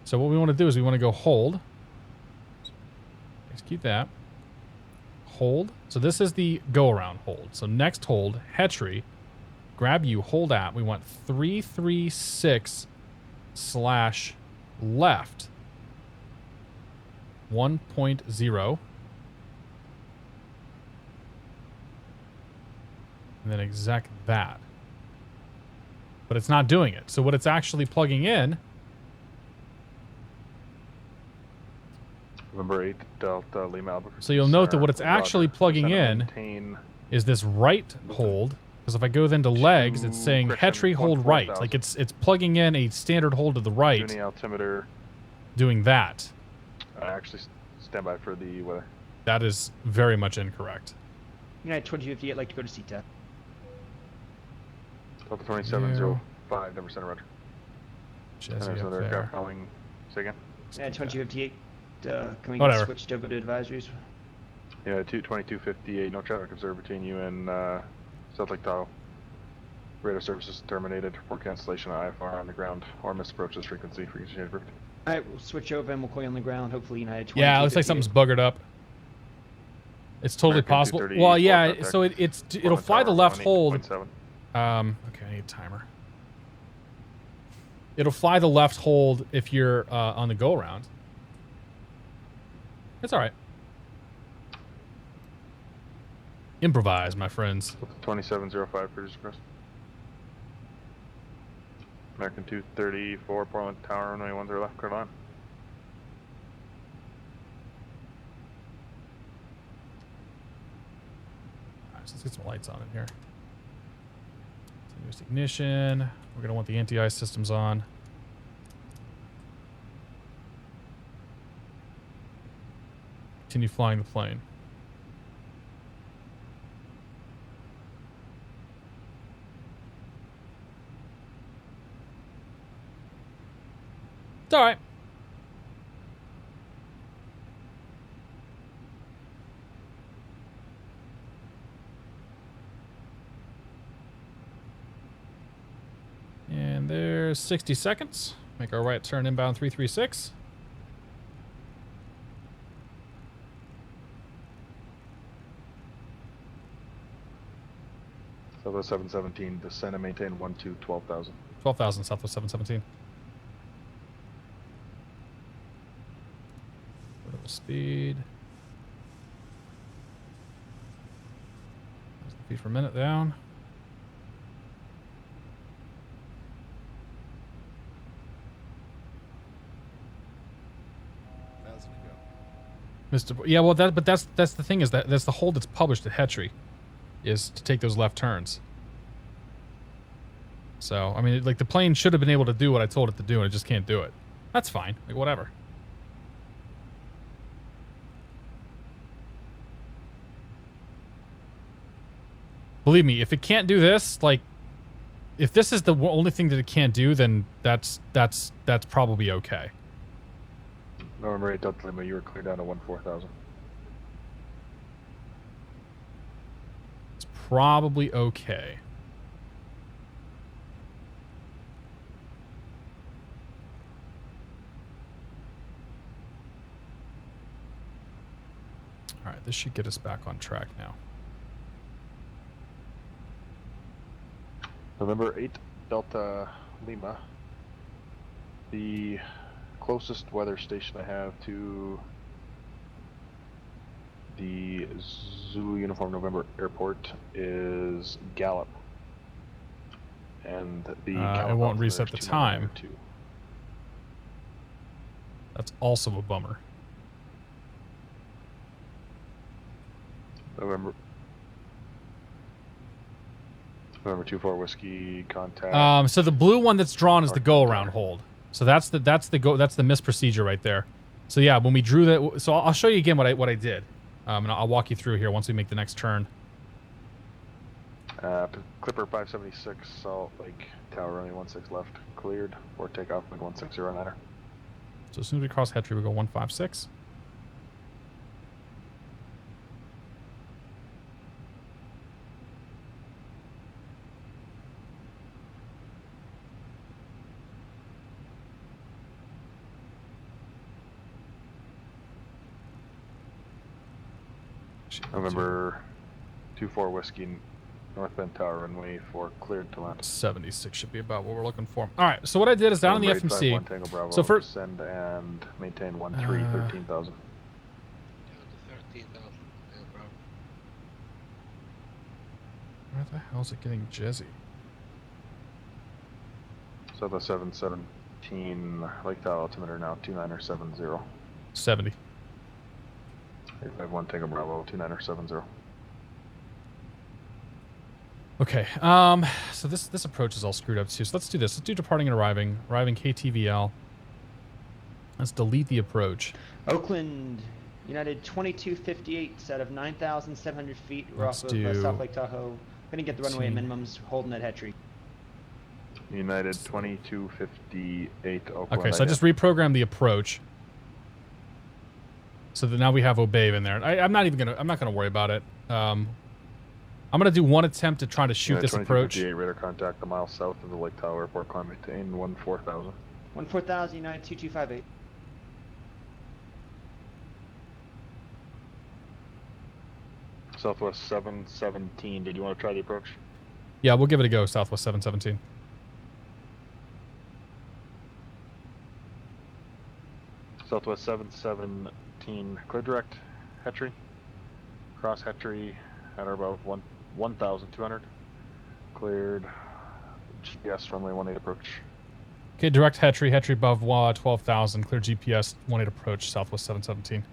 So what we want to do is we want to go hold. Execute that. Hold. So this is the go around hold. So next hold, Hetry, grab you, hold at. We want 336/left. 1.0. And then exec that. But it's not doing it. So what it's actually plugging in... November 8 Delta Lima Albuquerque. So you'll note that what it's actually plugging in is this right hold. Because if I go then to legs, it's saying Hetry hold right. Like it's plugging in a standard hold to the right. Altimeter. Doing that. I actually stand by for the weather. That is very much incorrect. United 2058, like to go to CTA. Delta 2705, number center roger. Jesse There's up another there. aircraft calling. Say again? United 2058, can we Whatever. get switched over to advisories? Yeah, 2258, no traffic observed between you and South Lake Tahoe. Radar services terminated. Report cancellation of IFR on the ground or misapproach this frequency. Frequency approved. All right, we'll switch over and we'll call you on the ground. Hopefully, United 22. Yeah, it looks like something's buggered up. It's totally American possible. 230, Well, yeah. contact. So it'll Portland fly the Tower, left hold. 18.7. Okay, I need a timer. It'll fly the left hold if you're on the go around. It's all right. Improvise, my friends. 2705 British Crest. American 234 Portland Tower, 91 left, clear line. All right, so let's get some lights on in here. Continuous ignition. We're gonna want the anti-ice systems on. Continue flying the plane. It's all right. And there's 60 seconds. Make our right turn inbound 336. Southwest 717, descend and maintain 12,000. 12,000 Southwest 717. Little speed. 1,000 feet per minute down. Mr. Yeah, well, that's the thing is that's the hold that's published at Hetry, is to take those left turns. So I mean, like the plane should have been able to do what I told it to do, and it just can't do it. That's fine. Like whatever. Believe me, if it can't do this, like, if this is the only thing that it can't do, then that's probably okay. November 8 Delta Lima, you were cleared down to 14,000. It's probably okay. All right, this should get us back on track now. November 8 Delta Lima. The closest weather station I have to the Zulu Uniform November Airport is Gallup. And the it won't reset the time. That's also a bummer. November 24 Whiskey contact. So the blue one that's drawn is the go around hold. So that's the miss procedure right there. So yeah, when we drew that, so I'll show you again what I did, and I'll walk you through here once we make the next turn. Clipper 576 Salt Lake Tower running 16 left cleared for takeoff with 160 niner. So as soon as we cross Hetry, we go 156. November 24 Whiskey North Bend Tower runway 4 cleared to land. 76 should be about what we're looking for. All right, so what I did is down in the FMC. Tango Bravo, So for descend and maintain 13, 13,000. 13,000. Where the hell is it getting jizzy? So the 717 Lake Tower altimeter now 2970. 70. 851 Tango Bravo 2970. Okay, so this approach is all screwed up too. So let's do this. Let's do departing and arriving. Arriving KTVL. Let's delete the approach. Oakland, United 2258, set of 9,700 feet. We're Let's off of do South Lake Tahoe. Gonna get the runway minimums, holding at Hetry. United 2258 Oakland. Okay, so I just reprogrammed the approach. So that now we have Obave in there. I'm not gonna worry about it. I'm gonna do one attempt to try to shoot this approach. 2258 radar contact a mile south of the Lake Tower Airport. Climb maintain 14,000. 14,000 United 2258. Southwest 717. Did you want to try the approach? Yeah, we'll give it a go, Southwest 717. Southwest 717. Clear direct. Hatchery. Cross hatchery at or above 1,200. Cleared. GPS runway 18 approach. Okay, direct hatchery above 12,000. Clear GPS 18 approach, Southwest 717.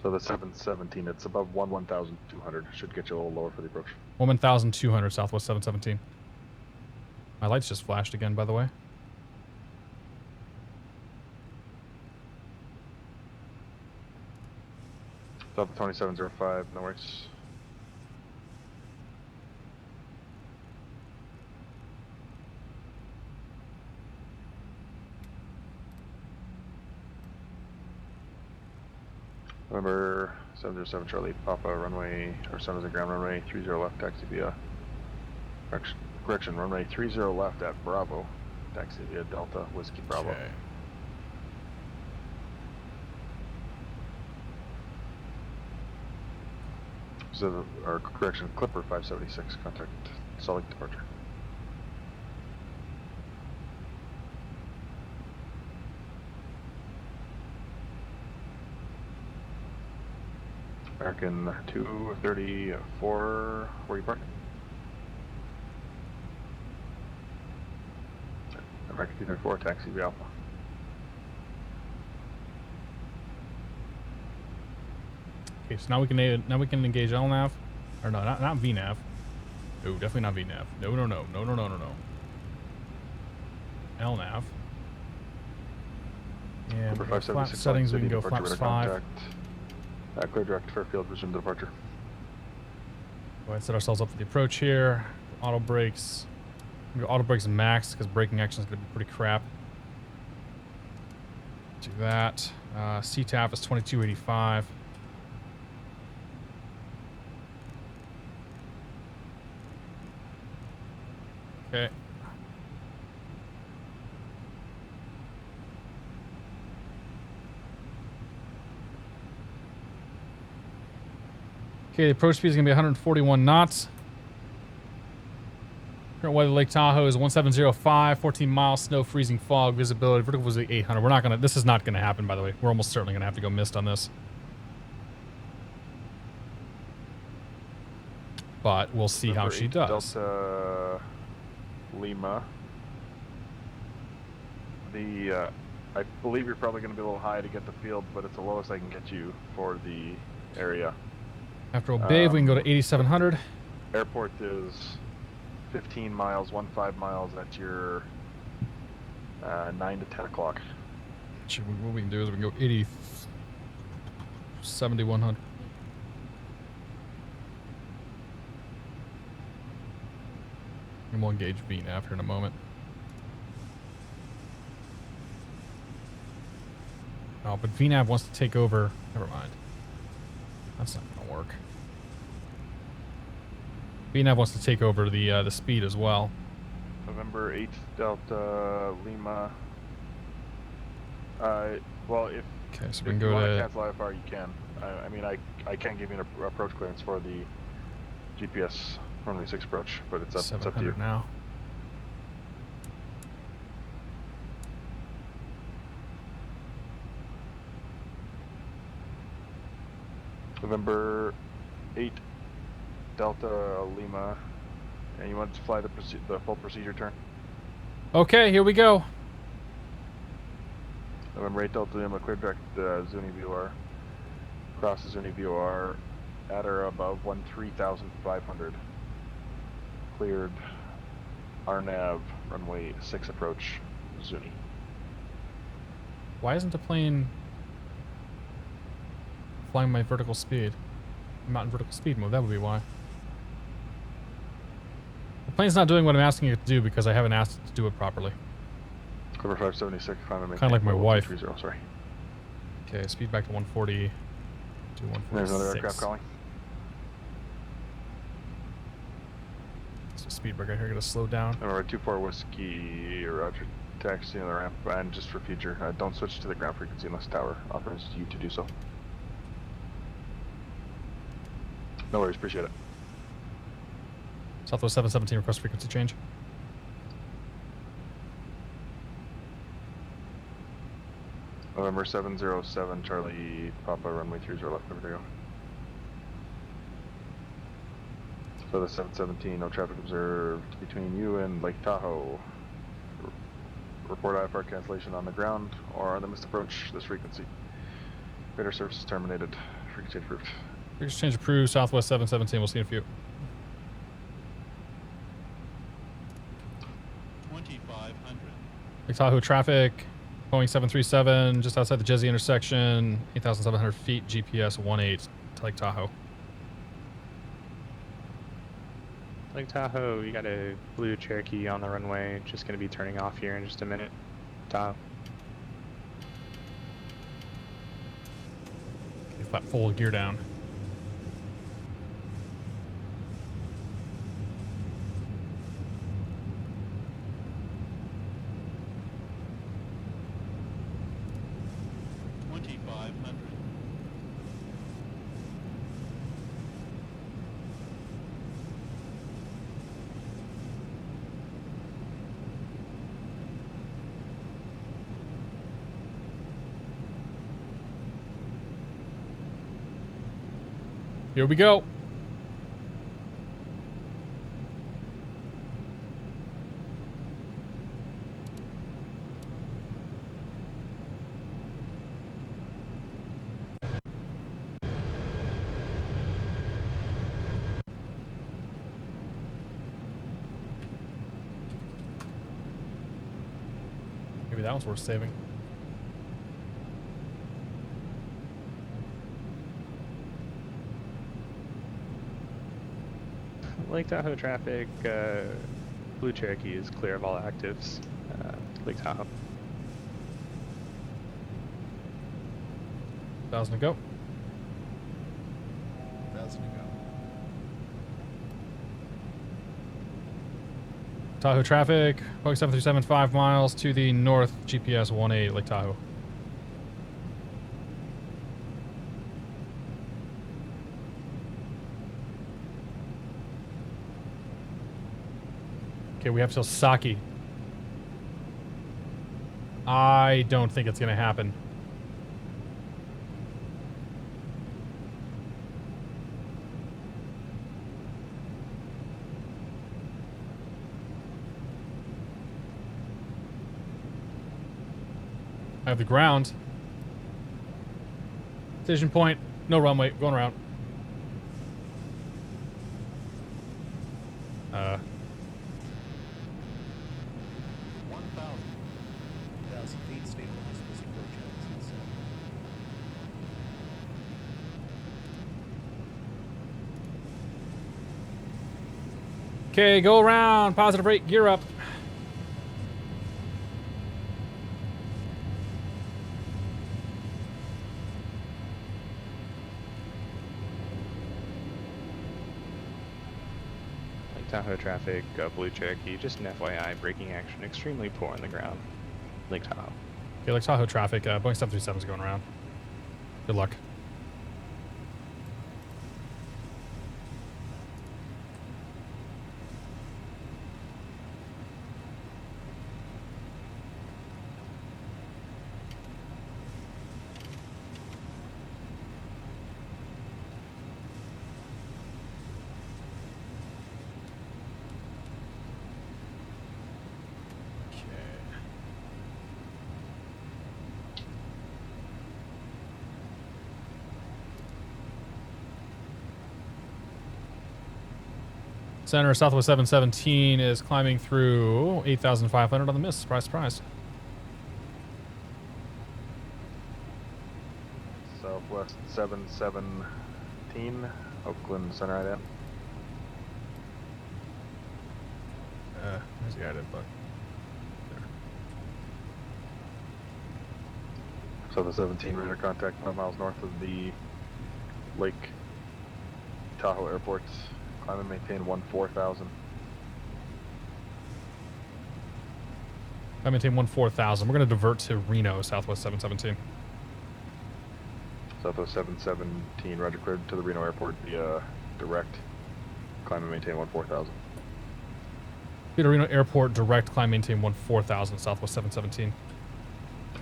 So the 717, it's above 1,200. Should get you a little lower for the approach. 1,200, Southwest 717. My lights just flashed again, by the way. Delta 2705, no worries. November 707 Charlie Papa runway, or 70 ground runway 30 left, taxi via correction runway 30 left at Bravo, taxi via Delta Whiskey Bravo. Okay. So, or correction, Clipper 576, contact Salt Lake departure. American 234, where are you parking? American 234, taxi via Alpha. Okay, so now we can engage LNAV, or no, not VNAV. No, definitely not VNAV. No. LNAV. Yeah, Number flat 576 settings. We can go departure flaps with a 5. contact. Clear direct for field, resume departure. Go ahead and set ourselves up for the approach here. Auto brakes. We go auto brakes max because braking action is going to be pretty crap. Do that. CTAP is 2285. Okay. Okay, the approach speed is going to be 141 knots. Current weather Lake Tahoe is 1705, 14 miles, snow, freezing fog, visibility. Vertical was 800. We're not going to, this is not going to happen, by the way. We're almost certainly going to have to go mist on this. But we'll see how she does. Delta Lima. I believe you're probably going to be a little high to get the field, but it's the lowest I can get you for the area. After Obey, we can go to 8,700. Airport is 15 miles, 15 miles at your 9 to 10 o'clock. What we can do is we can go 80, 7,100. And we'll engage VNAV here in a moment. Oh, but VNAV wants to take over. Never mind. That's not going to work. VNAV wants to take over the speed as well. November 8th, Delta Lima. Well, if Okay, so if we can you go want to to cancel IFR, you can. I mean, I can give you an approach clearance for the GPS runway 6 approach, but it's up to you. 700 now. November 8, Delta Lima, and you want to fly the full procedure turn? Okay, here we go. November 8, Delta Lima, clear direct Zuni VOR, cross the Zuni VOR at or above 13,500. Cleared RNAV, runway 6 approach, Zuni. Why isn't the plane flying my vertical speed? I'm not in vertical speed mode, that would be why. The plane's not doing what I'm asking it to do because I haven't asked it to do it properly. Cover 576, Kind of like my wife. 30, sorry. Okay, speed back to 140 to 146. There's another aircraft calling. So speed break right here, gonna slow down. November 24 Whiskey, Roger. taxi on the ramp, and just for future, don't switch to the ground frequency unless tower offers you to do so. No worries, appreciate it. Southwest 717 request frequency change. November 707, Charlie, Papa, runway 30 left, over there. For the 717, no traffic observed between you and Lake Tahoe. Report IFR cancellation on the ground or on the missed approach this frequency. Radar service is terminated. Frequency approved. Frequency change approved. Southwest 717. We'll see in a few. 2500. Lake Tahoe traffic. Boeing 737 just outside the Jesse intersection. 8,700 feet. GPS 18 to Lake Tahoe. Lake Tahoe, you got a blue Cherokee on the runway. Just going to be turning off here in just a minute. Tahoe. Okay, flat full gear down. Here we go. Maybe that one's worth saving. Lake Tahoe traffic, blue Cherokee is clear of all actives. Lake Tahoe. 1,000 to go. 1000 to go. Tahoe traffic. Boeing 737 5 miles to the north. GPS 18 Lake Tahoe. Okay, we have till Saki. I don't think it's going to happen. I have the ground. Decision point. No runway. Going around. 1,000 feet, stabilized, busy approach Addons Used. Okay, go around. Positive rate. Gear up. Lake Tahoe traffic, blue Cherokee, just an FYI, braking action extremely poor on the ground. Lake Tahoe. Okay, Lake Tahoe traffic. Boeing 737 is going around. Good luck. Center Southwest 717 is climbing through 8,500 on the miss. Surprise, surprise. Southwest 717, Oakland Center IDM. Where's the IDM bug? So the 17 radar contact 5 miles north of the Lake Tahoe Airport. Climb and maintain 14,000. I maintain 14,000. We're going to divert to Reno, Southwest 717. Southwest 717, roger, cleared to the Reno airport via direct. Climb and maintain 14,000. Clear to Reno airport, direct, climb, maintain 14,000, Southwest 717.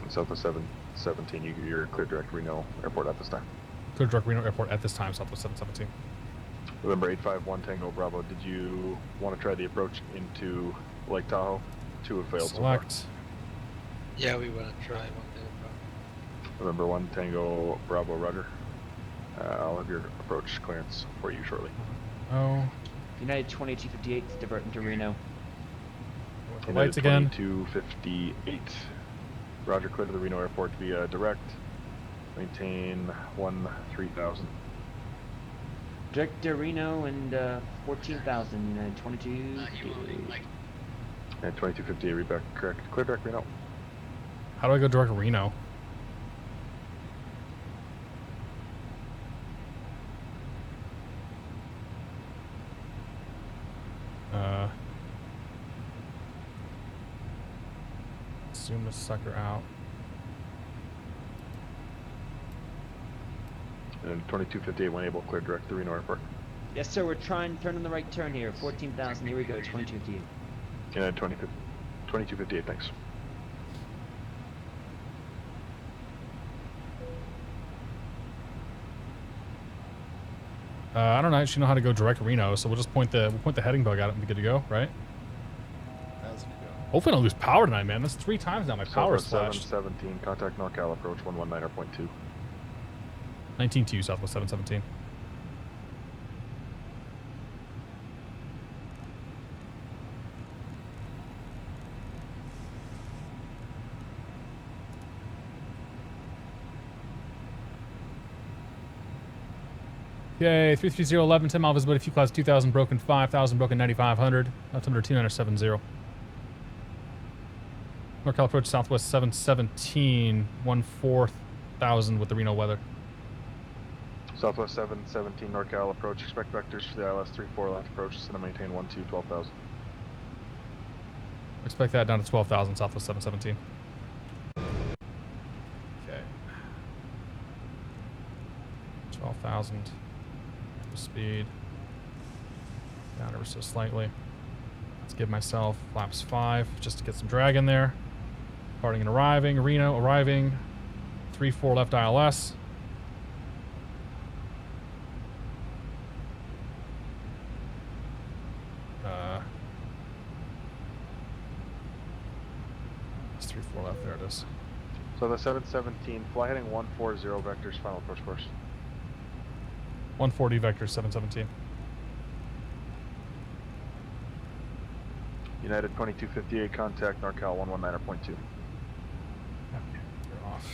Southwest 717, you're clear direct Reno airport at this time. Clear direct Reno airport at this time, Southwest 717. November 851 Tango Bravo, did you want to try the approach into Lake Tahoe? Two have failed Select. so Yeah, we want to try one day. far. November 1 Tango Bravo, roger. I'll have your approach clearance for you shortly. Oh. United 2258 diverting to Reno. The lights again. 2258. Roger, clear to the Reno airport via direct. Maintain 13,000. Direct to Reno and 14,000, United 2258. And 2258, read back, correct. Clear direct Reno. How do I go direct to Reno? Zoom this sucker out. And 2258, when able, clear direct to Reno airport. Yes, sir. We're trying to turn on the right turn here. 14,000. Here we go. 2258. And 2258, thanks. I don't actually know how to go direct Reno, so we'll just point the heading bug at it and be good to go, right? Hopefully I don't lose power tonight, man. That's 3 times now. My power is flashed. 717, contact NorCal approach 119.2. 19-2, Southwest 717. Okay, 33011, 10 mile visibility, fuel clouds 2,000, broken 5,000, broken 9,500, altimeter 2970. NorCal approach Southwest 717, 14,000 with the Reno weather. Southwest 717 NorCal approach. Expect vectors for the ILS 34 left approach. It's going to maintain 12,000. Expect that down to 12,000, Southwest 717. Okay. 12,000. Speed. Down ever so slightly. Let's give myself flaps 5 just to get some drag in there. Departing and arriving. Reno arriving. 3-4 left ILS. It's 3-4 left. There it is. So the 717, fly heading 140 vectors, final approach course. 140 vector 717. United 2258, contact NorCal 119.2. You're off.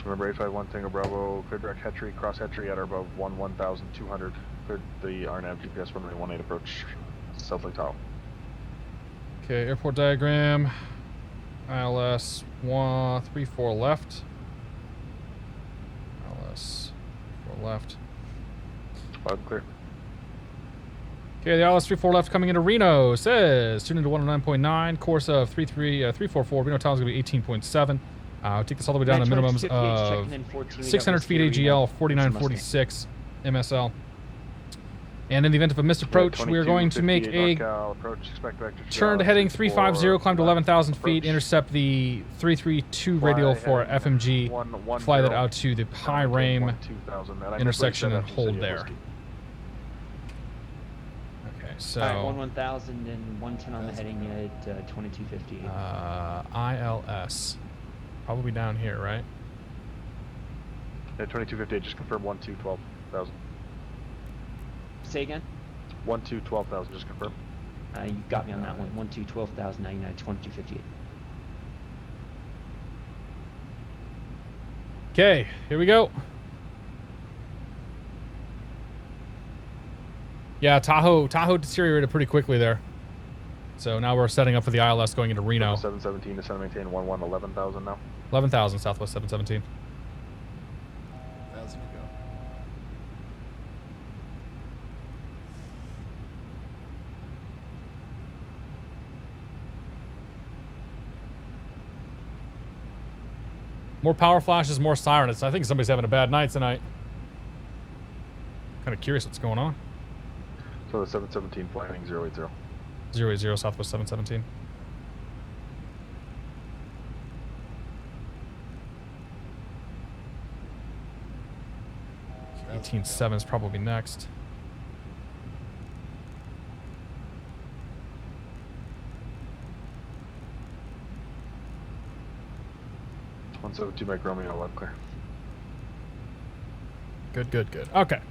Remember 851 Tango Bravo, clear direct Hetry, cross Hetry at or above 11,200. Cleared the RNAV GPS runway 18 approach, South Lake Tahoe. Okay, airport diagram. ILS 134 left. ILS 4 left. Loud and clear. Okay, the ILS 34 left coming into Reno. Says tuned into 109.9, course of 344. Reno tower is going to be 18.7. Take this all the way down to minimums of 600 feet AGL, 4946 MSL. And in the event of a missed approach, we are going to make a turn to heading 350, climb to 11,000 feet, intercept the 332 radial for FMG, fly that out to the high Rame intersection and hold there. Okay, so... Alright, 11,000 and 110 on the heading at 2258. ILS. Probably down here, right? At 2258, just confirm 12,000. Say again? 12,000, just confirm. You got me on that one. 12,000, now United 2258. Okay, here we go. Yeah, Tahoe deteriorated pretty quickly there. So now we're setting up for the ILS going into Reno. 717 to center maintain 11,000 now. 11,000 Southwest 717. 1,000 to go. More power flashes, more sirens. I think somebody's having a bad night tonight. Kind of curious what's going on. So the 717 flying 080. 080 Southwest 717. 18.7 is probably next. One 172 Mike Romeo, web clear. Good, good, good. Okay.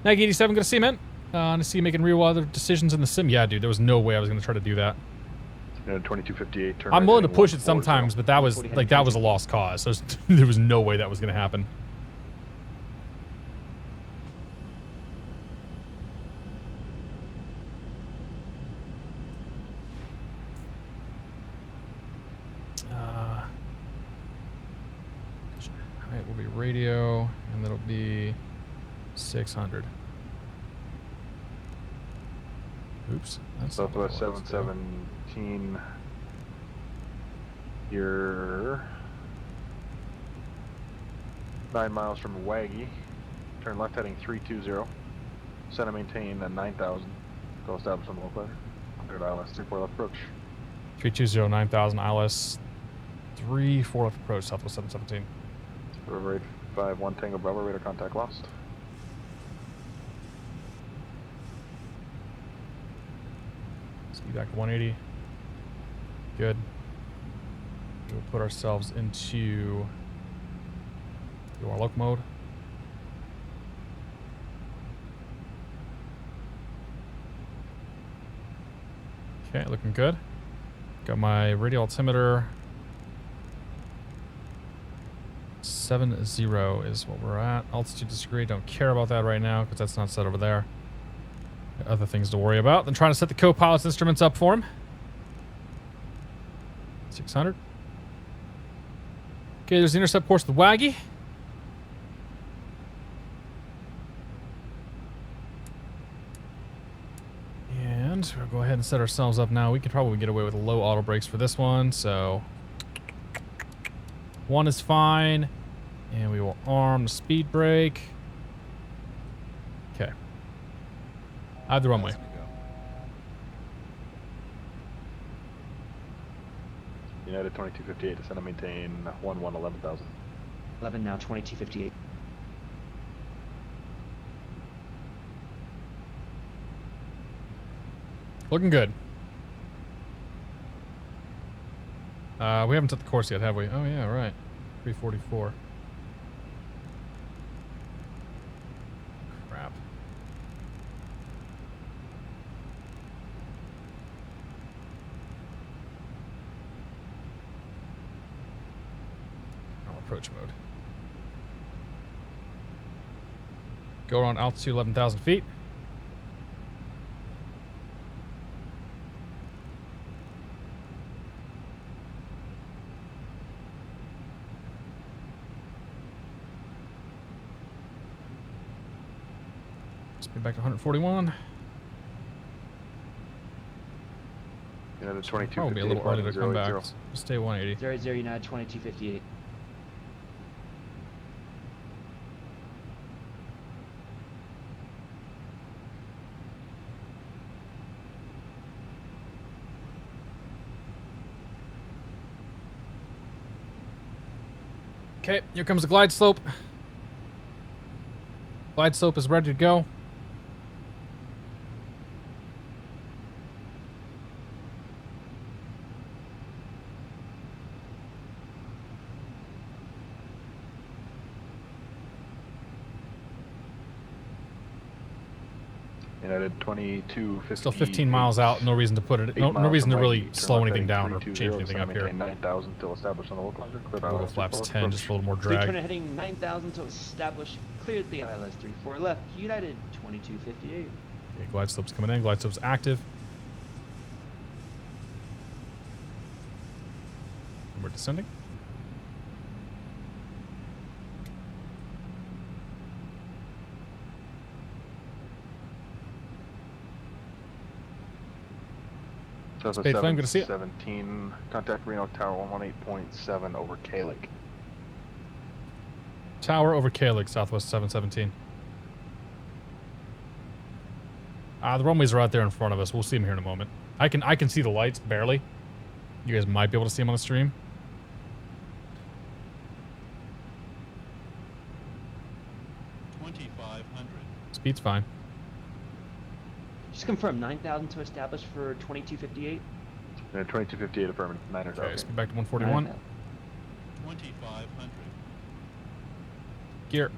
Nag 87, gonna see you, man. I see you making real other decisions in the sim. Yeah, dude, there was no way I was gonna try to do that. 2258. Turn I'm right willing to heading push it 140. sometimes, but that was like that was a lost cause. So there was no way that was gonna happen. Alright, will be radio, and that'll be 600. Oops. That's not what I Southwest wanted to do. 717. You're 9 miles from Waggy. Turn left heading 320. Center maintain at 9,000. Go establish on the local letter. Cleared ILS 34 left approach. 320 9000 ILS 34 left approach, Southwest 717. River 851 Tango Bravo, radar contact lost. Speed back to 180. Good. We'll put ourselves into our loc mode. Okay, looking good. Got my radial altimeter. 70 is what we're at. Altitude disagree. Don't care about that right now because that's not set over there. Got other things to worry about than trying to set the co-pilot's instruments up for him. 600. Okay, there's the intercept course with the Waggy. And we'll go ahead and set ourselves up now. We could probably get away with low auto brakes for this one, so 1 is fine. And we will arm the speed brake. Okay. I have the runway. United 2258 descend and maintain 11,000. 11 now, 2258. Looking good. We haven't set the course yet, have we? Oh yeah, right. 344. Crap. Approach mode. Go around altitude 11,000 feet. Speed back to 141. United Probably a 2258 little early to come back. 080. Stay 180. 00 United 2258. Okay, here comes the glide slope. Glide slope is ready to go. United 2258. Still 15 miles out. No reason to put it. No reason to really slow anything down or change anything up here. 9,000 till established on the local letter. Cleared Little ILS flaps 34 10, just for a little more Clear turn drag. heading 9,000 to establish. Cleared the ILS 34 left. United 2258. Okay, glide slope's coming in. Glide slope's active. And we're descending. Southwest Spade Flame, good to see it. 17, contact Reno Tower 118.7 over K-Lake. Tower over K-Lake, Southwest 717. The runways are out there in front of us. We'll see them here in a moment. I can see the lights, barely. You guys might be able to see them on the stream. Speed's fine. Just confirm 9,000 to establish for 2258. 2258 affirmative. 900. Okay, speed back to 141. 2500. Gear.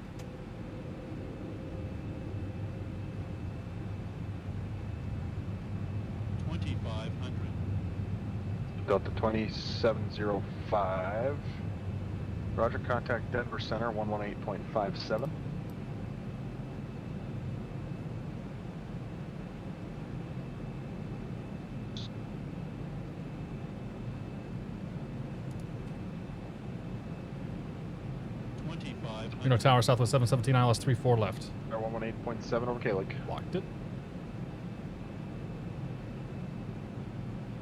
Delta 2705. Roger, contact Denver Center 118.57. Reno Tower, Southwest 717, ILS 34 left. 118.7 over K-Lake. Locked it.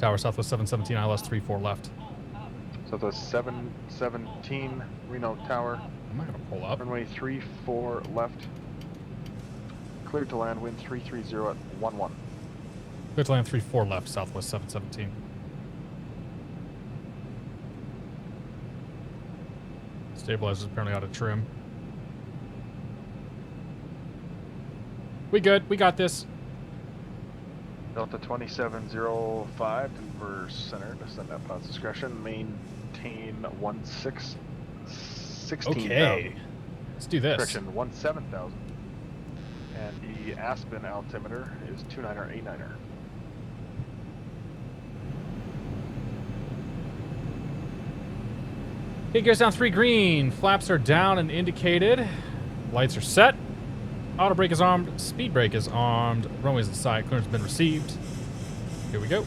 Tower, Southwest 717, ILS 34 left. Southwest 717, Reno Tower. I'm not going to pull up. Runway 34 left. Cleared to land, wind 330 at 11. Clear to land 34 left, Southwest 717. Stabilizer's apparently out of trim. We good. We got this. Delta 2705, Denver Center, descend at pilot's discretion. Maintain 16,000. Okay. Let's do this. Correction, 17,000. And the Aspen altimeter is 29er89er. Okay, gears down 3 green. Flaps are down and indicated. Lights are set. Auto brake is armed. Speed brake is armed. Runway's inside. Clearance has been received. Here we go.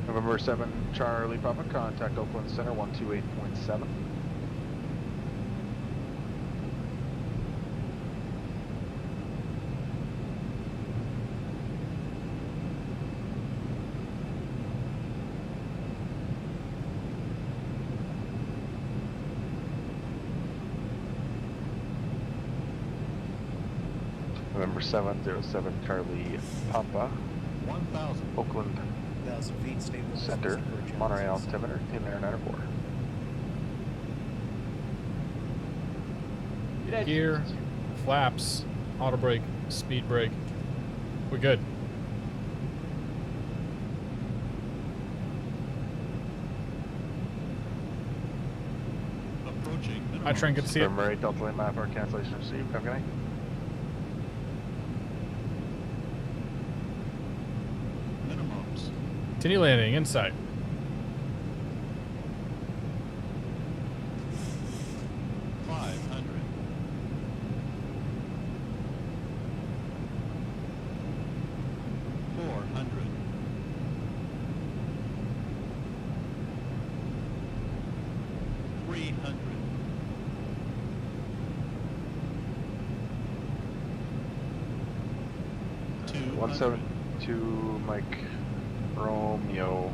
November 7, Charlie Papa, contact Oakland Center 128.7. November 707, Charlie Papa, 1000. Oakland 1,000 feet, stable. Center, Monterey altimeter, Taylor 94. Gear, flaps, auto brake, speed brake. We're good. Approaching. Hi, Trent. Good to see you. Murray, Delta Lane map, our cancellation received. Have a good night. Minimums. Continue landing. Inside. One 72 Mike Romeo.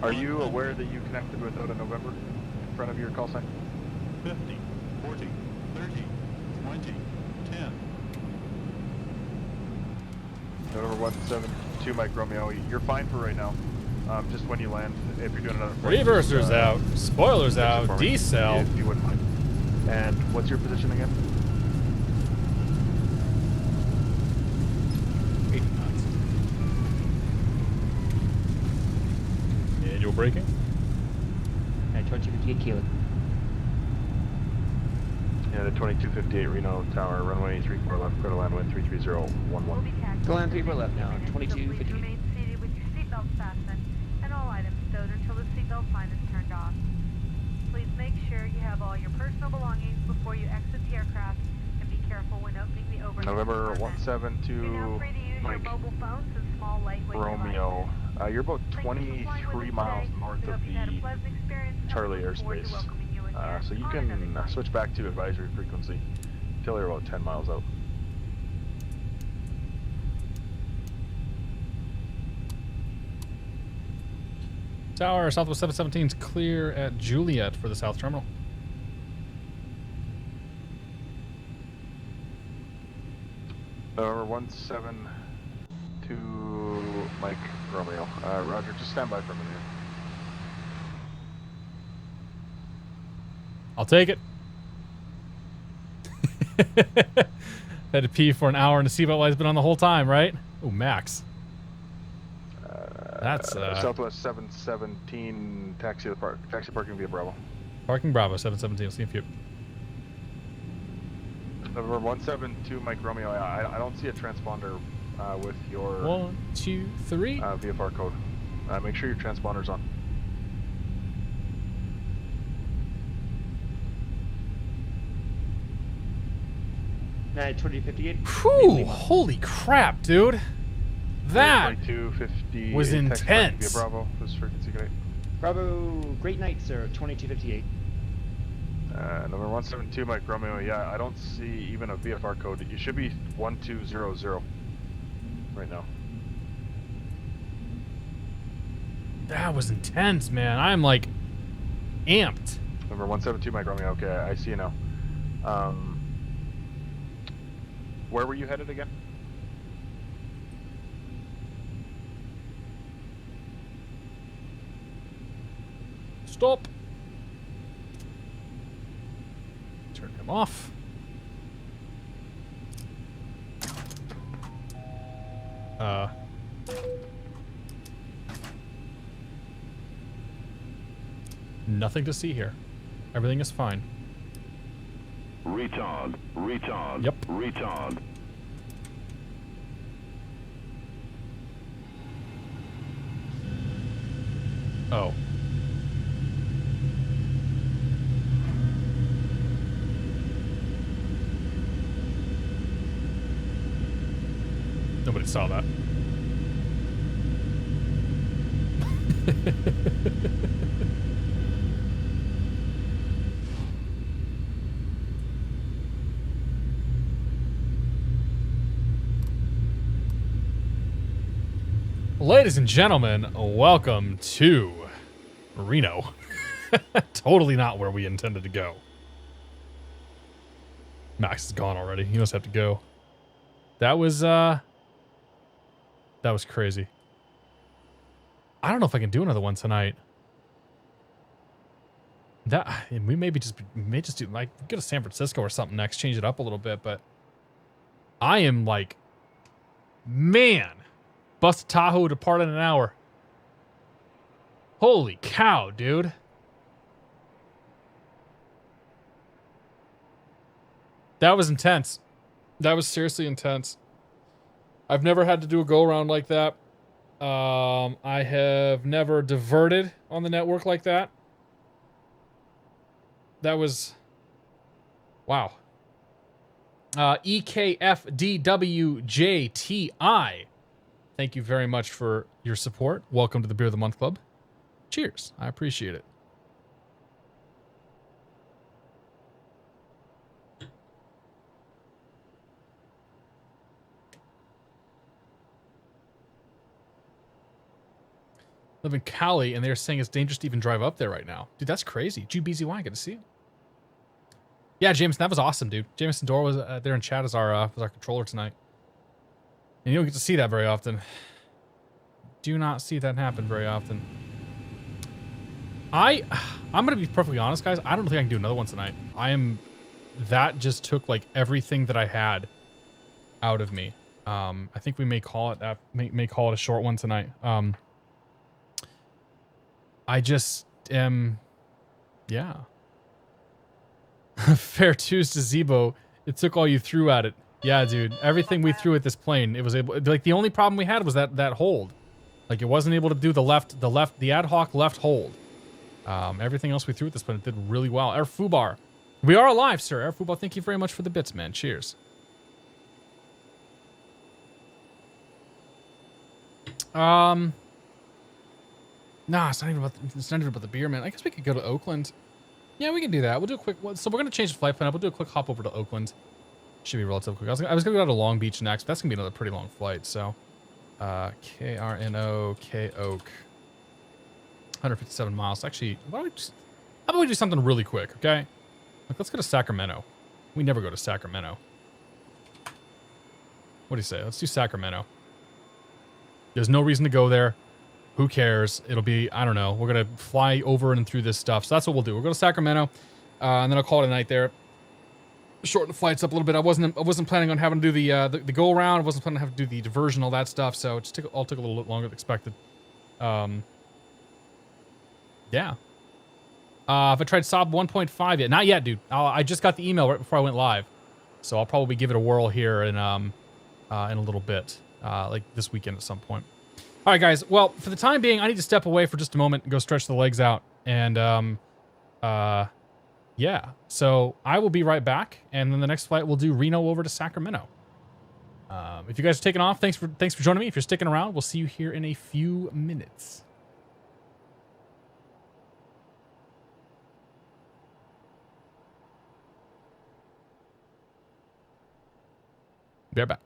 Are you aware that you connected without a November in front of your call sign? 50, 40, 30, 20, 10. November 172 Mike Romeo. You're fine for right now. Just when you land, if you're doing another flight, Reversers out. Spoilers out. for me, Decel. if you wouldn't mind. And what's your position again? 80 knots. Manual braking. And 2258 kilo. Yeah, the 2258 Reno Tower, runway 34 left, clear to land wind 33011. Go land 34 left now. 2258. Remain seated with your seatbelts fastened and all items stowed until the seatbelt sign is turned off. Please make sure you have all your personal belongings before you exit the aircraft and be careful when opening the overhead November compartment. You're now 172 free to use Mike your mobile phones and small lightweight Romeo. You're about devices. Thank you for flying with 23 us miles today. north We of hope you had a the pleasant experience, and we Charlie look forward to airspace. welcoming you again. So you can switch back to advisory frequency until you're about 10 miles out. Tower, Southwest 717 is clear at Juliet for the South Terminal. Number 172 Mike Romeo. Roger, just stand by for a minute. I'll take it. Had to pee for an hour and the seatbelt light's been on the whole time, right? Oh, Max. That's Southwest 717 taxi parking via Bravo. Parking Bravo 717. I'll see if you. Number 172 Mike Romeo. I don't see a transponder with your 1, 2, 3. VFR code. Make sure your transponder's on. Now 2058. Whew, holy crap, dude. That 2250 was intense. Via Bravo. This frequency great. Bravo, great night, sir. 2258. Number 172 Mike Romeo. Yeah, I don't see even a VFR code. You should be 1200 right now. That was intense, man. I'm like amped. Number 172 Mike Romeo. Okay, I see you now. Where were you headed again? Stop. Turn him off. Nothing to see here. Everything is fine. Retard. Yep. Retard. Oh. Nobody saw that. Ladies and gentlemen, welcome to Reno. Totally not where we intended to go. Max is gone already. He must have to go. That was crazy. I don't know if I can do another one tonight. We may just do like go to San Francisco or something next, change it up a little bit, but I am like, man, bus to Tahoe, depart in an hour. Holy cow, dude. That was intense. That was seriously intense. I've never had to do a go-around like that. I have never diverted on the network like that. That was... Wow. EKFDWJTI. Thank you very much for your support. Welcome to the Beer of the Month Club. Cheers. I appreciate it. Live in Cali, and they're saying it's dangerous to even drive up there right now. Dude, that's crazy. GBZY, good to see you. Yeah, Jameson, that was awesome, dude. Jameson Dora was there in chat as our controller tonight. And you don't get to see that very often. Do not see that happen very often. I'm going to be perfectly honest, guys. I don't think I can do another one tonight. That just took, like, everything that I had out of me. I think we may call it may call it a short one tonight. I just am, yeah. Fair twos to Zibo. It took all you threw at it. Yeah, dude. Everything we threw at this plane, it was able. Like the only problem we had was that hold. Like it wasn't able to do the ad hoc left hold. Everything else we threw at this plane, it did really well. Air Fubar, we are alive, sir. Air Fubar, thank you very much for the bits, man. Cheers. Nah, it's not even about the beer, man. I guess we could go to Oakland. Yeah, we can do that. We'll do a quick. So we're gonna change the flight plan up. We'll do a quick hop over to Oakland. Should be relatively quick. I was gonna go to Long Beach next, but that's gonna be another pretty long flight. So, KRNO K Oak, 157 miles. Actually, how about we do something really quick? Okay, like let's go to Sacramento. We never go to Sacramento. What do you say? Let's do Sacramento. There's no reason to go there. Who cares? It'll be, I don't know. We're going to fly over and through this stuff. So that's what we'll do. We'll go to Sacramento, and then I'll call it a night there. Shorten the flights up a little bit. I wasn't planning on having to do the go around. I wasn't planning on having to do the diversion, all that stuff. So it just all took a little bit longer than expected. Yeah. If I tried Saab 1.5 yet? Not yet, dude. I just got the email right before I went live. So I'll probably give it a whirl here in a little bit, like this weekend at some point. All right, guys. Well, for the time being, I need to step away for just a moment and go stretch the legs out. And, yeah. So I will be right back. And then the next flight, we'll do Reno over to Sacramento. If you guys are taking off, thanks for joining me. If you're sticking around, we'll see you here in a few minutes. Be right back.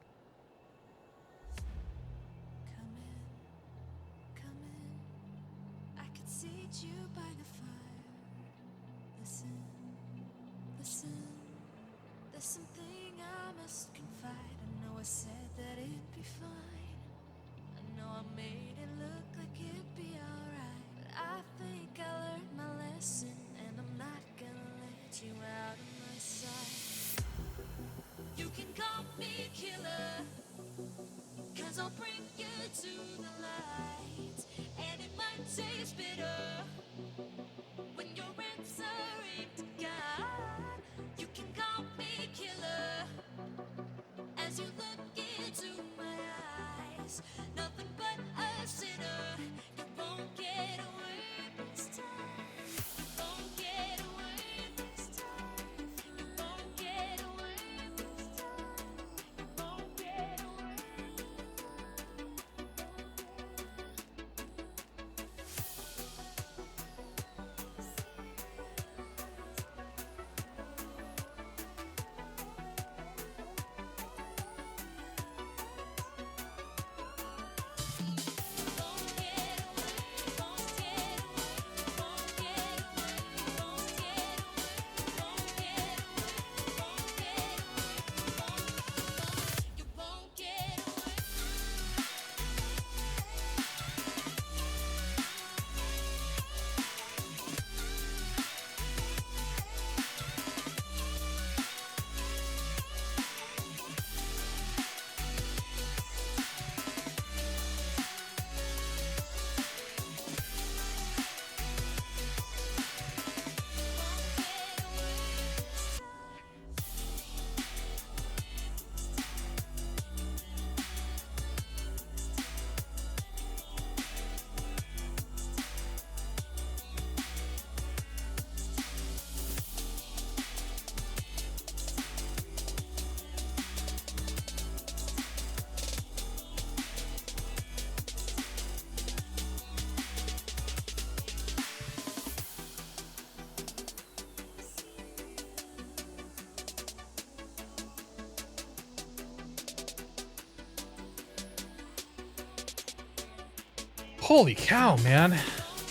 Holy cow, man.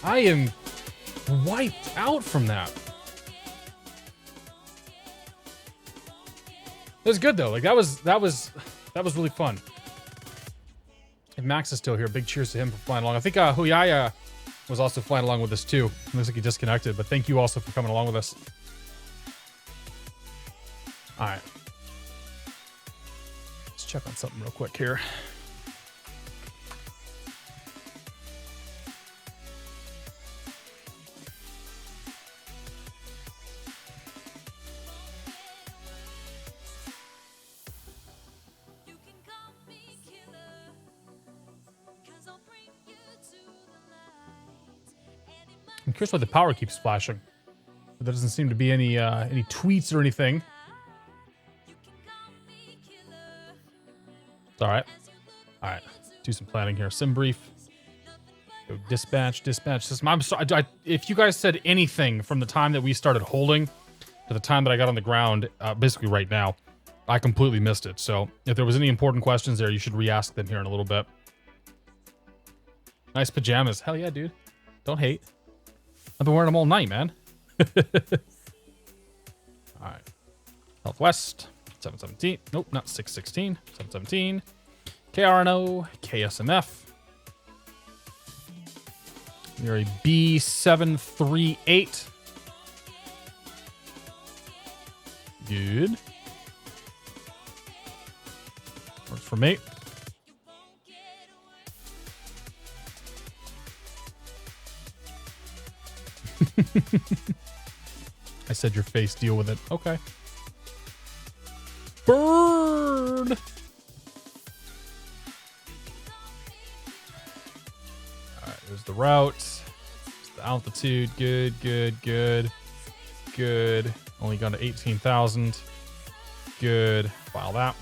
I am wiped out from that. It was good though. Like that was really fun. If Max is still here, big cheers to him for flying along. I think Huyaya was also flying along with us too. Looks like he disconnected, but thank you also for coming along with us. All right. Let's check on something real quick here. I'm curious why the power keeps flashing. But there doesn't seem to be any tweets or anything. It's all right. All right, do some planning here. Sim brief. Go dispatch system. I'm sorry. If you guys said anything from the time that we started holding to the time that I got on the ground, basically right now, I completely missed it. So if there was any important questions there, you should re-ask them here in a little bit. Nice pajamas. Hell yeah, dude. Don't hate. I've been wearing them all night, man. All right. Southwest, 717. Nope, not 616. 717. KRNO, KSMF. You're a B738. Good. Works for me. I said your face, deal with it. Okay. Bird! Alright, there's the route. There's the altitude. Good, good, good. Good. Only gone to 18,000. Good. File that.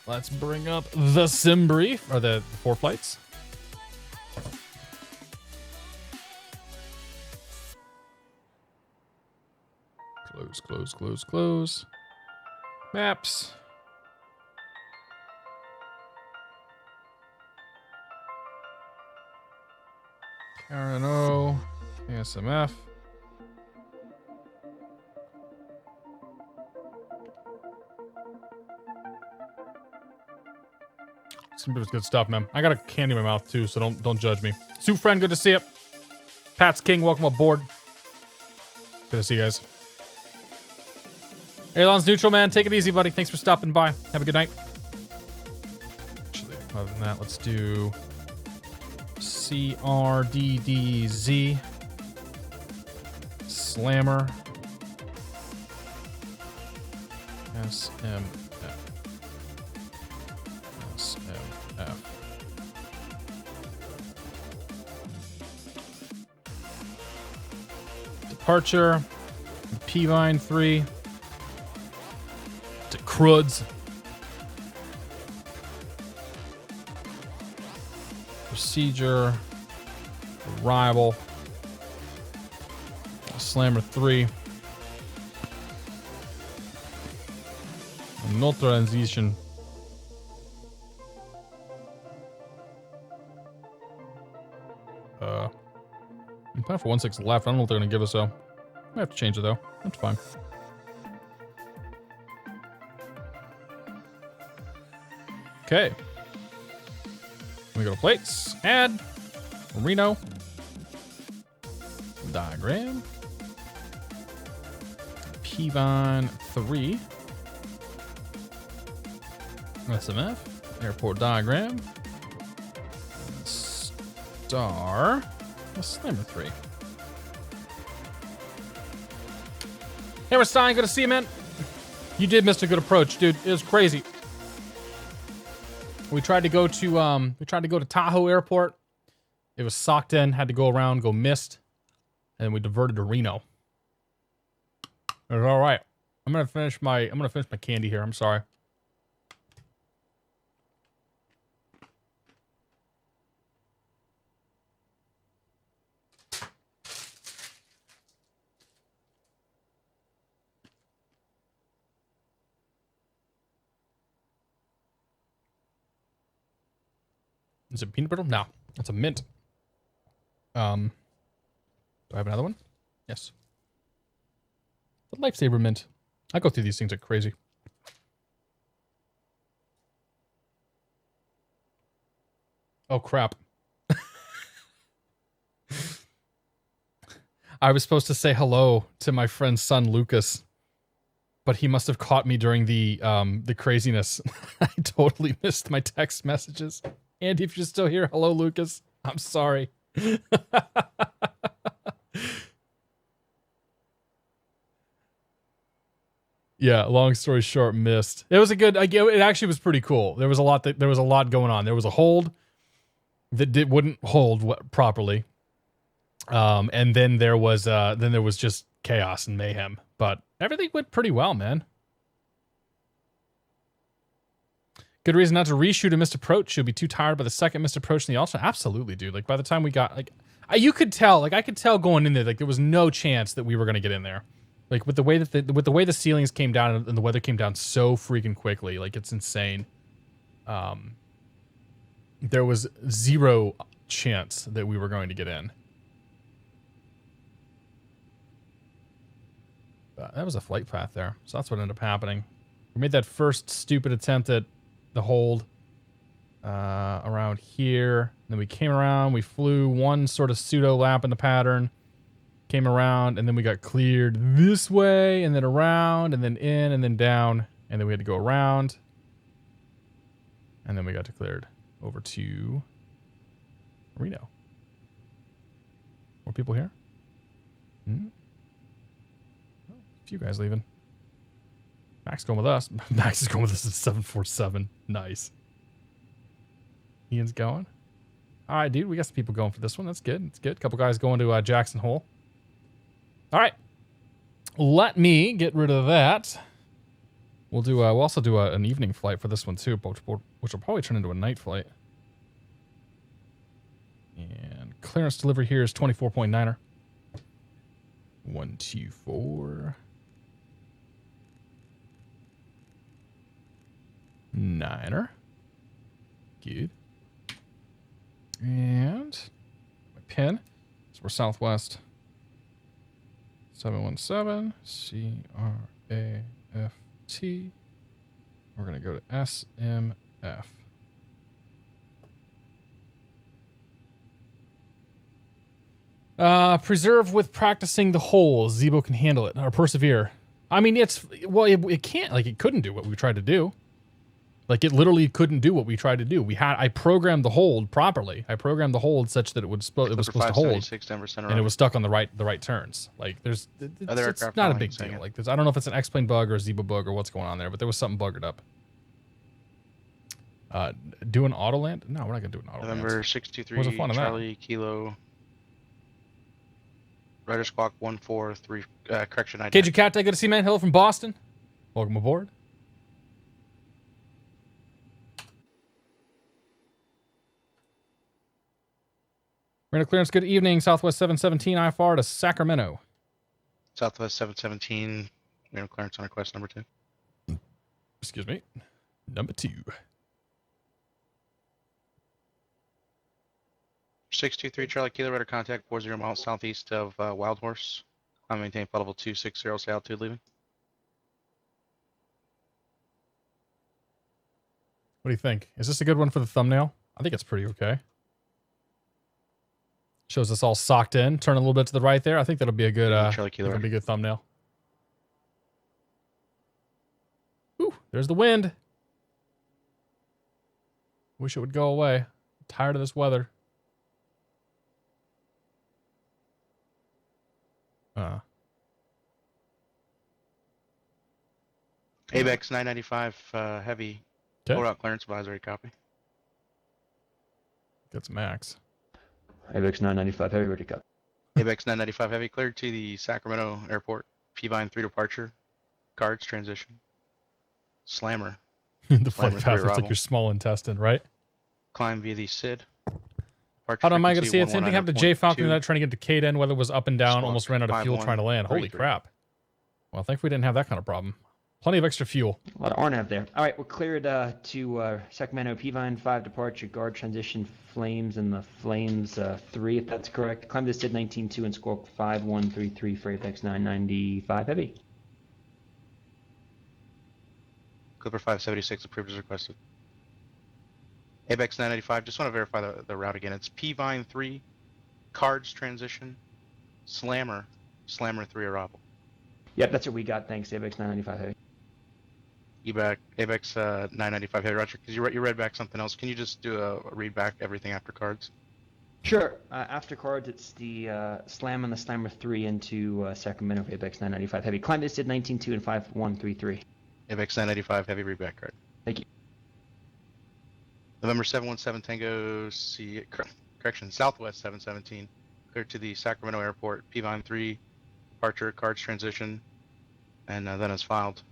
Let's bring up the sim brief, or the 4 flights. Close, close, close, close. Maps. KRNO, KSMF. Some good stuff, man. I got a candy in my mouth too, so don't judge me. Sue friend, good to see you. Pat's King, welcome aboard. Good to see you guys. Airlines neutral, man. Take it easy, buddy. Thanks for stopping by. Have a good night. Actually, other than that, let's do CRDDZ. Slammer. SMF. SMF. Departure. P-Vine 3. To Cruds. Procedure. Arrival. Slammer 3. No transition. I'm planning for 16 left. I don't know what they're gonna give us though. Might have to change it though. That's fine. Okay. We go to plates. Add. Reno. Diagram. P-Vine 3. SMF. Airport diagram. Star. Slammer 3. Hey, Stein, good to see you, man. You did miss a good approach, dude. It was crazy. We tried to go to Tahoe Airport. It was socked in, had to go around, go missed, and we diverted to Reno. It was all right. I'm gonna finish my candy here. I'm sorry. Is it peanut butter? No, it's a mint. Do I have another one? Yes. The Lifesaver mint. I go through these things like crazy. Oh crap. I was supposed to say hello to my friend's son Lucas, but he must have caught me during the craziness. I totally missed my text messages. Andy, if you're still here, hello, Lucas. I'm sorry. Yeah, long story short, missed. It was a good. It actually was pretty cool. There was a lot going on. There was a hold that wouldn't hold properly, and then there was just chaos and mayhem. But everything went pretty well, man. Good reason not to reshoot a missed approach. You'll be too tired by the second missed approach in the alternate. Absolutely, dude. Like, by the time we got, like, you could tell, like, I could tell going in there, like, there was no chance that we were going to get in there. Like, with the way that with the way the ceilings came down and the weather came down so freaking quickly, like, it's insane. There was zero chance that we were going to get in. But that was a flight path there, so that's what ended up happening. We made that first stupid attempt at the hold around here. Then we came around, we flew one sort of pseudo lap in the pattern, came around, and then we got cleared this way, and then around, and then in, and then down, and then we had to go around, and then we got declared over to Reno. More people here? Hmm? Oh, a few guys leaving. Max going with us. Max is going with us at 747. Nice. Ian's going. All right, dude. We got some people going for this one. That's good. That's good. A couple guys going to Jackson Hole. All right. Let me get rid of that. We'll do. We'll also do an evening flight for this one too, which will probably turn into a night flight. And clearance delivery here is 24.9er. 124. 9er. Good. And my pin. So we're Southwest 717 CRAFT. We're going to go to SMF. Preserve with practicing the holes. Zibo can handle it. Or persevere. I mean, it can't. Like, it couldn't do what we tried to do. Like, it literally couldn't do what we tried to do. I programmed the hold properly. I programmed the hold such that it was supposed to hold, and it was stuck on the right turns. Like, it's not a big deal. Like, I don't know if it's an X-plane bug or a Zibo bug or what's going on there, but there was something buggered up. Do an auto land? No, we're not gonna do an auto land. November 623 Charlie Kilo. Rider Squawk 143. Correction. KG Cat, good to see man. Hello from Boston. Welcome aboard. Reno clearance, good evening. Southwest 717 IFR to Sacramento. Southwest 717, Reno clearance on request number 2. Excuse me. Number 2. 623 Charlie Kilo, radar contact 40 miles southeast of Wild Horse. I maintain flight level 260, say altitude leaving. What do you think? Is this a good one for the thumbnail? I think it's pretty okay. Shows us all socked in. Turn a little bit to the right there. I think that'll be a good, that'll be a good thumbnail. Ooh, there's the wind. Wish it would go away. I'm tired of this weather. ABEX 995 heavy. Hold out clearance advisory copy. That's Max. ABEX 995 heavy, ready cut. ABEX 995 heavy cleared to the Sacramento airport. P-Vine 3 departure. Guards transition. Slammer. The flight path looks like your small intestine, right? Climb via the SID. How am I going to see it? Same thing happened to J Falcon trying to get to K-Den. Weather was up and down. Almost ran out of fuel trying to land. Holy crap. Well, thankfully we didn't have that kind of problem. Plenty of extra fuel. A lot of RNAV there. All right, we're cleared to Sacramento P-Vine 5 departure, guard transition, flames, and the flames 3, if that's correct. Climb this SID 19-2 and squawk 5133 for ABEX 995 heavy. Clipper 576 approved as requested. ABEX 995, just want to verify the route again. It's P-Vine 3, cards transition, Slammer 3 arrival. Yep, that's what we got. Thanks, ABEX 995 heavy. ABEX 995 heavy, Roger. Because you read back something else. Can you just do a read back everything after cards? Sure. After cards, it's the Slam and the Slammer 3 into Sacramento for ABEX 995 heavy. Climb this at 19-2 and 5133. ABEX 995 heavy, read back card. Thank you. November 717 Tango correction, Southwest 717, cleared to the Sacramento airport. P-Vine 3, departure, cards transition, and then is filed.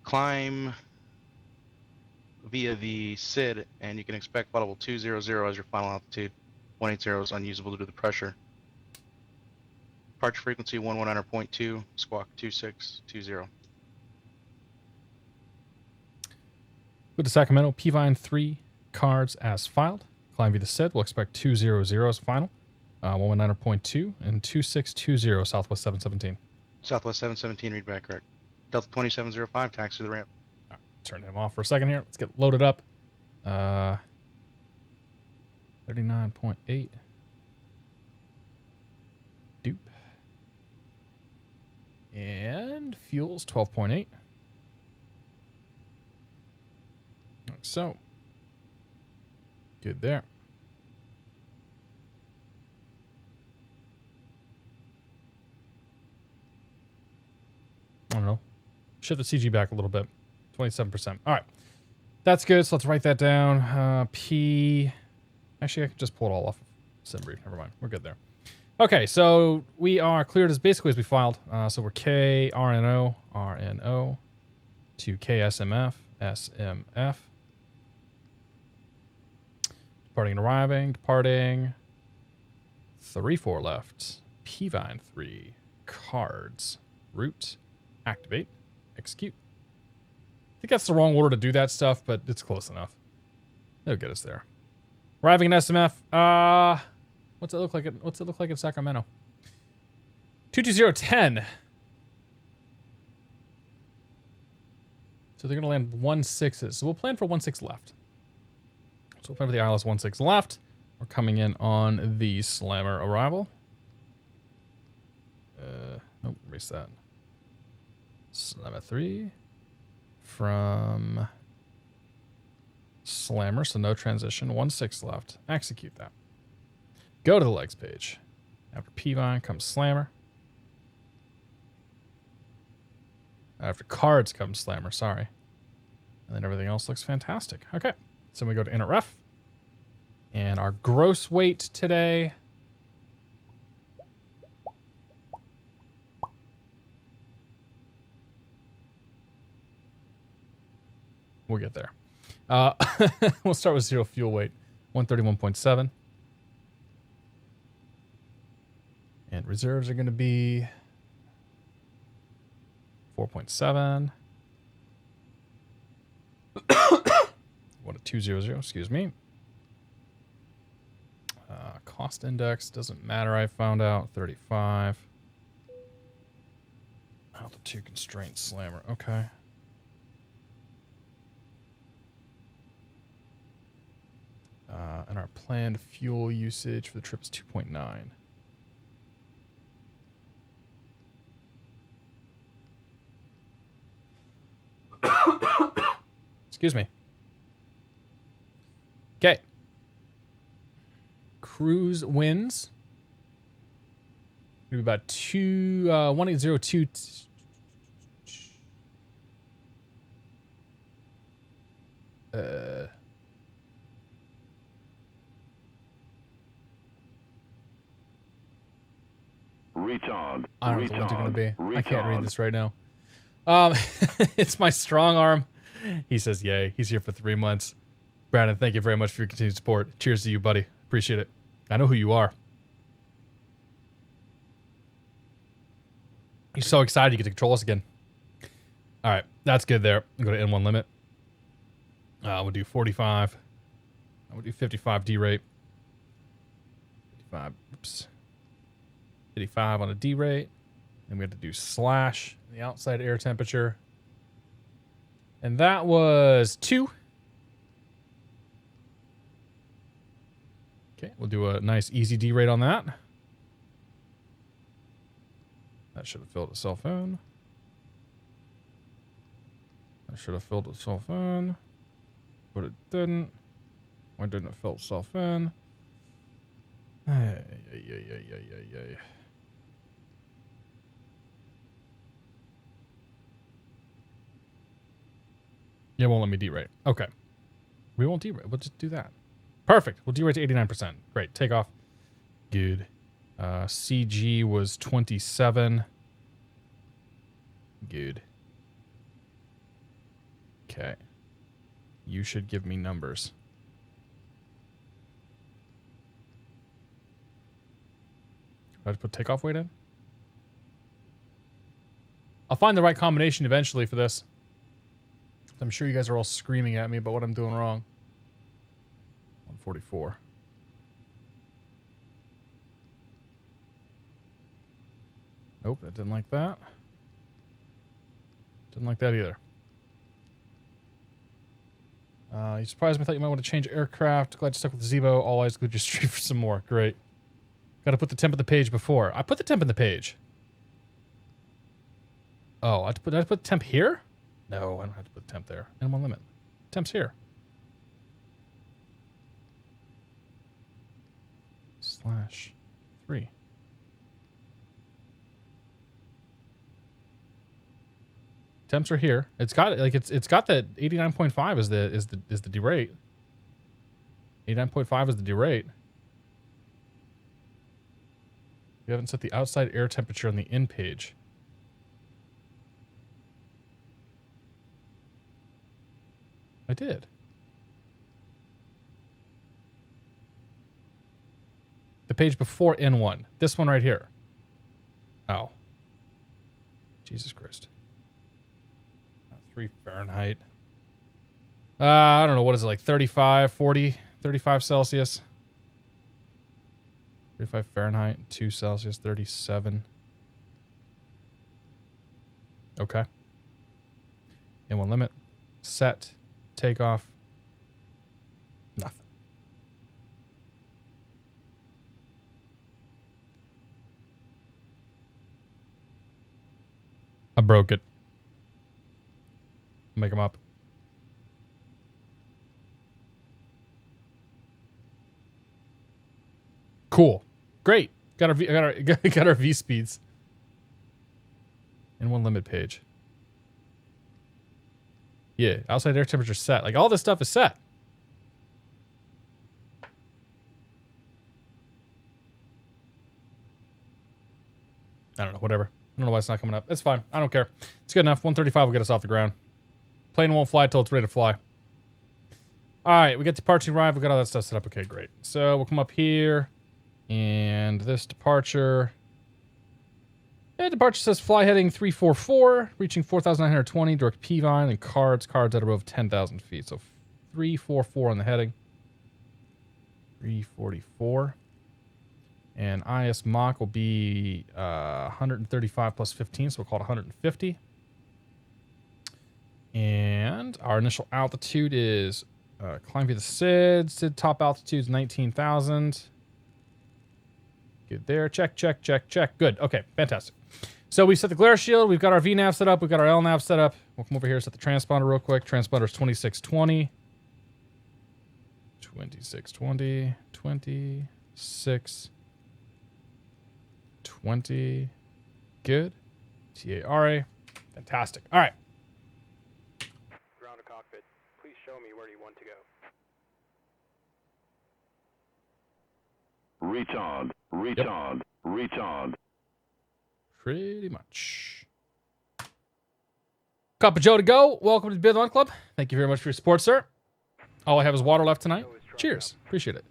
Climb via the SID, and you can expect level 200 as your final altitude. 180 is unusable due to the pressure. Departure frequency 119.2, squawk 2620. Go to Sacramento, P-Vine 3, cards as filed. Climb via the SID, we'll expect 200 as final. 119.2 and 2620, Southwest 717. Southwest 717, read back correct. Delta 2705, taxi to the ramp. All right, turn him off for a second here. Let's get loaded up. 39.8. Doop. And fuel's 12.8. Like so. Good there. I don't know. Shift the CG back a little bit. 27%. All right. That's good. So let's write that down. P. Actually, I can just pull it all off of SimBrief. Never mind. We're good there. Okay. So we are cleared as basically as we filed. So we're KRNO, RNO to KSMF, SMF. Departing and arriving. Departing. 3-4 left. P-Vine 3. Cards. Route. Activate. Execute. I think that's the wrong order to do that stuff, but it's close enough. It'll get us there. Arriving in SMF. What's it look like? What's it look like in Sacramento? 22010. So they're gonna land 1-6s. So we'll plan for 1-6 left. So we'll plan for the ILS 1-6 left. We're coming in on the Slammer arrival. Oh, erase that. Slammer 3 from Slammer, so no transition. 1-6 left. Execute that. Go to the legs page. After P-Vine comes Slammer. After cards comes Slammer, sorry. And then everything else looks fantastic. Okay, so we go to inner ref. And our gross weight today... We'll get there. We'll start with zero fuel weight. 131.7. And reserves are going to be 4.7. 200, excuse me. Cost index doesn't matter, I found out. 35. Altitude constraint Slammer. Okay. And our planned fuel usage for the trip is 2.9. Excuse me. Okay. Cruise winds. Maybe about 1802. Retard. I don't know what the winds are going to be. I can't read this right now. It's my strong arm. He says, yay. He's here for 3 months. Brandon, thank you very much for your continued support. Cheers to you, buddy. Appreciate it. I know who you are. You're so excited you get to control us again. All right. That's good there. I'll go to N1 limit. We'll do 45. We'll do 55 D rate. 55. Oops. 55 on a D rate. Then we have to do slash the outside air temperature. And that was 2. Okay, we'll do a nice easy D rate on that. That should have filled itself in. That should have filled itself in. But it didn't. Why didn't it fill itself in? Yeah. Yeah, it won't let me derate. Okay. We won't derate. We'll just do that. Perfect. We'll derate to 89%. Great. Take off. Good. CG was 27. Good. Okay. you should give me numbers. Do I have to put takeoff weight in? I'll find the right combination eventually for this. I'm sure you guys are all screaming at me about what I'm doing wrong. 144. Nope, I didn't like that. Didn't like that either. You surprised me. I thought you might want to change aircraft. Glad you stuck with Zibo. All eyes glued your street for some more. Great. Got to put the temp in the page before. I put the temp in the page. Oh, I had to put temp here? No, I don't have to put temp there. Minimum limit. Temp's here. /3. Temps are here. It's got like it's got that 89.5 is the derate. 89.5 is the derate. You haven't set the outside air temperature on the in page. I did. The page before N1. This one right here. Oh. Jesus Christ. 3 Fahrenheit. I don't know. What is it, like 35, 40, 35 Celsius? 35 Fahrenheit, 2 Celsius, 37. Okay. N1 limit. Set. Takeoff. Nothing. I broke it. Make them up. Cool. Great. Got our V speeds. In one limit page. Yeah, outside air temperature set. Like all this stuff is set. I don't know, whatever. I don't know why it's not coming up. It's fine. I don't care. It's good enough. 135 will get us off the ground. Plane won't fly till it's ready to fly. All right, we get departure arrive. We got all that stuff set up. Okay, great. So we'll come up here, and this departure. Yeah, departure says fly heading 344, reaching 4,920, direct P-Vine, and cards at above 10,000 feet. So 344 on the heading. 344. And IS Mach will be 135 plus 15, so we'll call it 150. And our initial altitude is climb via the SID. SID top altitude is 19,000. Good there. Check. Good. Okay, fantastic. So we set the glare shield. We've got our VNAV set up. We've got our LNAV set up. We'll come over here, set the transponder real quick. Transponder is 2620. 2620. 2620. Good. TARA. Fantastic. All right. Ground to cockpit. Please show me where you want to go. Retard. Pretty much. Cup of Joe to go. Welcome to the Bid One Club. Thank you very much for your support, sir. All I have is water left tonight. Cheers. Appreciate it.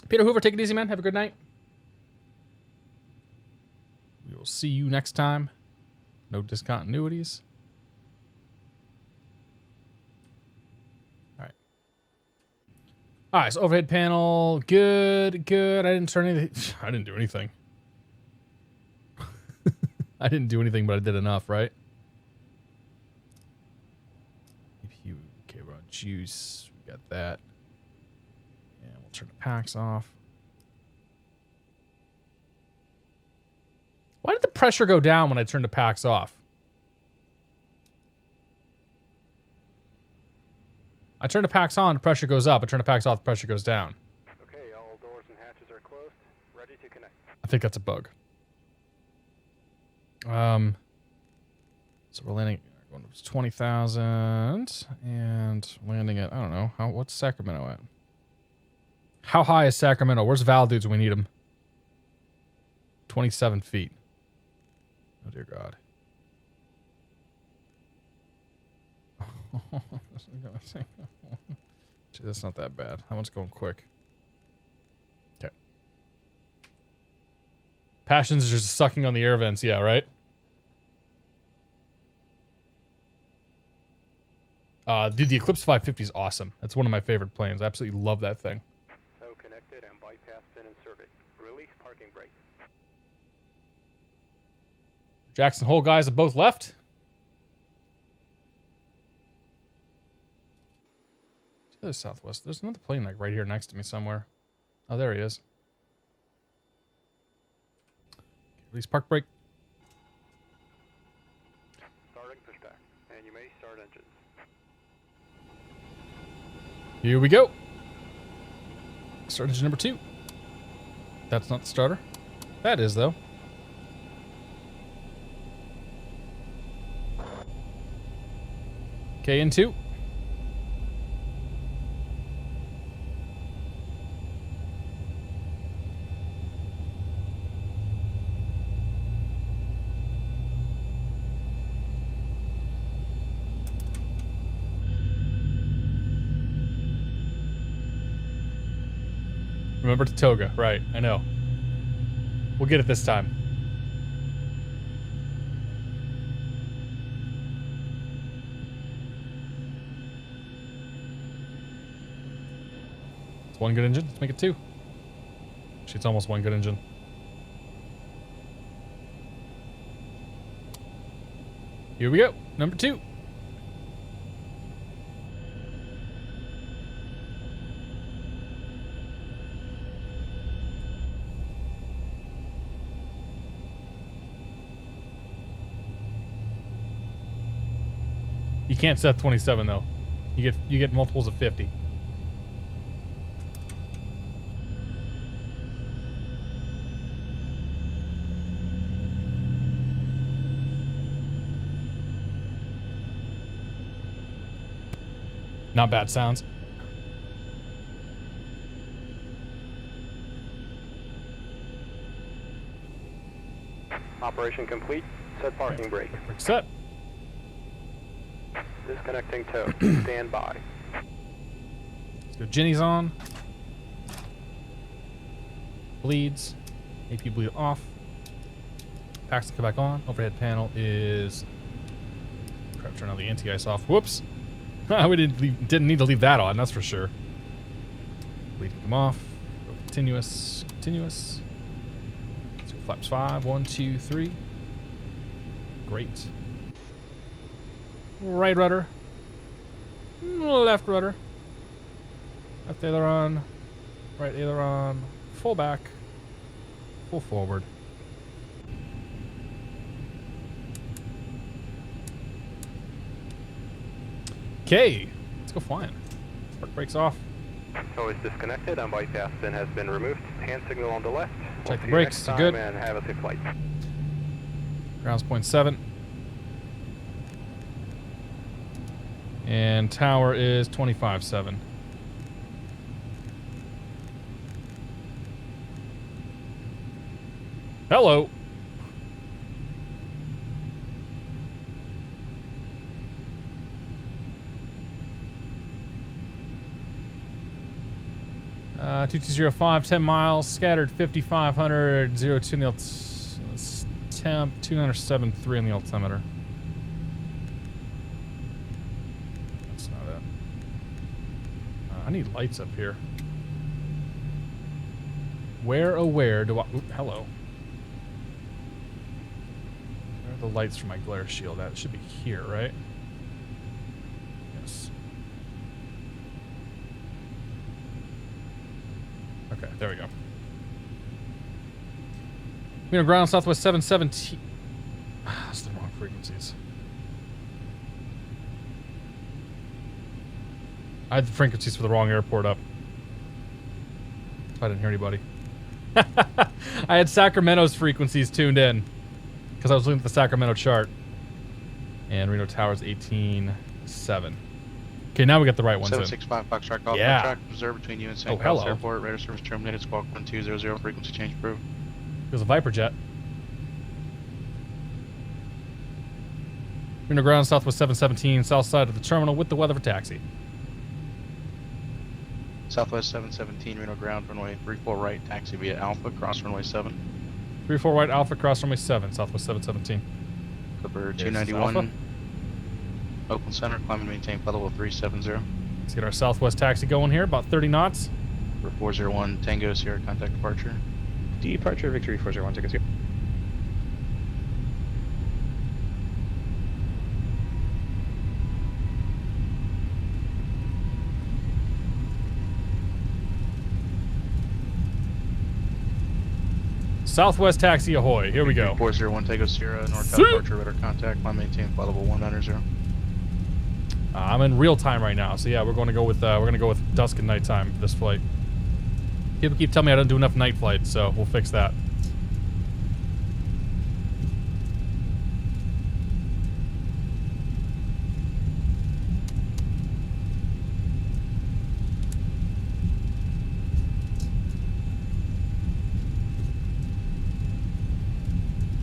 Peter Hoover, take it easy, man. Have a good night. We will see you next time. No discontinuities. All right, so overhead panel, good. I didn't turn anything. I didn't do anything. I didn't do anything, but I did enough, right? Okay, we're on juice. We got that. And we'll turn the packs off. Why did the pressure go down when I turned the packs off? I turn the packs on, the pressure goes up. I turn the packs off, the pressure goes down. Okay, all doors and hatches are closed. Ready to connect. I think that's a bug. So we're landing going to 20,000 and landing at, I don't know, what's Sacramento at? How high is Sacramento? Where's Val dudes when we need them? 27 feet. Oh dear God. Gee, that's not that bad. That one's going quick. Okay. Passions are just sucking on the air vents, yeah, right? Dude, the Eclipse 550 is awesome. That's one of my favorite planes. I absolutely love that thing. So connected and bypass been inserted. Release parking brake. Jackson Hole guys have both left. To the southwest. There's another plane like right here next to me somewhere. Oh, there he is. Release park brake. Starting pushback. And you may start engines. Here we go. Start engine number 2. That's not the starter. That is, though. KN2. Remember Tatoga, right, I know. We'll get it this time. It's one good engine, let's make it 2. Actually, it's almost one good engine. Here we go, number 2. You can't set 27 though. You get multiples of 50. Not bad sounds. Operation complete. Set parking brake. Set. Disconnecting tow. Stand by. Let's go. Ginny's on. Bleeds. AP bleed off. Packs come back on. Overhead panel is. Crap, turn all the anti-ice off. Whoops. We didn't need to leave that on, that's for sure. Bleed come off. Go continuous. Continuous. Let's go flaps 5. 1, 2, 3. Great. Right rudder. Left rudder. Left aileron. Right aileron. Full back. Full forward. Okay. Let's go flying. Park brakes off. Tow is disconnected and bypass pin has been removed. Hand signal on the left. Check the brakes. They're good. And have a safe flight. Ground's 0.7. And tower is 25.7. Hello. Uh, 2205, 10 miles, scattered 5,500, 02 in the temp, 207.3 on the altimeter. That's not it. I need lights up here. Where, oh where do I... Oop, hello. Where are the lights for my glare shield at? It should be here, right? Yes. Okay, there we go. We're on ground southwest 717. That's the wrong frequencies. I had the frequencies for the wrong airport up. I didn't hear anybody. I had Sacramento's frequencies tuned in because I was looking at the Sacramento chart. And Reno Tower's 18.7. Okay, now we got the right ones 765 Foxtrot Golf. Yeah. Track reserved between you and St. Oh, Carlos hello. Airport. Radar service terminated. Squawk 1200. Frequency change approved. There's a Viper jet. Reno ground, Southwest 717, south side of the terminal with the weather for taxi. Southwest 717, Reno ground, runway 34 right, taxi via Alpha, cross runway 7. 34 right, Alpha, cross runway 7, Southwest 717. Clipper There's 291, Oakland Center, climb and maintain flight level 370. Let's get our Southwest taxi going here, about 30 knots. For 401, Tango Sierra, contact departure. Departure, Victory 401, take us here. Southwest taxi ahoy. Here we go. 401 Tango Sierra, northbound departure, radar contact, climb maintain flight level 190. I'm in real time right now, so yeah, we're going to go with dusk and nighttime for this flight. People keep telling me I don't do enough night flights, so we'll fix that.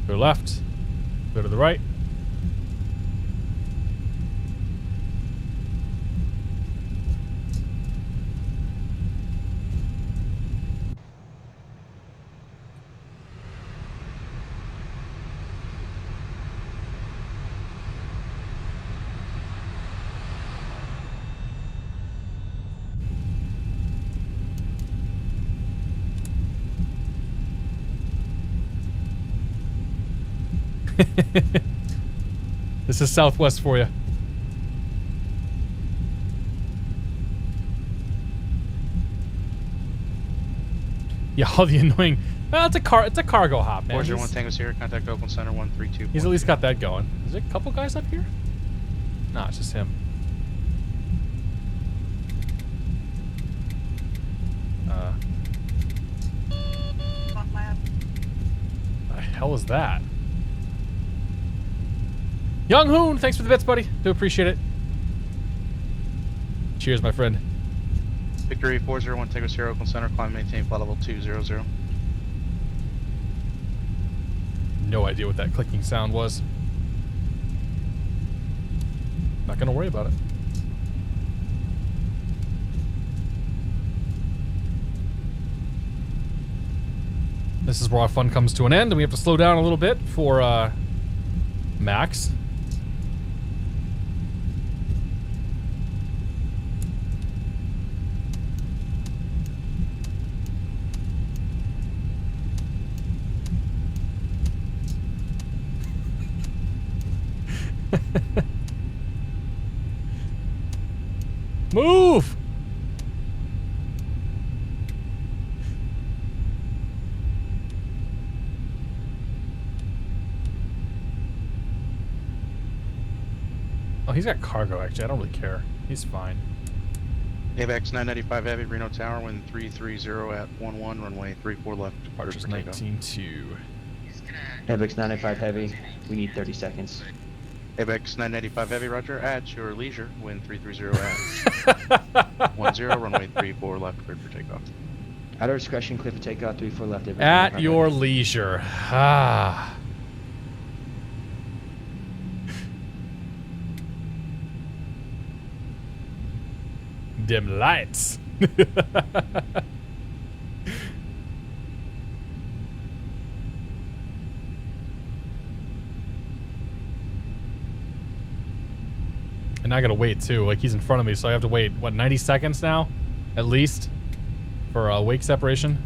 Go left, go to the right. This is Southwest for you. Yeah, all the annoying. Well, it's a cargo hop, man. 401 Tango Sierra, contact Oakland Center 132. He's at least got that going. Is there a couple guys up here? No, it's just him. The hell is that? Young Hoon, thanks for the bits, buddy. Do appreciate it. Cheers, my friend. Victory 401 Tango Sierra, Oakland Center, climb maintain flight level 200. No idea what that clicking sound was. Not gonna worry about it. This is where our fun comes to an end, and we have to slow down a little bit for Max. Move! Oh, he's got cargo, actually. I don't really care. He's fine. AVAX 995 Heavy, Reno Tower, wind 330 at 11, runway 34 left, departure for takeoff. 19-2. AVAX 995 Heavy, we need 30 seconds. AVAX 995 Heavy, roger, at your leisure, wind 330 at 10, runway 34 left, cleared for takeoff. At our discretion, clear for takeoff, 34 left. AVAX At 995 your Heavy. leisure. Ah. Dim lights. And I gotta wait too. Like, he's in front of me, so I have to wait, what, 90 seconds now? At least? For a wake separation?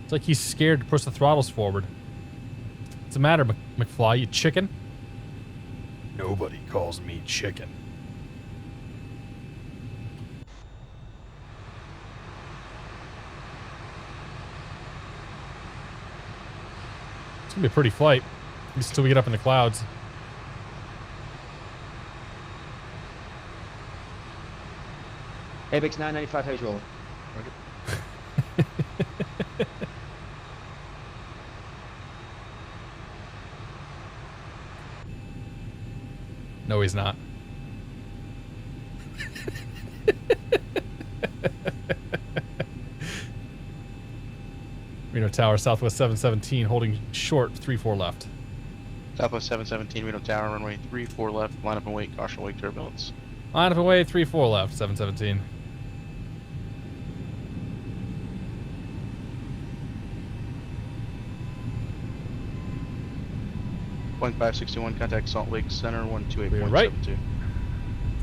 It's like he's scared to push the throttles forward. What's the matter, McFly? You chicken? Nobody calls me chicken. It's gonna be a pretty flight. At least until we get up in the clouds. AVAX 995 Heavy's rolling. No, he's not. Reno Tower, Southwest 717, holding short, 3-4 left. Southwest 717, Reno Tower, runway 34 left, line up and wait, caution wake turbulence. Line up and wait, 3-4 left, 717. Boeing 561, contact Salt Lake Center, 128.72. Clear right.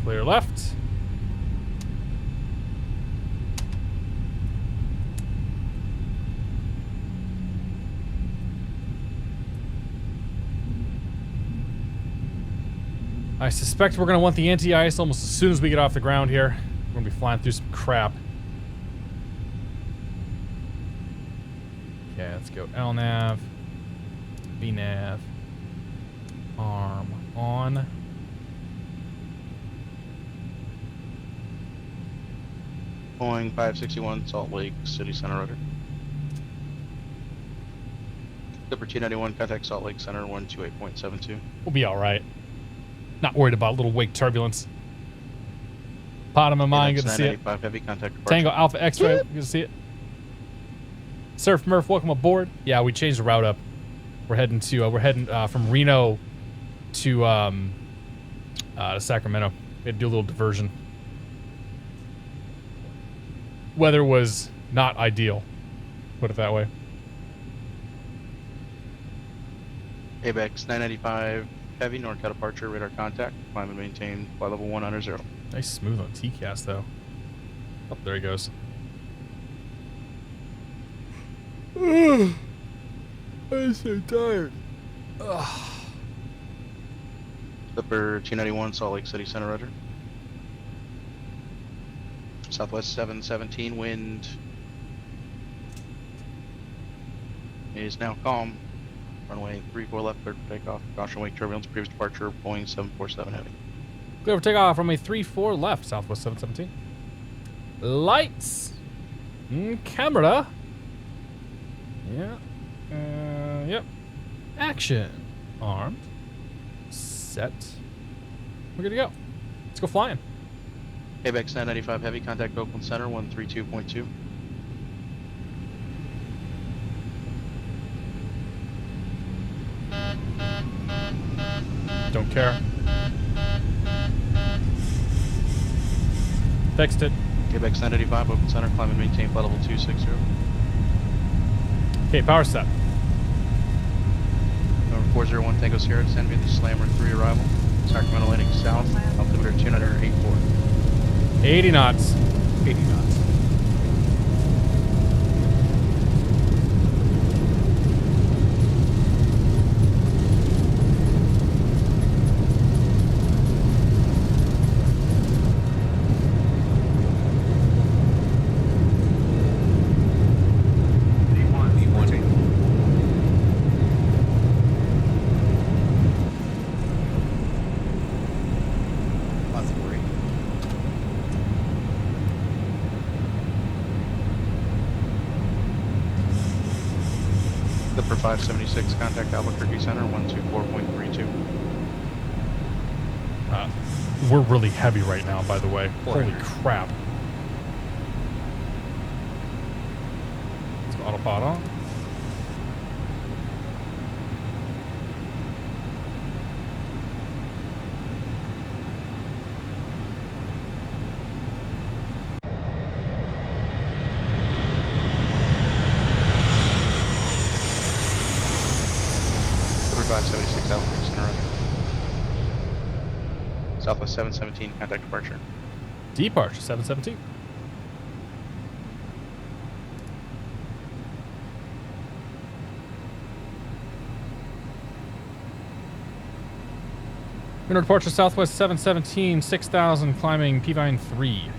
Clear left. I suspect we're going to want the anti-ice almost as soon as we get off the ground here. We're going to be flying through some crap. Okay, let's go LNAV, VNAV, arm on. Boeing 561, Salt Lake City Center rudder. Clipper 291, contact Salt Lake Center, 128.72. We'll be all right. Not worried about a little wake turbulence. Bottom of mine, good to see it. Heavy contact departure. Tango Alpha X-ray, good to see it. Surf Murph, welcome aboard. Yeah, we changed the route up. We're heading from Reno to Sacramento. We had to do a little diversion. Weather was not ideal, put it that way. ABEX 995 heavy, NorCal departure, radar contact, climb and maintain flight level 1 under 0. Nice smooth on TCAS though. Oh, there he goes. I'm so tired. Clipper 291, Salt Lake City Center rudder. Southwest 717, wind is now calm. Runway 34 left, clear for takeoff. Caution wake turbulence, previous departure, Boeing 747 heavy. Clear for takeoff, runway 34 left, Southwest 717. Lights. Camera. Yeah. Yep. Action. Armed. Set. We're good to go. Let's go flying. ABEX 995 heavy, contact Oakland Center, 132.2. Don't care. Fixed it. ABEX 985, Oakland Center, climb and maintain flight level 260. Okay, power set. Number 401 Tango Sierra, descend via the Slammer 3 arrival. Sacramento landing south, altimeter 284. 80 knots. 80 knots. Clipper 576, contact Albuquerque Center, 124.32. We're really heavy right now, by the way. Holy crap. Let's go autopilot on. Clipper 576, Albuquerque Center, Southwest 717, contact departure. Departure, 717. Reno departure, Southwest 717, 6,000, climbing P-Vine 3.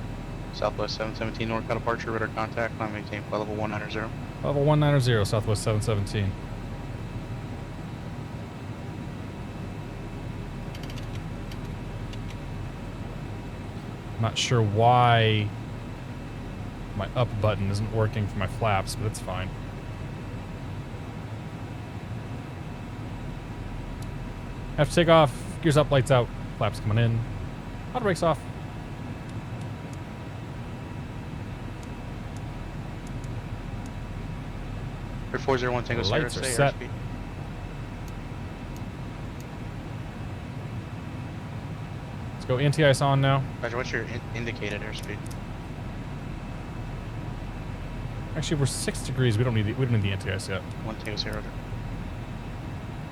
Southwest 717, NorCal departure, radar contact, climb maintain flight level 190. Level 190, Southwest 717. I'm not sure why my up button isn't working for my flaps, but it's fine. Have to take off. Gears up, lights out. Flaps coming in. Auto brakes off. 401 Tango Sierra, Lights are stay set. airspeed. Let's go anti-ice on now. Roger, what's your indicated airspeed? Actually, we're 6 degrees. We don't need the anti-ice yet. 1 Tango Sierra.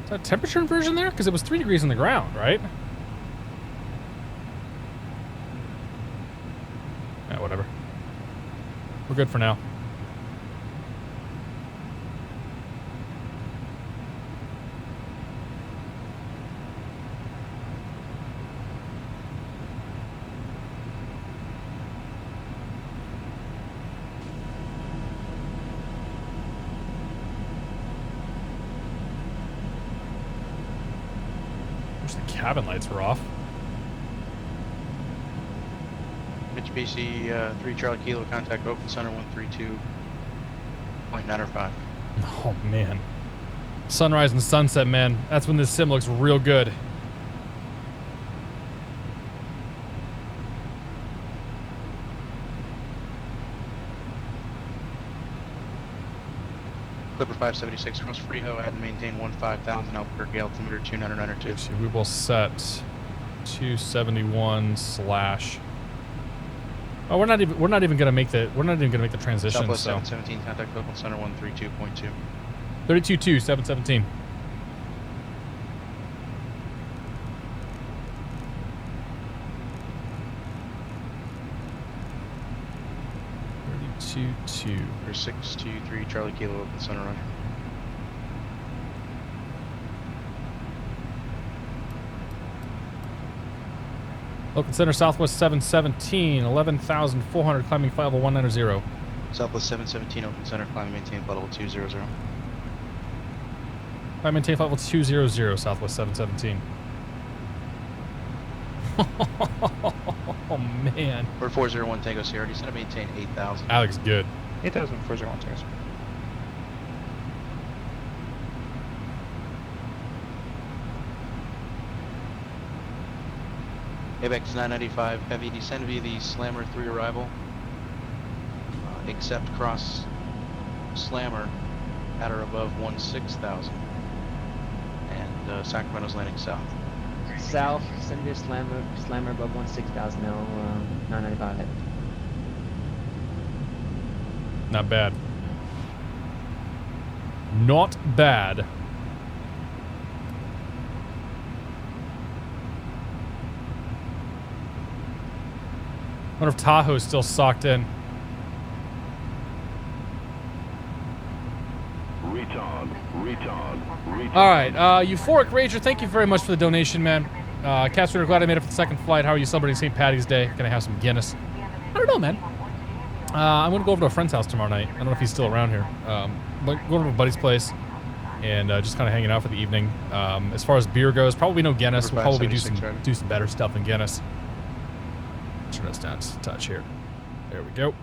Is that temperature inversion there? Because it was 3 degrees on the ground, right? Yeah, whatever. We're good for now. Wish the cabin lights were off. Mitsubishi 3 Charlie Kilo, contact open center 132.905. Oh, man. Sunrise and sunset, man. That's when this sim looks real good. Clipper 576 cross Freeho, add and maintain 15,000 Albuquerque altimeter 2992. Actually, we will set 271 slash. Oh, we're not even gonna make the transition. Southwest So 717, contact open center 132.2. 32.2 717. Two. For 623 Charlie Kilo, open center roger. Open center southwest 717, 11,400 climbing flight level 190. Southwest 717, open center, climb and maintain flight level 200. Climb maintain flight level 200 southwest 717. Oh man. For 401 Tango Sierra, descend and maintain 8,000. Alex, good. 8,000, 401 Tango Sierra. ABEX 995, heavy, descend via the Slammer 3 arrival. Except cross Slammer at or above 16,000. And Sacramento's landing south. South, send your slammer above 16,000 now, 995. Not bad. Not bad. I wonder if Tahoe's still socked in. Retard. All right, Euphoric Rager, thank you very much for the donation, man. Catstrator, glad I made it for the second flight. How are you celebrating St. Patty's Day? Gonna have some Guinness. I don't know, man. I'm gonna go over to a friend's house tomorrow night. I don't know if he's still around here. But go to a buddy's place and just kind of hanging out for the evening. As far as beer goes, probably no Guinness. We'll probably do some better stuff than Guinness. Turn us down just a touch here. There we go.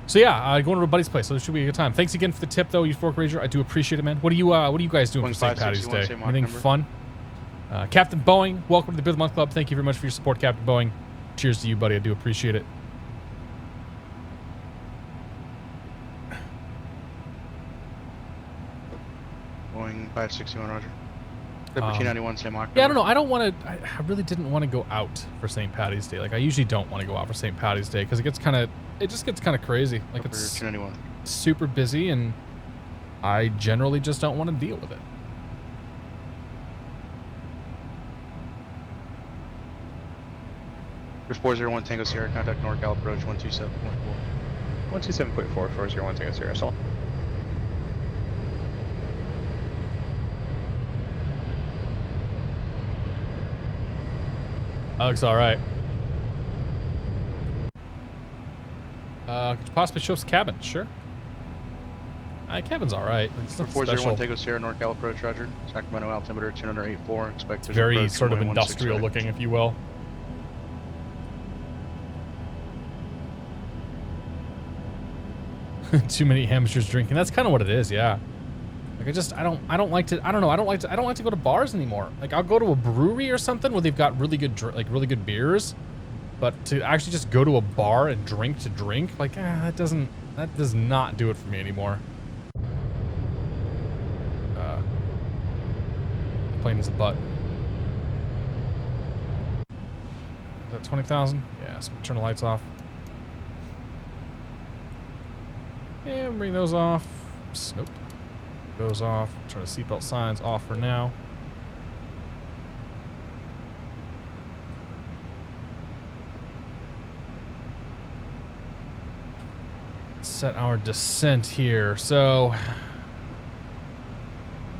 So yeah, going to a buddy's place, so it should be a good time. Thanks again for the tip, though, Euphoric Rager. I do appreciate it, man. What are you guys doing for St. Patty's Day? Anything fun? Captain Boeing, welcome to the Beer of the Month Club. Thank you very much for your support, Captain Boeing. Cheers to you, buddy. I do appreciate it. Boeing 561, roger. Clipper 291, same October. Yeah, I don't know. I don't want to. I really didn't want to go out for St. Patty's Day. Like, I usually don't want to go out for St. Patty's Day because it just gets kind of crazy. Like, Clipper it's 291. super busy, and I generally just don't want to deal with it. There's 401 Tango Sierra, contact NorCal approach 127.4. 127.4, 401 Tango Sierra, assault. That looks all right. Could you possibly show us cabin? Sure. Cabin's all right. It's not 401 special. Tango Sierra, NorCal approach, roger. Sacramento altimeter 284, expect Very sort of industrial looking, if you will. Too many amateurs drinking. That's kind of what it is, yeah. Like I don't like to go to bars anymore. Like I'll go to a brewery or something where they've got really good beers, but to actually just go to a bar and drink, like that does not do it for me anymore. plane is a butt. Is that 20,000? Yeah, so we'll turn the lights off. And bring those off. Nope. Those off. Turn the seatbelt signs off for now. Set our descent here. So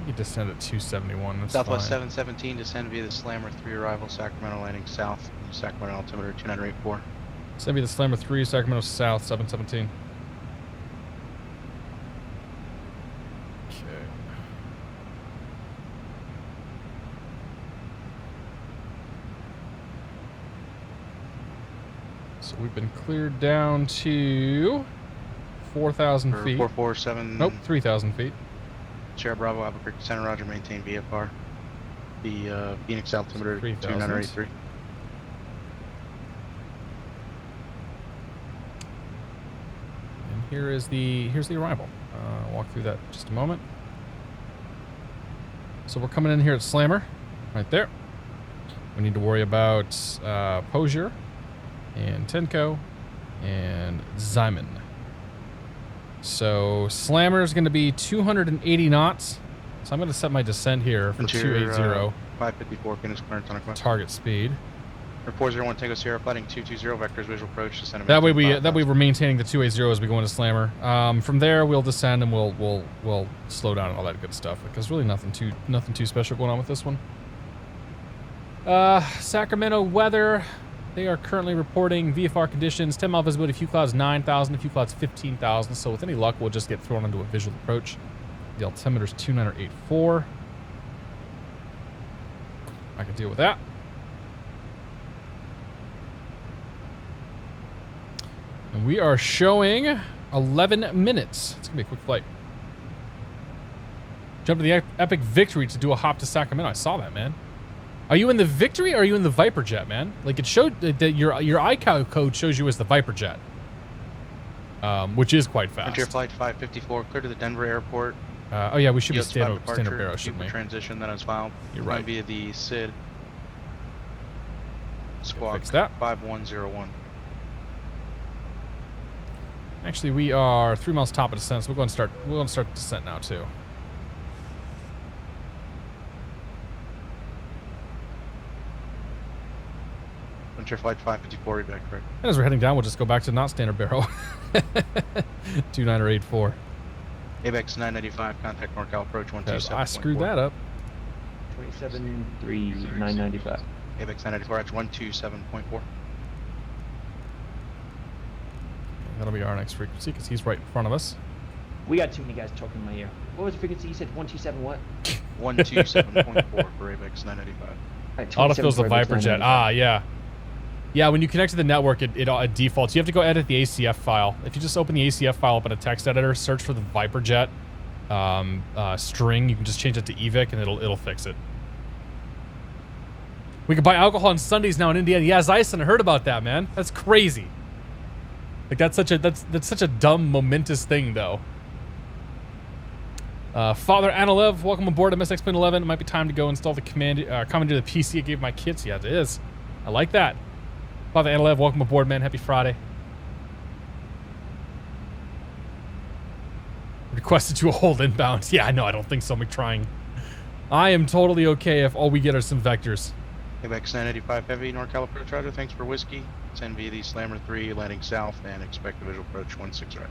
you descend at 271. That's Southwest fine. 717, descend via the Slammer 3 arrival, Sacramento landing south, Sacramento altimeter 2984. Send me the Slammer 3, Sacramento South, 717. Okay. So we've been cleared down to 4,000 feet. 447. Nope, 3,000 feet. Sierra Bravo, Albuquerque Center, Roger, maintain VFR. The Phoenix altimeter 2983. And here's the arrival. Walk through that in just a moment. So we're coming in here at Slammer, right there. We need to worry about Posier and Tenko and Zyman. So Slammer is going to be 280 knots. So I'm going to set my descent here for 280. 554, Phoenix clearance on request. Target speed. 401 Tango Sierra, flighting 220 vectors, visual approach to center. That way we're maintaining the 280 as we go into Slammer. From there we'll descend and we'll slow down and all that good stuff because really nothing too special going on with this one. Sacramento weather. They are currently reporting VFR conditions, 10 mile visibility, few clouds 9,000, a few clouds 15,000. So with any luck, we'll just get thrown into a visual approach. The altimeter's 2984. I can deal with that. And we are showing 11 minutes. It's gonna be a quick flight. Jump to the Epic Victory to do a hop to Sacramento. I saw that, man. Are you in the Victory or are you in the Viper jet, man? Like it showed that your ICAO code shows you as the Viper jet, which is quite fast. Enter flight 554, clear to the Denver airport. Oh yeah, we should be Yield spot standard barrel, shouldn't we? Transition that is filed. You're right. Via the SID. Squawk Fix that. 5101. Actually, we are 3 miles top of descent, so we're going to start descent now too. Enter flight 554, read back correct. And as we're heading down, we'll just go back to not standard barrel. 2984. ABEX 995, contact NorCal approach 127. I screwed that up. 273995. ABEX 994, that's 127.4. That'll be our next frequency because he's right in front of us. We got too many guys talking in my ear. What was the frequency? You said 127 what? 127.4 for ABEX 995. Right, Autofill's the Viper jet. Ah, yeah. Yeah, when you connect to the network, it defaults. You have to go edit the ACF file. If you just open the ACF file up in a text editor, search for the Viper jet string, you can just change it to EVIC and it'll fix it. We can buy alcohol on Sundays now in Indiana. Yeah, Zyson, I heard about that, man. That's crazy. Like that's such a dumb, momentous thing, though. Father Analev, welcome aboard MSX Plane 11. It might be time to go install the commander the PC I gave my kids. Yeah, it is. I like that. Father Analev, welcome aboard, man. Happy Friday. Requested to a hold inbound. Yeah, no, I don't think so. I'm trying. I am totally okay if all we get are some vectors. ABEX 985 Heavy, NorCal approach, Roger. Thanks for whiskey. Send via the Slammer 3, landing south, and expect the visual approach 16 right.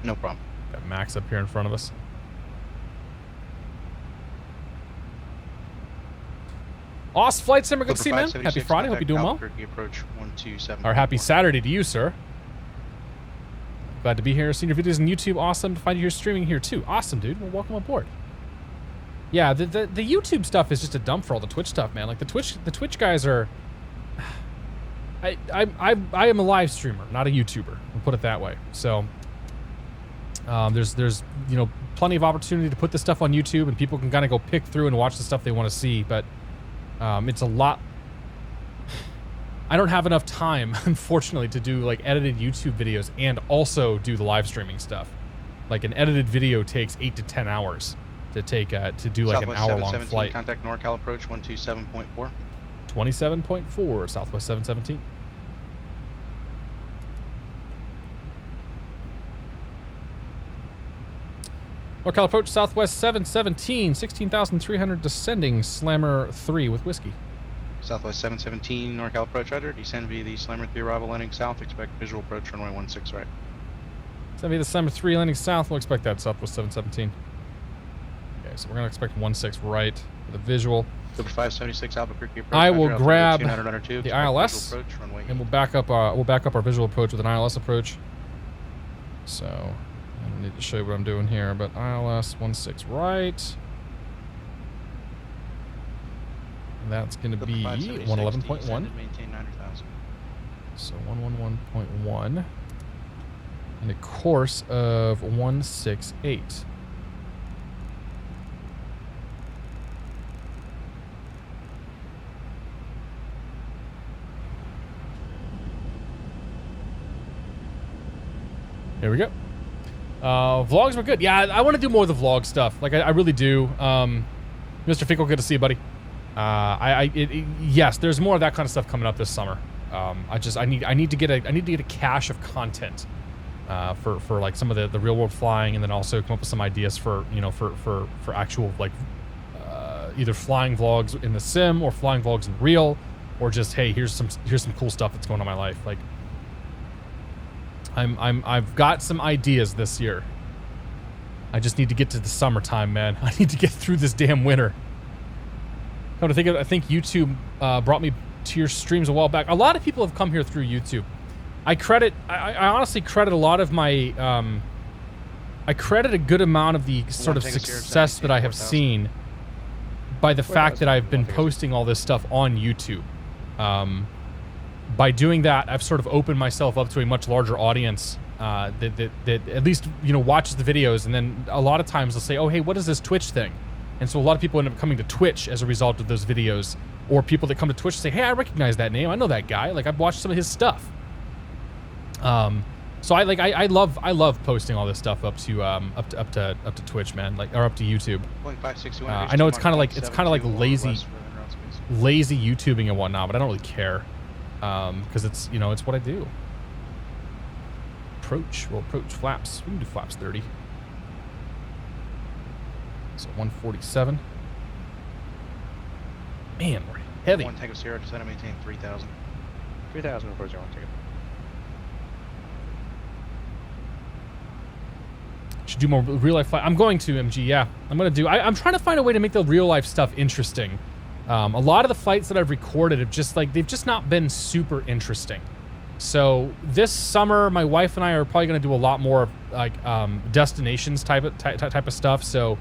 No problem. Got Max up here in front of us. Awesome flight simmer, good to see you, man. Happy Friday, hope you're doing well. Approach 127. Or happy Saturday to you, sir. Glad to be here. Seen your videos on YouTube. Awesome to find you here streaming here too. Awesome, dude. Well, welcome aboard. Yeah, the YouTube stuff is just a dump for all the Twitch stuff, man. Like the Twitch guys are. I am a live streamer, not a YouTuber. We'll put it that way. So there's plenty of opportunity to put this stuff on YouTube, and people can kind of go pick through and watch the stuff they want to see. But it's a lot. I don't have enough time, unfortunately, to do like edited YouTube videos and also do the live streaming stuff. Like an edited video takes 8 to 10 hours to take to do like Southwest an hour-long 717, flight. contact NorCal approach 127.4. 27.4 Southwest 717. NorCal approach Southwest 717, 16,300 descending, Slammer 3 with whiskey. Southwest 717, NorCal approach, roger. Descend via the Slammer 3 arrival landing south. Expect visual approach runway 16 right. Send me the Slammer 3 landing south. We'll expect that Southwest 717. Okay, so we're going to expect 16 right with a visual. Cooper 576 Albuquerque approach. I will grab the 200 ILS, approach, runway and we'll back up our visual approach with an ILS approach. So I don't need to show you what I'm doing here, but ILS 16 right. And that's going to be 111.1. Maintain 9,000. So 111.1. And a course of 168. Here we go. Vlogs were good. Yeah, I want to do more of the vlog stuff. Like I really do. Mr. Finkel, good to see you, buddy. Yes, there's more of that kind of stuff coming up this summer. I need to get a cache of content for like some of the real world flying, and then also come up with some ideas for for actual like either flying vlogs in the sim or flying vlogs in real, or just hey, here's some cool stuff that's going on in my life. Like I've got some ideas this year. I just need to get to the summertime, man. I need to get through this damn winter. Come to think of it, I think YouTube brought me to your streams a while back. A lot of people have come here through YouTube. I honestly credit a lot of my I credit a good amount of the sort of success that I have seen by the fact that I've been posting all this stuff on YouTube. By doing that, I've sort of opened myself up to a much larger audience that at least watches the videos, and then a lot of times they'll say, "Oh, hey, what is this Twitch thing?" And so a lot of people end up coming to Twitch as a result of those videos, or people that come to Twitch say, "Hey, I recognize that name. I know that guy. Like I've watched some of his stuff." So I love posting all this stuff up to Twitch, man, like or up to YouTube. I know it's kind of like lazy YouTubing and whatnot, but I don't really care. Because it's it's what I do. We'll approach flaps. We can do flaps 30. So 147. Man, we're heavy. One Tango Sierra, descend and maintain 3,000. 3,000 before 0 ticket. Should do more real life flight. I'm going to MG. Yeah, I'm gonna do. I'm trying to find a way to make the real life stuff interesting. A lot of the flights that I've recorded have they've just not been super interesting. So this summer, my wife and I are probably going to do a lot more like destinations type of stuff. So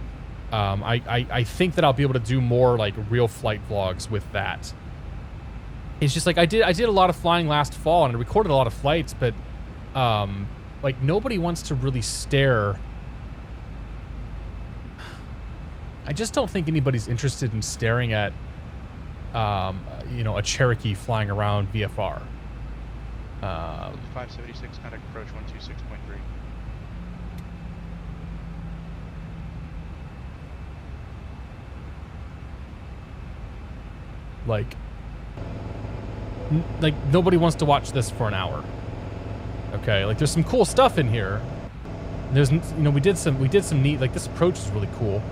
I think that I'll be able to do more like real flight vlogs with that. It's just like I did a lot of flying last fall, and I recorded a lot of flights, but like nobody wants to really stare. I just don't think anybody's interested in staring at a Cherokee flying around VFR. 576, contact approach 126.3. Like nobody wants to watch this for an hour. Okay, like there's some cool stuff in here. There's we did some neat, like this approach is really cool.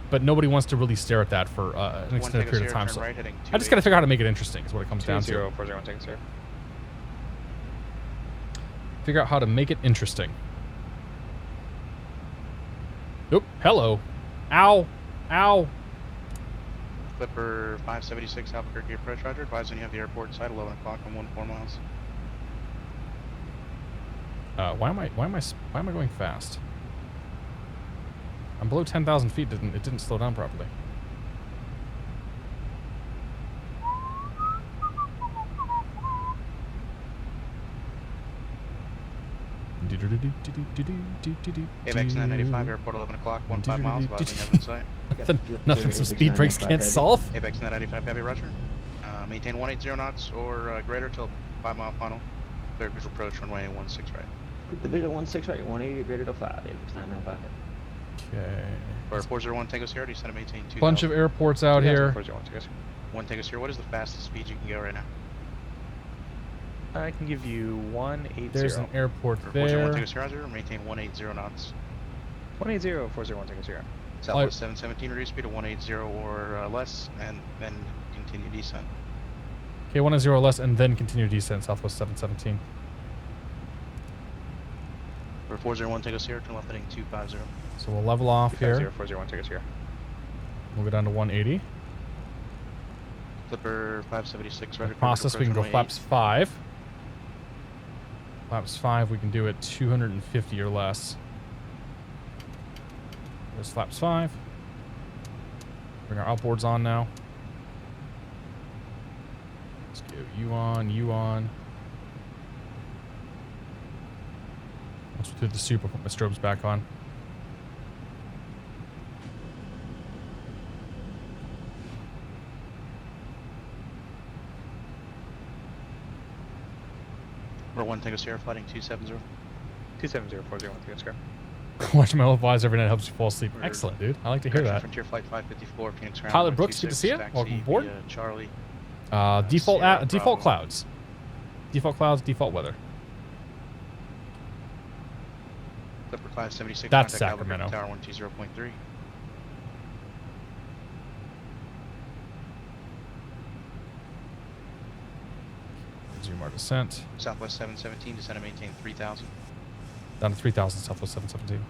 But nobody wants to really stare at that for an extended period of time. So I just got to figure out how to make it interesting is what it comes down to. 40 takes here. Figure out how to make it interesting. Oop, hello. Ow. Ow. Clipper 576 Albuquerque approach, roger. Advise when you have the airport side 11 o'clock on 14 miles. Why am I going fast? I'm below 10,000 feet. It didn't slow down properly. AVX 995, airport 11 o'clock, 15 miles, advise when you have in sight. Nothing some speed breaks can't solve. AVX 995, heavy, roger. Maintain 180 knots or greater till 5 mile final. Clear visual approach runway 16 right. The visual 16 right, 180 greater to 5. ABX 995. Okay. For 401 Tango Sierra, descend and maintain 2,000. Bunch of airports out here. 401 Tango Sierra. 1 Tango Sierra, what is the fastest speed you can go right now? I can give you 180. There's an airport For there. 401 Tango Sierra, Roger, maintain 180 knots. 180, 401 Tango Sierra. Southwest 717, reduce speed to 180 or less, and then continue descent. Okay, 180 or less, and then continue descent, Southwest 717. For 401 Tango Sierra, turn left heading 250. So we'll level off here. 401 Tango Sierra. We'll go down to 180. Clipper 576, right. Process, we can go flaps 5. Flaps 5, we can do it 250 or less. There's flaps 5. Bring our outboards on now. Let's go you on, you on. Once we do the soup, I'll put my strobes back on. We're 1 Tango Sierra, flighting 270. 270, 401 Tango Sierra. Watching my little eyes every night helps you fall asleep. Excellent, dude. I like to hear that. Frontier Flight 554, Phoenix Ground. Pilot Brooks, good to see you. Welcome aboard. Charlie. Default clouds. Default clouds, default weather. Clipper 576. That's contact Sacramento. Tower 120.3. Zoom our descent. Southwest 717, descend and maintain 3,000. Down to 3,000, Southwest 717.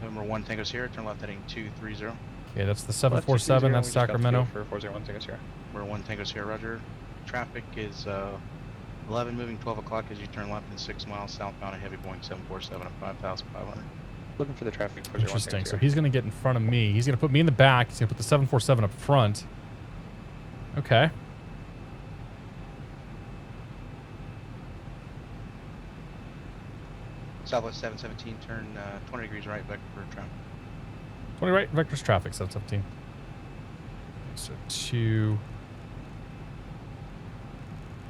Number 1 Tango Sierra, turn left heading 230. Okay, that's the 747, that's Sacramento. For 401 Tango Sierra. We're 1 Tango Sierra, Roger. Traffic is 11 moving 12 o'clock as you turn left in 6 miles southbound, a heavy Boeing 747 at 5,500. Looking for the traffic. Interesting. So he's going to get in front of me. He's going to put me in the back. He's going to put the 747 up front. Okay. Southwest 717, turn 20 degrees right, vector for traffic. 20 right, vector's traffic, 717. So 2.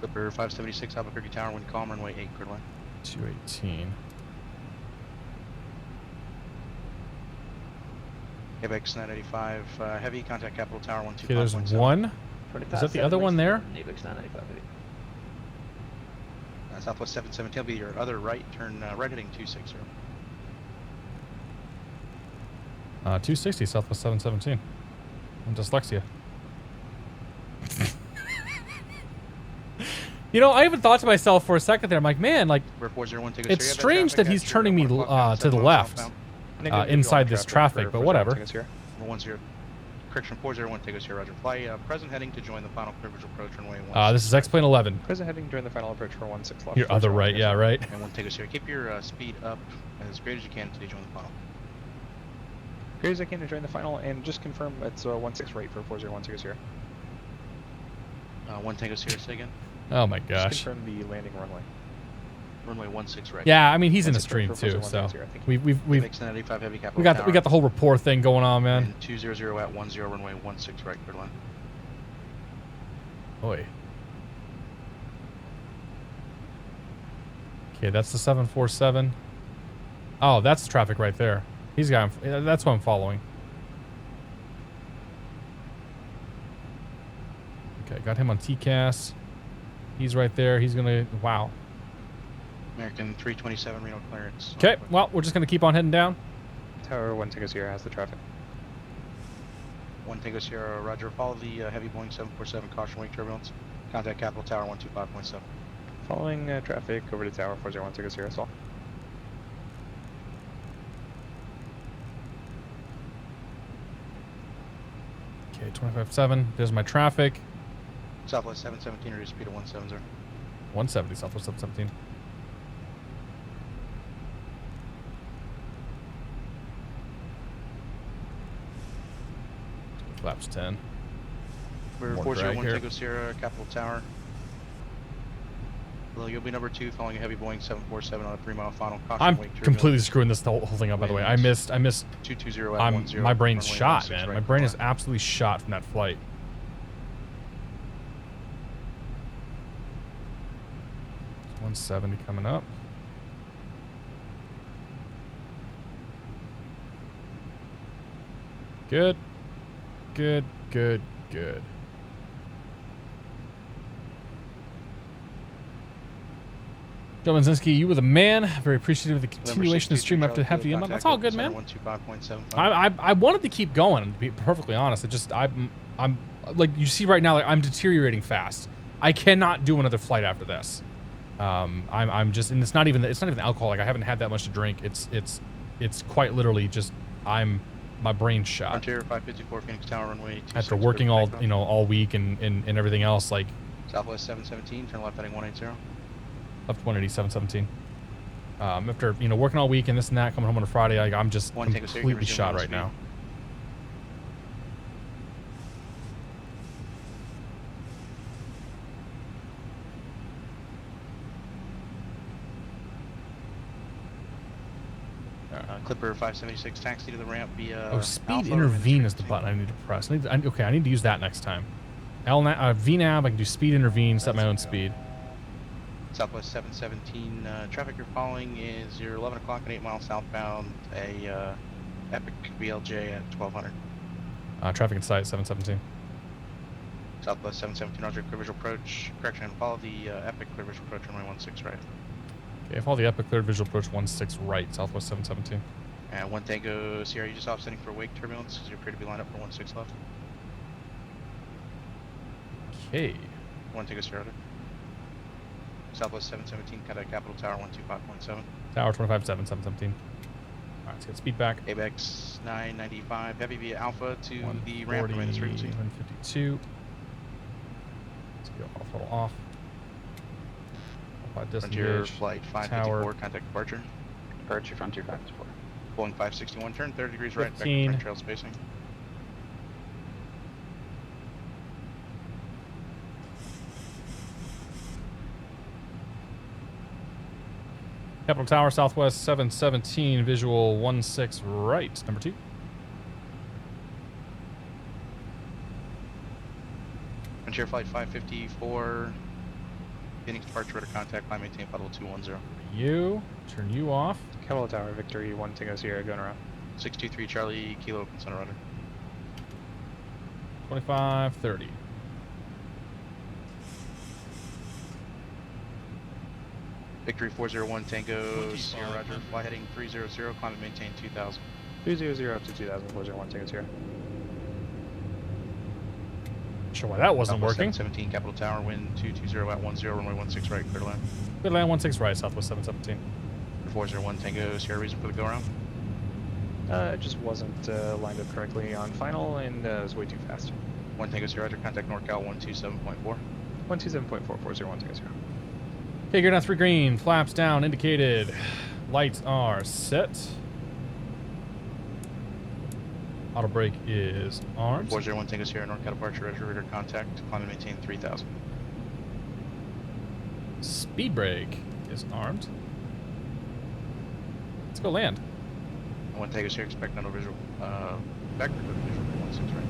Clipper 576, Albuquerque Tower, wind calm, runway 8, clear line. 218. ABX 985, heavy, contact Capital Tower 125.7. Okay, there's one. Is that the other one there? ABX 995 heavy. Southwest 717 will be your other right, turn right heading 260. 260, Southwest 717. I'm dyslexia. You know, I even thought to myself for a second there, I'm like, man, like, it's strange that he's turning me to the left inside this traffic, but whatever. Correction, 401 Tango Sierra, Roger. Fly present heading to join the final privilege approach runway 16. This is X-Plane 11. Present heading during the final approach for 16 left. Your other right, yeah, right. And 1 Tango Sierra. Keep your speed up as great as you can until you join the final. Great as I can to join the final, and just confirm it's 16 right for 401 Tango Sierra. 1 Tango Sierra, say again. Oh my gosh. Just confirm the landing runway. Runway 16 right. Yeah, I mean he's in the stream too, so we've heavy we got the whole rapport thing going on, man. And 200 at 10 runway 16 right, clear line. Oi. Okay, that's the 747. Oh, that's traffic right there. He's got. That's what I'm following. Okay, got him on TCAS. He's right there. He's gonna. Wow. American 327 Reno clearance. Okay, well, we're just gonna keep on heading down. Tower 1 Tango Sierra has the traffic. 1 Tango Sierra, Roger. Follow the heavy Boeing 747, caution wing turbulence. Contact Capital Tower 125.7. Following traffic over to Tower 401 Tango Sierra, Sol. Okay, 25.7. There's my traffic. Southwest 717, reduce speed to 170. 170, Southwest 717. Flaps 10. We're 401 Tango Sierra, Capital Tower. Well, you'll be number 2 following a heavy Boeing 747 on a 3-mile final. Caution I'm wake completely screwing this whole thing up, by the way. I missed. 220 at 10. My brain's runway shot, 16 man. right, My brain is clear. absolutely shot from that flight. 170 coming up. Good. Good, good, good. Joe Manzinski, you were the man. Very appreciative of the continuation of the stream after the hefty inbound. That's all good, man. 125.75. I wanted to keep going, to be perfectly honest. It just I'm like you see right now, like I'm deteriorating fast. I cannot do another flight after this. I'm just, and it's not even alcohol. Like I haven't had that much to drink. It's quite literally just my brain's shot. Frontier 554 Phoenix Tower runway 26. After working all week and everything else, like Southwest 717, turn left heading 180. left 187.17. After working all week and this and that, coming home on a Friday, like I'm just completely shot right now. Clipper 576, taxi to the ramp via. Oh, speed Alpha intervene is the button I need to press. Okay, I need to use that next time. VNAV, I can do speed intervene, set my own speed. Southwest 717, traffic you're following is your 11 o'clock and 8 miles southbound, a Epic BLJ at 1200. Traffic in sight, 717. Southwest 717, roger, clear visual approach. Correction, follow the Epic clear visual approach, runway 16 right. Okay, follow the Epic cleared visual approach 16 right, Southwest 717. And 1 Tango Sierra, you just offsetting for wake turbulence, because you appear to be lined up for 16 left. Okay. 1 Tango Sierra. Southwest 717, contact Capital Tower 125.7. Tower 25.7, 717. Alright, let's get speed back. ABEX 995, heavy via Alpha to the ramp, remain this frequency. 152. Let's go off, throttle off. Frontier flight 554, tower. contact departure. Departure Frontier 554. Boeing 561, turn 30 degrees right, back to 15. front trail spacing. Capital Tower, Southwest 717, visual 16 right, number 2. Frontier flight 554, Phoenix departure, radar contact, climb maintain level 210. You, turn you off. Capital Tower, Victory, 1 Tango Sierra, going around. 623 Charlie, kilo open center rudder. 2530. Victory 401 Tango Sierra, roger, fly heading 300, climb and maintain 2000. 200 up to 2000, 401 Tango Sierra. Sure why that wasn't Southwest working. 717 Capital Tower, wind 220 at 10, runway 16 right, clear to land. Good land 16 right, Southwest 717. 401 Tango Sierra, reason for the go around? It just wasn't lined up correctly on final, and it was way too fast. 1 Tango Sierra, roger, contact NorCal 127.4. 127.440, 1 Tango Sierra. Okay, you're down 3 green, flaps down, indicated. Lights are set. Auto brake is armed. 401 Tango Sierra, NorCal departure, radar contact, climb and maintain 3000. Speed brake is armed. Let's go land. 1 Tango Sierra, expect no visual. Vector to the visual, 16 right.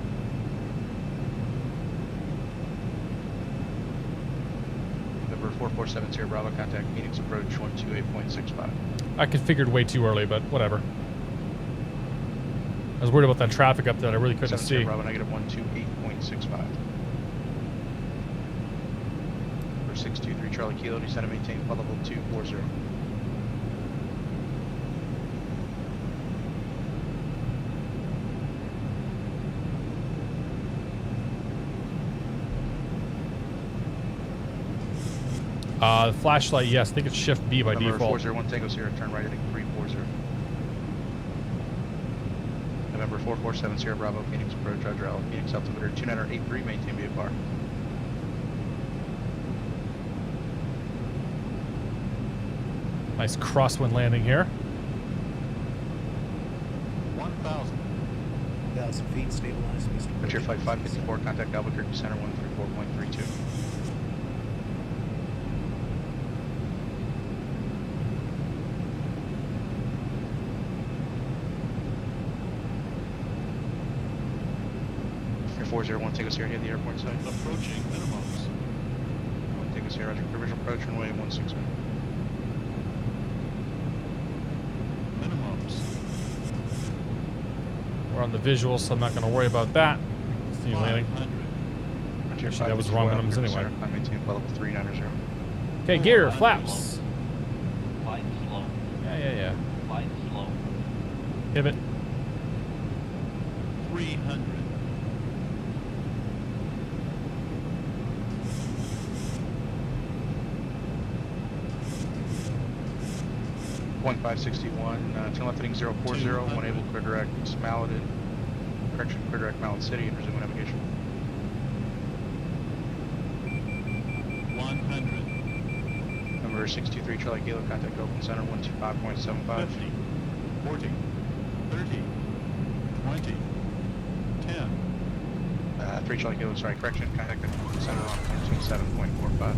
November 447 Sierra Bravo, contact Phoenix approach 128.65. I configured way too early, but whatever. I was worried about that traffic up there that I really couldn't 7 see. Sierra Bravo, negative 128.65. For 623 Charlie Kilo, descend and maintain flight level 240. Flashlight, yes. I think it's Shift B by November default. 401 Tango Sierra, turn right heading 340. November 447 Sierra Bravo, Phoenix approach, roger, Alpha, Phoenix altimeter 2983, maintain VFR. Nice crosswind landing here. 1,000. 1,000 feet, stabilized. Frontier flight 554, contact Albuquerque Center 134.32. 401 Tango Sierra near the airport site. Approaching minimums. 1 Tango Sierra, Roger. Provisional approach runway 16 right. Minimums. We're on the visual, so I'm not going to worry about that. See you landing. 500. Roger, Actually, that was wrong minimums anyway. Climb maintain level 390. Okay, gear, flaps. Flight slow. Yeah. Flight slow. Pivot. 300. Point 561, turn left heading 040, 1 able clear direct Mallet, correction, clear direct Mallet City and resume navigation. 100. Number 623 Charlie Kilo, contact open center 125.75. 50. 40. 30. 20. 10. 3 Charlie Kilo, sorry, correction, contact open center on 127.45.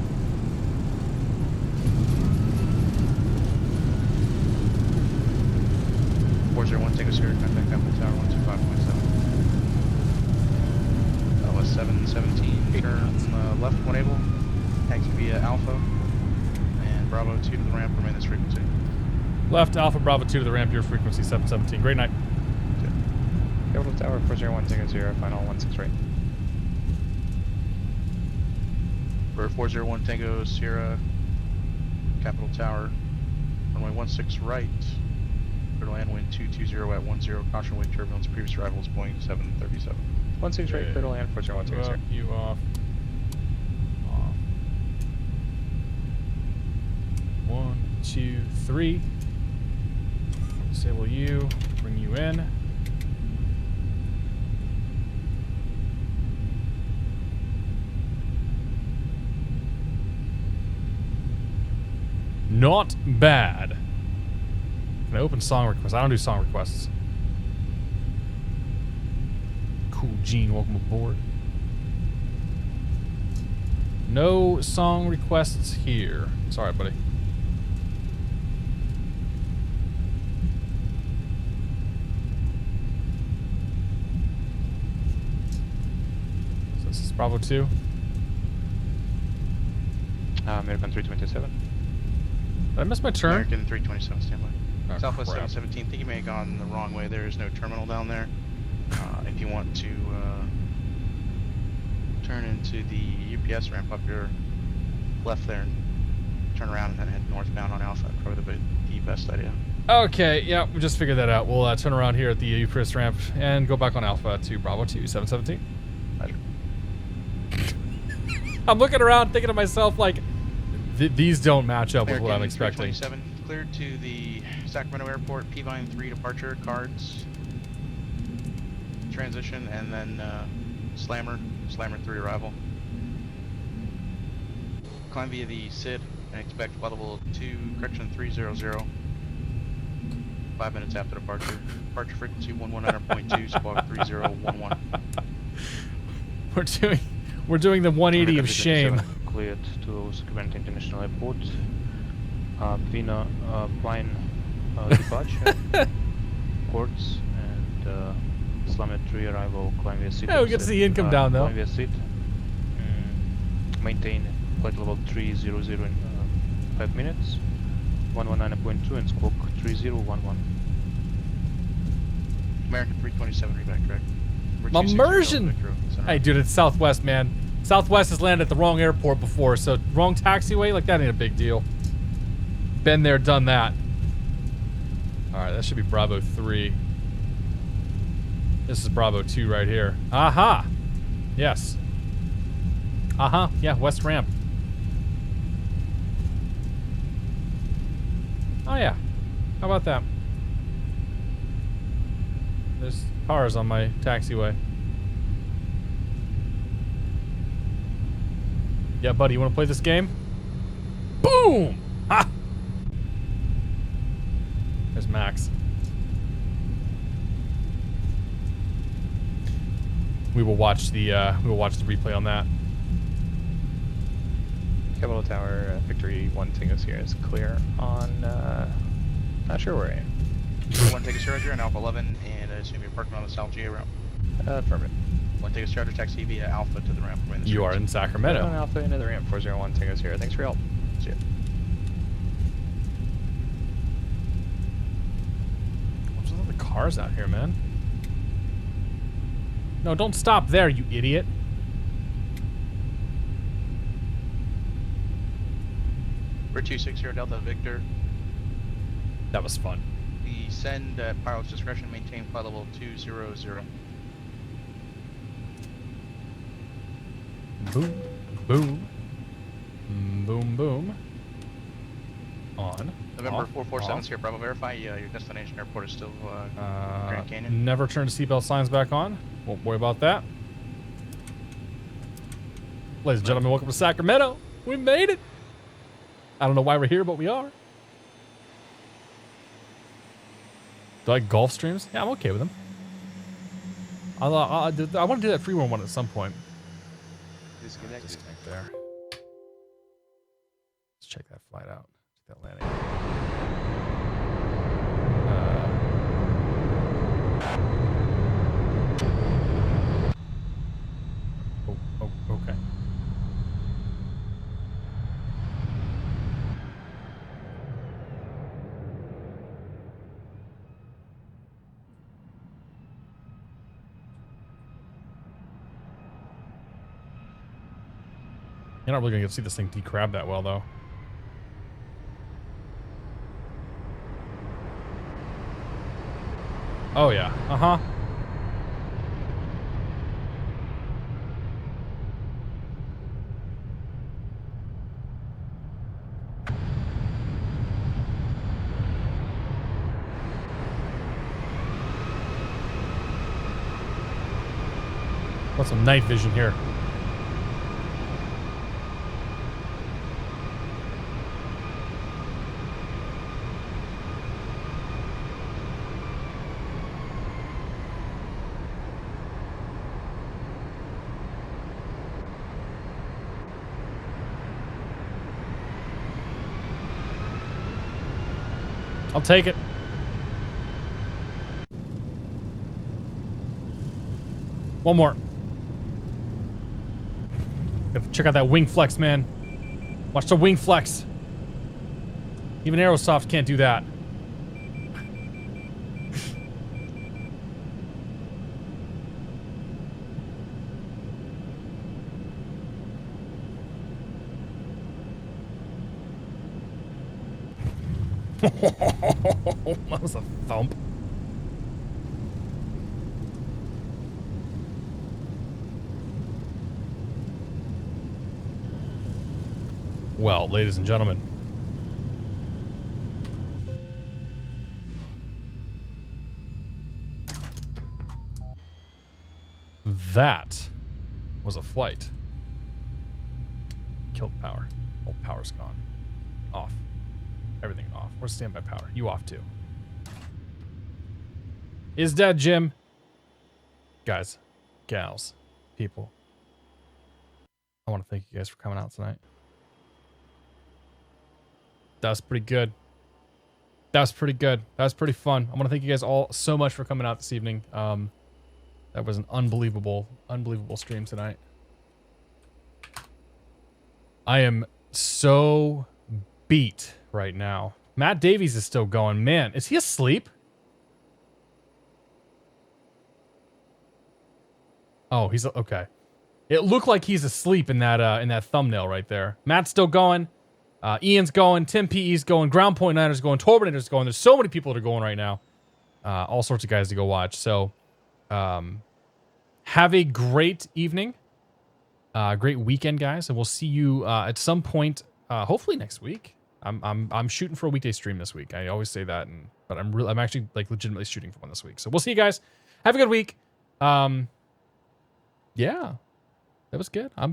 Tango Sierra, contact Capital Tower 125.7. West 717, turn left 1 able, taxi via Alpha, and Bravo 2 to the ramp, remain this frequency. Left, Alpha Bravo 2 to the ramp, your frequency 717. Great night. Capital Tower 401 Tango Sierra, final 16 right. For 401 Tango Sierra, Capital Tower, runway 16 right. Land wind 220 at 10, caution wind turbulence, previous arrival is Boeing 737. 16 right, clear to land, 401 Tango Sierra. You off. 1, 2, 3. Disable you, bring you in. Not bad. Can I open song requests? I don't do song requests. Cool Gene, welcome aboard. No song requests here. Sorry, buddy. So this is Bravo 2. American 327. Did I miss my turn? American 327, standby. Oh, Southwest crap. 717, think you may have gone the wrong way. There is no terminal down there. If you want to turn into the UPS ramp up your left there and turn around and then head northbound on Alpha, probably the best idea. Okay, yeah, we just figured that out. We'll turn around here at the Eucharist ramp and go back on Alpha to Bravo 2, 717. Roger. I'm looking around thinking to myself, like, these don't match up with what I'm American expecting. 327, cleared to the Sacramento Airport, P-Vine 3 departure, cards, transition, and then Slammer 3 arrival. Climb via the SID and expect level 2, correction 300. 5 minutes after departure. Departure frequency 119.2, squawk 3011. We're doing the 180 of shame. Cleared to Sacramento International Airport. Vina Pine departure. Ports and Slammer 3 arrival, climb via seat. Yeah, we get to see income down though. Climb via seat. Maintain flight level 300 in 5 minutes. 119.2 and squawk 3011. American 327, reback correct. Immersion! Hey, dude, it's Southwest, man. Southwest has landed at the wrong airport before, so wrong taxiway, like that ain't a big deal. Been there, done that. Alright, that should be Bravo 3. This is Bravo 2 right here. Aha! Yes. Uh-huh, yeah, West Ramp. Oh yeah, how about that? There's cars on my taxiway. Yeah, buddy, you want to play this game? Boom! Ha! There's Max. We will watch the replay on that. Capital Tower, Victory 1 Tango Sierra is clear on, not sure where I am. 1 Tango Sierra and Alpha 11, and I assume you're parking on the South GA route. Affirmative. 1 Tango Charter taxi via Alpha to the ramp. You are in Sacramento. On Alpha into the ramp. 401 Tango Sierra. Thanks for your help. See ya. What's with all the cars out here, man? No, don't stop there, you idiot. We're 260 Delta Victor. That was fun. Descend at pilot's discretion, maintain flight level 200. Boom, boom, boom, boom. On. November off, 447 off. here. Bravo, verify your destination airport is still Grand Canyon. Never turn seatbelt signs back on. Won't worry about that. Ladies and gentlemen, welcome to Sacramento. We made it. I don't know why we're here, but we are. Do I like golf streams? Yeah, I'm okay with them. I want to do that free one at some point. Disconnect there. Let's check that flight out. Check that landing. Oh, okay. You're not really gonna get to see this thing decrab that well, though. Oh yeah. Uh-huh. Got some night vision here. I'll take it. One more. Gotta check out that wing flex, man. Watch the wing flex. Even Aerosoft can't do that. That was a thump. Well, ladies and gentlemen, that was a flight. Killed power. All power's gone. Off. Everything off. Where's standby power? You off too. Is dead, Jim. Guys, gals, people. I want to thank you guys for coming out tonight. That was pretty good. That was pretty good. That was pretty fun. I want to thank you guys all so much for coming out this evening. That was an unbelievable stream tonight. I am so beat right now. Matt Davies is still going. Man, is he asleep? Oh, he's okay. It looked like he's asleep in that thumbnail right there. Matt's still going. Ian's going. Tim PE's going. Ground Point Niner's going. Torbinator's going. There's so many people that are going right now. All sorts of guys to go watch. So, have a great evening. Great weekend, guys, and we'll see you at some point. Hopefully next week. I'm shooting for a weekday stream this week. I always say that, but I'm actually like legitimately shooting for one this week. So we'll see you guys. Have a good week. Yeah, that was good. I'm